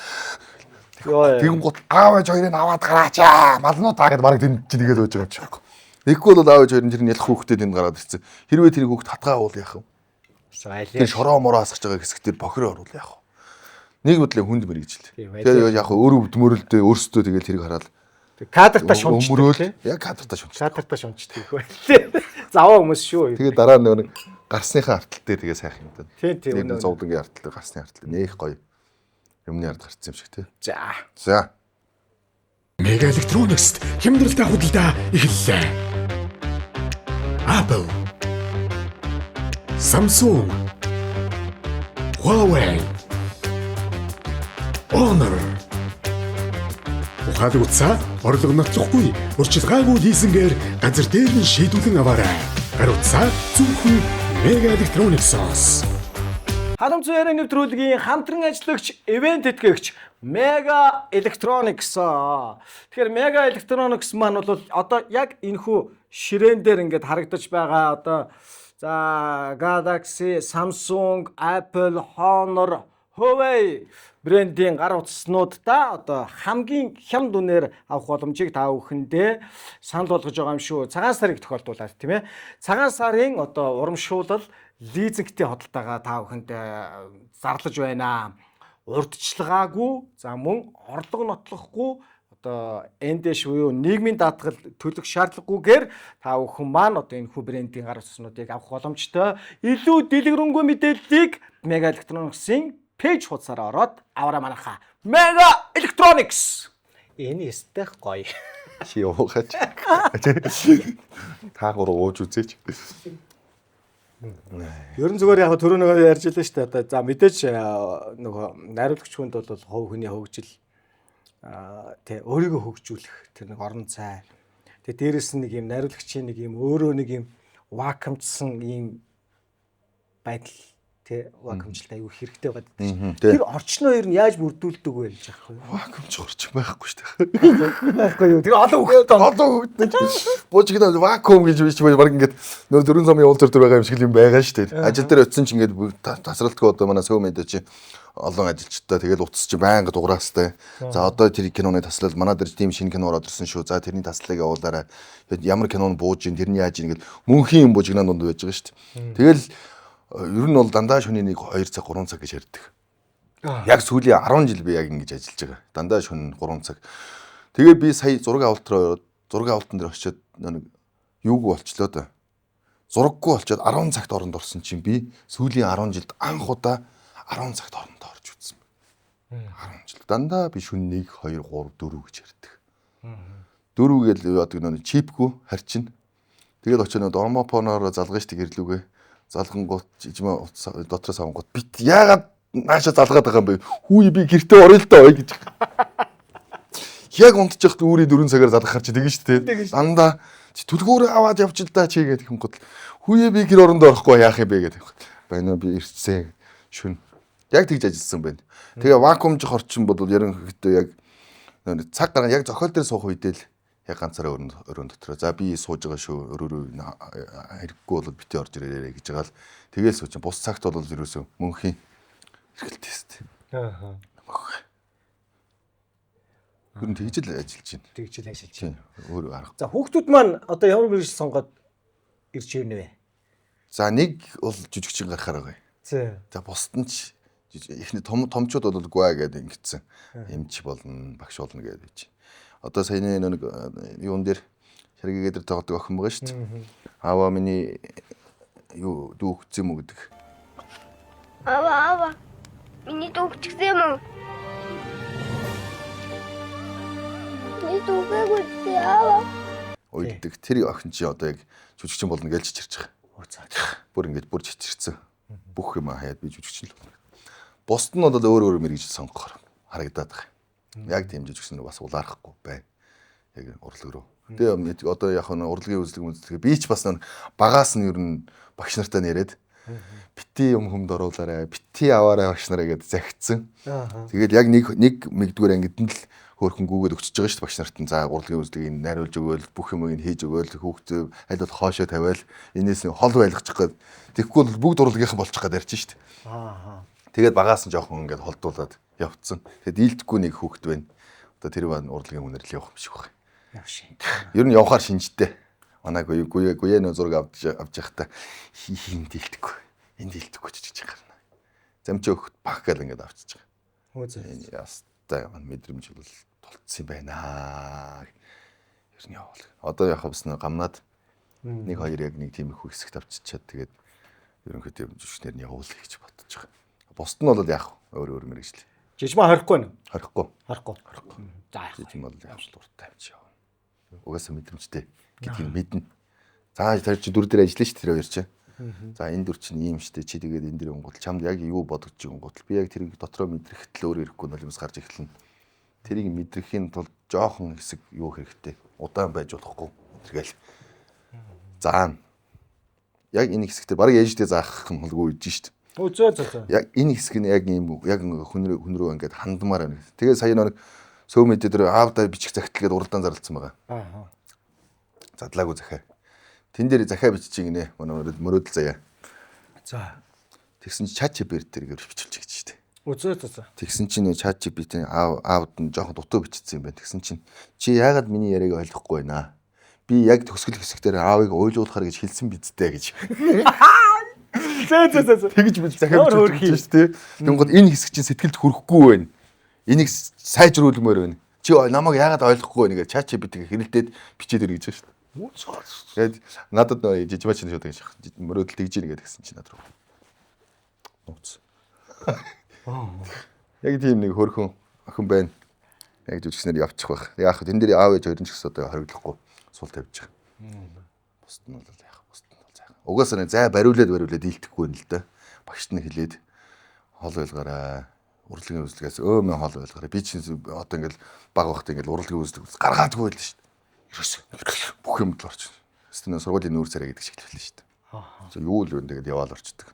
дээ. Тэгэн гут аав ээж хоёрыг аваад гараачаа. Малнуу таа гэд бараг тэнд чинь нэгээд ууж байгаа юм шиг байна. Тэгэхгүй бол аав ээж хоёр нь тэр нь ялах хүүхдээ тэнд гараад ирсэн. Хэрвээ тэр хүүхд хатгаа уул яах вэ? Тэр шороо мороо асгаж байгаа хэсгээр бохироо оруул яах вэ? Нэг бодлоо хүнд мэрэгжил. Тэгээ яг өөрөө өвдмөрөлдөө өөрсдөө тэгэл тэрийг хараад кадртаа шунчдаг. Яг кадртаа шунчдаг. Кадртаа шунчдаг байлээ. Заваа хүмүүс шүү. Тэгээ дараа нэг гарсныхаа арталтай тэгээ сайх юм даа. Тийм. Нэг зовлонгийн арталтай гарсны арталтай нэх гоё. Юмны ард гарцсан юм шиг тий. За. Mega Electronics хямдралтай худалдаа эхэллээ. Apple, Samsung, Huawei, Honor. Ухаалаг утсаа орлого ноцохгүй урчилгаагүй лизингээр газар дээр нь шийдүүлэн аваарай. Гар утсаа зөвхөн Mega Electronics-оос. Харамцсан яриа нэвтрүүлгийн хамтран ажиллагч, ивент тэтгэгч Mega Electronics. Тэгэхээр Mega Electronics маань бол одоо яг энэхүү ширээн дээр ингээд харагдаж байгаа одоо за Galaxy, Samsung, Apple, Honor, Huawei брендийн гар утаснуудаа одоо хамгийн хямд үнээр авах боломжийг та бүхэндээ санал болгож байгаа юм шүү. Цагаан сарыг тохиолдуулаад тийм ээ. Цагаан сарын одоо урамшуулал лизингтэй хөдөлтөйгаа та бүхэнд зарлаж байна. Урдчилгаагүй, за мөн орлого нотлохгүй одоо эндэж буюу нийгмийн даатгал төлөх шаардлагагүйгээр та бүхэн маань одоо энэ хүү брендийн гар утаснуудыг авах боломжтой. Илүү дэлгэрэнгүй мэдээллийг Mega Electronics-ийн пэйж хуудасаараа ороод аваарай манайхаа. Mega Electronics. Энэ эстэй гоё. Чи яваач. Та гурав ууж үзээч. Ерөн зүгээр яг түрүү нөгөө ярьж илээ шүү дээ. Одоо за мэдээж нөгөө найруулагч хүнд бол хувь хүний хөгжил тий өөрийгөө хөгжүүлэх тэр нэг орон цай. Тэгээ дээрэс нь нэг юм найруулагчийн нэг юм өөрөө нэг юм вакуумчсан юм байдал тий вакуумчлалт аюу хэрэгтэй байдаг тийм. Тэр орчноо ер нь яаж бүрдүүлдэг вэ гэж яах вэ? Вакуумч орчин байхгүй шүү дээ. Байхгүй юу? Тэр олон хөлт Божигнаа вакуум гэж биш баг ингээд нөр 4 замын уул зөр байгаа юм шиг юм байгаа шүү дээ. Ажил дээр очисон чинь ингээд тасралтгүй одоо манай сөв мэдээ чи олон ажилчтай тэгэл утас чи байнга дуграастай. За одоо тэр киноны таслал манай дээр тийм шинэ кино ороод ирсэн шүү. За тэрний таслалыг явуулаарай. Ямар кинон бууж ин тэрний яаж ингээд мөнхийн юм божигнаа дунд байж байгаа шүү дээ. Тэгэл ер нь бол дандаа шөнийн 2 цаг 3 цаг гэж ярьдаг. Яг сүүлийн 10 жил би яг ингэж ажиллаж байгаа. Дандаа шөнө 3 цаг. Тэгээ би сая зураг авалтан дээр очиод нэг юуг болчлоо да. Зураггүй болчоод 10 цагт оронд орсон чинь би сүүлийн 10 жилд анх удаа 10 цагт оронд орж үзсэн. 10 жил. Дандаа би шөнө 1 2 3 4 гэж ярьдаг. 4 гэж яадаг нэг чипгүй харчин. Тэгээд очиод домопоноор залгаж штэ гэрлүүгээ. Залгангууд жижигмээ дотроос авангууд бит яагаад нааша залгаад байгаа юм бэ? Хүү би гэртээ орё л доо гэж. Яг унтчихт үүрийн 4 цагаар залгахаар чи тэгэн шүү дээ. Дандаа түлхүүрээ аваад явчих л да чи гэдэг юм гол. Хүүе би гэр оронд орохгүй яах юм бэ гэдэг. Байна би ирцээ шүн. Яг тэгж ажилласан байна. Тэгээ вакуумжих орчин бол ерөнхийдөө яг цаг гараа яг зохиол дээр суух үедээ л яг ганцаараа өрөөнд дотроо. За би сууж байгаа шүү. Өрөөрөө хэрэггүй бол битээ орж ирээрэй гэж байгаа л тэгээл сууж. Бус цагт бол ерөөсөө мөнхийн эргэлтэй тест. Хүн тэгж л ажиллаж байна. тэгж л ажиллаж байна. Өөр арга. За хүүхдүүд маань одоо ямар мэрэгч сонгоод ирж ирнэ вэ? За нэг бол жижигчин гарахаар байгаа. За бусд нь ч ихний томчууд бол гуай гэдэг ингэсэн. Эмч болно, багш болно гэдэг чинь. Одоо саяны нэг юун дээр шаргигээ дээр тоглодог охин байгаа шүү дээ. Аваа миний юу дүүхцсэн юм уу гэдэг. Аваа. Миний дүүхцсэн юм уу? Миний дүүхээ аваа. Ойддаг тэр охин чи одоо яг жүжигчин болно гэж чичирч байгаа. Бүр ингэж бүр чичирсэн. Бүх юм хаяад би жүжигчин л болно. Бусд нь бол өөр мэрэгжил сонгохоор харагдаад байгаа. Яг тийм жүжигчин бас улаарахгүй байна. Яг урлаг руу. Тэгээ одоо яг нь урлагийн үзлэг би ч бас багаас нь ер нь багш нартай нэрэд бити юм хүмд оруулаарай, бити аваарай багш нараа гэдээ захицсан. Тэгээд яг нэг мэгдүгээр ангид нь л хөөрхөн гүгээд өгчөж байгаа шүү дээ багш нарт нь. За урлагийн үзлэгийг найруулж өгөөл, бүх юмыг хийж өгөөл, хүүхдээ айлд хоошоо тавиал, энээс нь хол байлгачих гээд тэгэхгүй бол бүгд урлагийнхан болчих гээд ярьж шүү дээ. Тэгээд багаас нь жоохон ингээд холдуулаад явцсан. Тэгээд дийлдэхгүй нэг хүүхэд байна. Одоо тэр баа урлагийн үнэрлэл явах юм шиг байна. явшин. Ер нь явахаар шинжтэй. Манай гуяны зураг авч явахдаа хин дийлдэхгүй. Энэ дийлдэхгүй ч гэж гарна. Замч өгөхд баг гал ингээд авчиж байгаа. Хөө зөө. Энэ ястай мэдрэмж бол тулцсан байна. Ер нь явал. Одоо яхавс гамнаад 1-2 яг нэг тийм их хэсэгт авчичаад тэгээд ерөнхийдөө жүжигчнэр нь явуул гэж бодож байгаа. Бусд нь бол яг өөр мэрэгжил. Жижмаа хорихгүй нэ. Хорихгүй. Хорихгүй. За яах. Жижиг бол явж дуртай байж яа. Угаасаа мэдрэмжтэй гэдгийг мэднэ. За тэр чи дүр дээр ажиллаж ш тэр хоёр чи. За энэ дүр чинь ийм штэ чи тэгээд энэ дэр онгууд чамд яг юу бодож байгаа гот би яг тэрийг дотроо мэдрэхэд л өөр ирэхгүй нь юмс гарч эхэлнэ. Тэрийг мэдрэхийн тулд жоохон хэсэг юу хэрэгтэй. Удаан байж болохгүй. Тэргээл. За. Яг энэ хэсэгтээ баг ээжтэй заах юм болгүй ийж штэ. Зөө. Яг энэ хэсэг нь яг ийм яг хүн рүү ингээд хандмаар байна. Тэгээ сая нэг сөөмэдэ дээр аавдаа бичих загтал гээд уралдаан зарлцсан байгаа. Аа. Задлаагүй захаа. Тэн дээр захаа бичиж гинэ. Мөрөөдөл заяа. За. Тэгсэн чи чат GPT дээр бичүүлж гэж штэ. Зөө. Тэгсэн чинь чат GPT аавд нь жоохон дутуу бичсэн юм байна. Тэгсэн чинь чи яагаад миний яриаг ойлгохгүй байна? Би яг төгсгөл хэсгээр аавыг уйлуулахар гэж хэлсэн бидтэй гэж. Зөө. Тэгж бил захаа бичүүлж штэ. Тэнгод энэ хэсэг чинь сэтгэлд хүрэхгүй байна. Энийг сайжруулмаар байна. Чи намайг яагаад ойлгохгүй байна гэж чат GPT-г хэрэлдээд бичээд ир гэж штэ. Тэгээд надад нөө жижигмач нь шууд гэж мөрөөдөл тэгж ийн гэдэг гисэн чи над руу. Нууц. Яг тийм нэг хөрхөн охин байна. Яг жүжигчнэр явчих байх. Яг хөө тэн дээр аав ээж хоёрын ч гэсэн одоо хориглохгүй сул тавьж байгаа. Бусд нь бол яах бусд нь бол зайх. Угаасаа нэг зай бариулаад дийлдэхгүй юм л да. Багшд нь хэлээд хол байлгаарай. Урлагийн үзлэгээс мэн хол байлгаарай. Би чинь одоо ингээл баг багт ингээл урлагийн үзлэг гаргаадгүй л шүү дээ. Бүх юмд л орч. Стена сургуулийн нүүр царай гэдэг шиг хэлсэн шүү дээ. За юу л вэ тэгээд яваал орчдөг.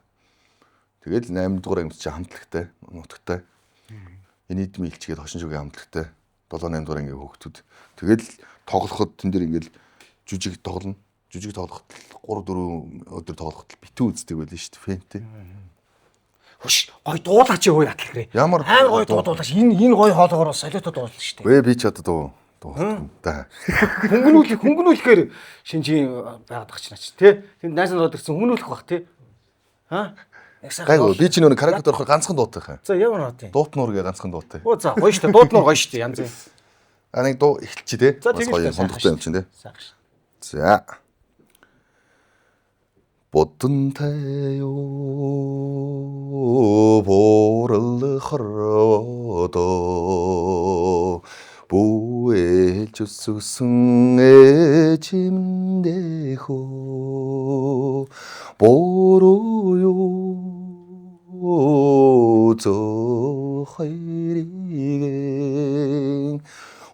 Тэгээд 8 дугаар ангид чи хамтлагтай, нутагтай. Энийдми илчгээд хошин шүгийн хамтлагтай. 7 8 дугаар ангийн хүүхдүүд. Тэгээд тоглоход тэн дээр ингээл жүжиг тоглоно. Жүжиг тоглоход 3 4 өдөр тоглоход битүү үздэг байл шүү дээ. Фэнтэй. Хөш гой дуулаач юу ятлахрээ. Ямар гой дуулаач энэ гой хоолоогоор солиото дуулна шүү дээ. Вэ би ч одоо дуултаа. Хөнгөнүүлэхээр шинжийн байгаад багчнаач тий. Тэнд найз надад ирсэн хөнгөнүүлэх бах тий. Аа? Гайгүй би чи нэг характер орохоор ганцхан дуутай хаа. За ямар нот юм? Дуутнуур гээ ганцхан дуутай. Оо за гоё шүү дээ. Дууднуур гоё шүү дээ. Янз бүр. Нэг дуу эхэлчих тий. За тийм үү. Хондохтой юм чинь тий. За. За. Бодонтай юу борлохороо 부에 주스승의 짐대호 보로요 저 하이리게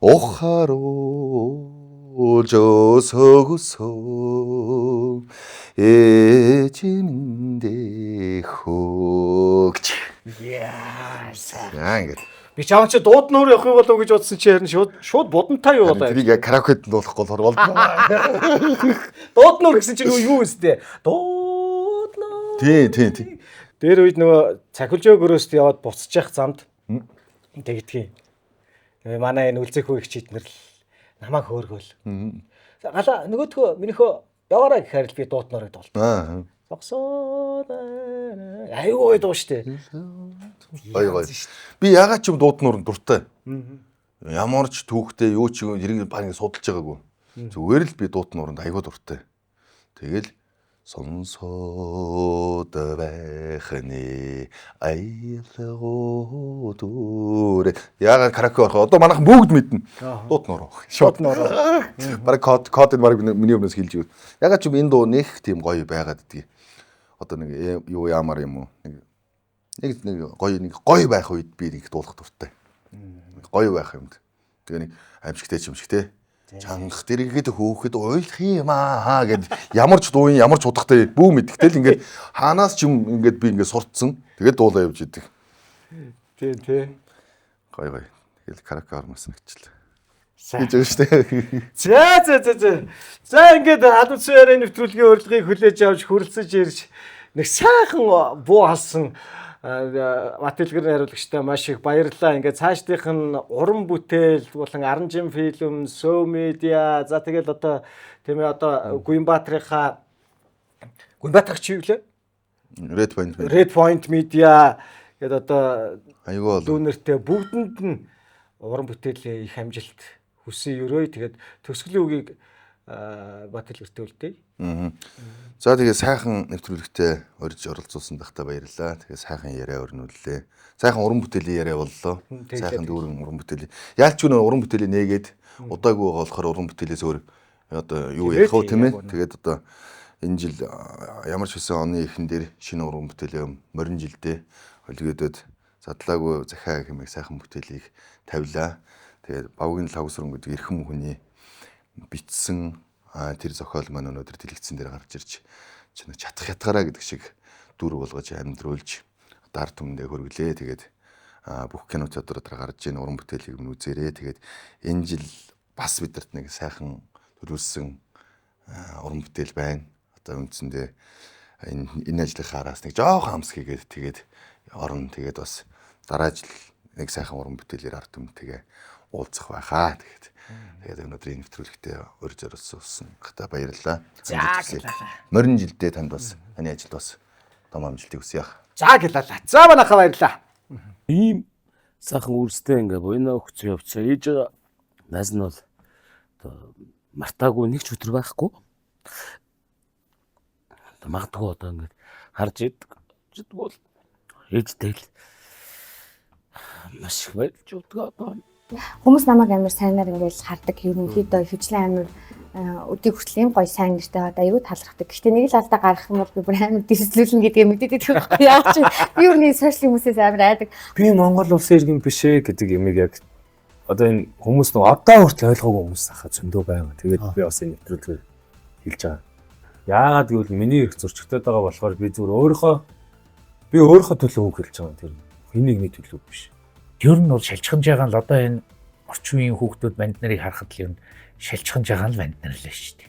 오하로 저 서구서 에 짐대호 Яа. яа ингэ Би чамд чи дууднуур явах юм болов гэж бодсон чи харин шууд будантай юу болоо. тэрийг яг караокед дуулахгүй бол Дууднуур гэсэн чинь юу үстэй? Дууднуур. тий. Дээр үед нөгөө цахилжоо гөрөөст яваад буцчих замд тэгдгийг. Манай энэ үлзэхүү ихчид нэр л намайг хөөргөөл. Гала нөгөөдхөө минийхөө яваарай гэхээр л би дууднуурыг дуулт. Зогсоод аюу дуу штэ. Гоё. Би ягаад ч юм дууднуур дуртай. Ямар ч түүхтэй юу ч хэрэг баг судалж байгаагүй. Зүгээр л би дууднууранд аюу дуртай. Тэгэл сонсоод байхны айлгоо дүр. Ягаад караоке орох одоо манайхан бүгд мэднэ. Дууднуур. Дууднуур. Бараг кодыг бараг миний өмнөөс хэлж өгөө. Ягаад ч юм энэ дуу нэх тийм гоё байгаад дий. Одоо нэг юу яамаар юм уу? Нэг гоё байх үед би нэг дуулах дуртай. Гоё байх юмд. Тэгээ нэг аимшигтэй чимшигтэй. Чангах дэргэд хөөхөд уйлах юм аа гэд ямар ч дуу ямар ч удахтай бүү мэдгтэл ингээд хаанаас ч юм ингээд би ингээд сурцсан. Тэгээд дуулаа явж идэг. Тий. Гоё. Тэгэл караоке ормоос нэгчлээ. Хийж байгаа шүү дээ. За ингээд халуун цэвэрийн нэвтрүүлгийн урилгыг хүлээж авч хүрэлцэж ирж нэг сайхан буу халсан Матэлгэрийн хариулагчтай маш их баярлалаа. Ингээд цаашдынх нь уран бүтээл болон Аранжин фильм, Сөв медиа, за тэгэл одоо тийм ээ одоо Гүнбаатарынхаа Гүнбаатарч юу лээ? Red Point Media гэдэг одоо аюул дүүнертэй бүгдэнд нь уран бүтээлээ их амжилт хүсье өрөө. Тэгээд төгсгөлийн үгийг батал өртөөлтэй. За тэгээ сайхан нэвтрүүлэгтээ орж оролцуулсан дахта баярлалаа. Тэгээ сайхан яриа өрнүүллээ. Сайхан уран бүтээлийн яриа боллоо. Сайхан дүүрэн уран бүтээлийн. Яалч юу уран бүтээлийн нээгээд удаагүй байгаа болохоор уран бүтээлээс өөр одоо юу ярих вэ тийм ээ. Тэгээд одоо энэ жил ямар ч байсан оны эхэн дээр шинэ уран бүтээлээ морин жилдээ холигдоод задлаагүй захиа хэмээх сайхан бүтээлийг тавилаа. Тэгээд Бавгийн лав сүрэн гэдэг эрхэм хүний бичсэн тэр зохиол маань өнөөдөр дэлгэцэн дээр гарч ирж чинь чадах ятгаараа гэдэг шиг дүр болгож амьдруулж одоо ард түмэндээ хөргөлээ. Тэгээд бүх кино театрууд гарч ийн уран бүтээлийг минь үзээрээ. Тэгээд энэ жил бас бидэрт нэг сайхан төрүүлсэн уран бүтээл байна. Одоо үндсэндээ энэ ажлынхаа араас нэг жоохон амс хийгээд тэгээд орон тэгээд бас дараа жил нэг сайхан уран бүтээлээр ард түмэнтэйгээ уулзах байхаа. Тэгээд өнөөдрийн нэвтрүүлэгтээ урьж оролцуулсан хата баярлалаа. Морин жилдээ танд бас таны ажилд бас том амжилтыг хүсье. За гэлээ. За манайхаа баярлалаа. Ийм сайхан үрстэй ингээ буйнаа өгцөө явцаа. Ээж наз нь бол одоо мартаагүй нэг ч өдөр байхгүй. Магадгүй одоо ингээ харж иддэг бол ээжтэй л маш их байлж өгдөг одоо. Хүмүүс намайг амар сайнаар ингээл хардаг. Ерөнхийдөө хөвчлэн амар өдийг хүртэл юм гоё сайн нэртэй одоо аюу талархдаг. Гэхдээ нэг л алдаа гарах юм бол би бүр амар дэвслүүлнэ гэдгээ мэдээд байдаг байхгүй яа чи. Би юу нэг сошиал хүмүүсээс амар айдаг. Би Монгол улсын иргэн биш ээ гэдэг юмыг яг одоо энэ хүмүүс нэг одоо хүртэл ойлгоогүй хүмүүс ахаа зөндөө байгаа. Тэгээд би бас энэ нэвтрүүлгээр хэлж байгаа. Яагаад гэвэл миний их зурчигтаад байгаа болохоор би зүгээр өөрийнхөө төлөө үг хэлж байгаа. Тэр хинэгний төлөө биш. Ер нь бол шалчханж байгаа л одоо энэ орчин үеийн хүүхдүүд банд нарыг харахад л ер нь шалчханж байгаа л банд нар л шүү дээ.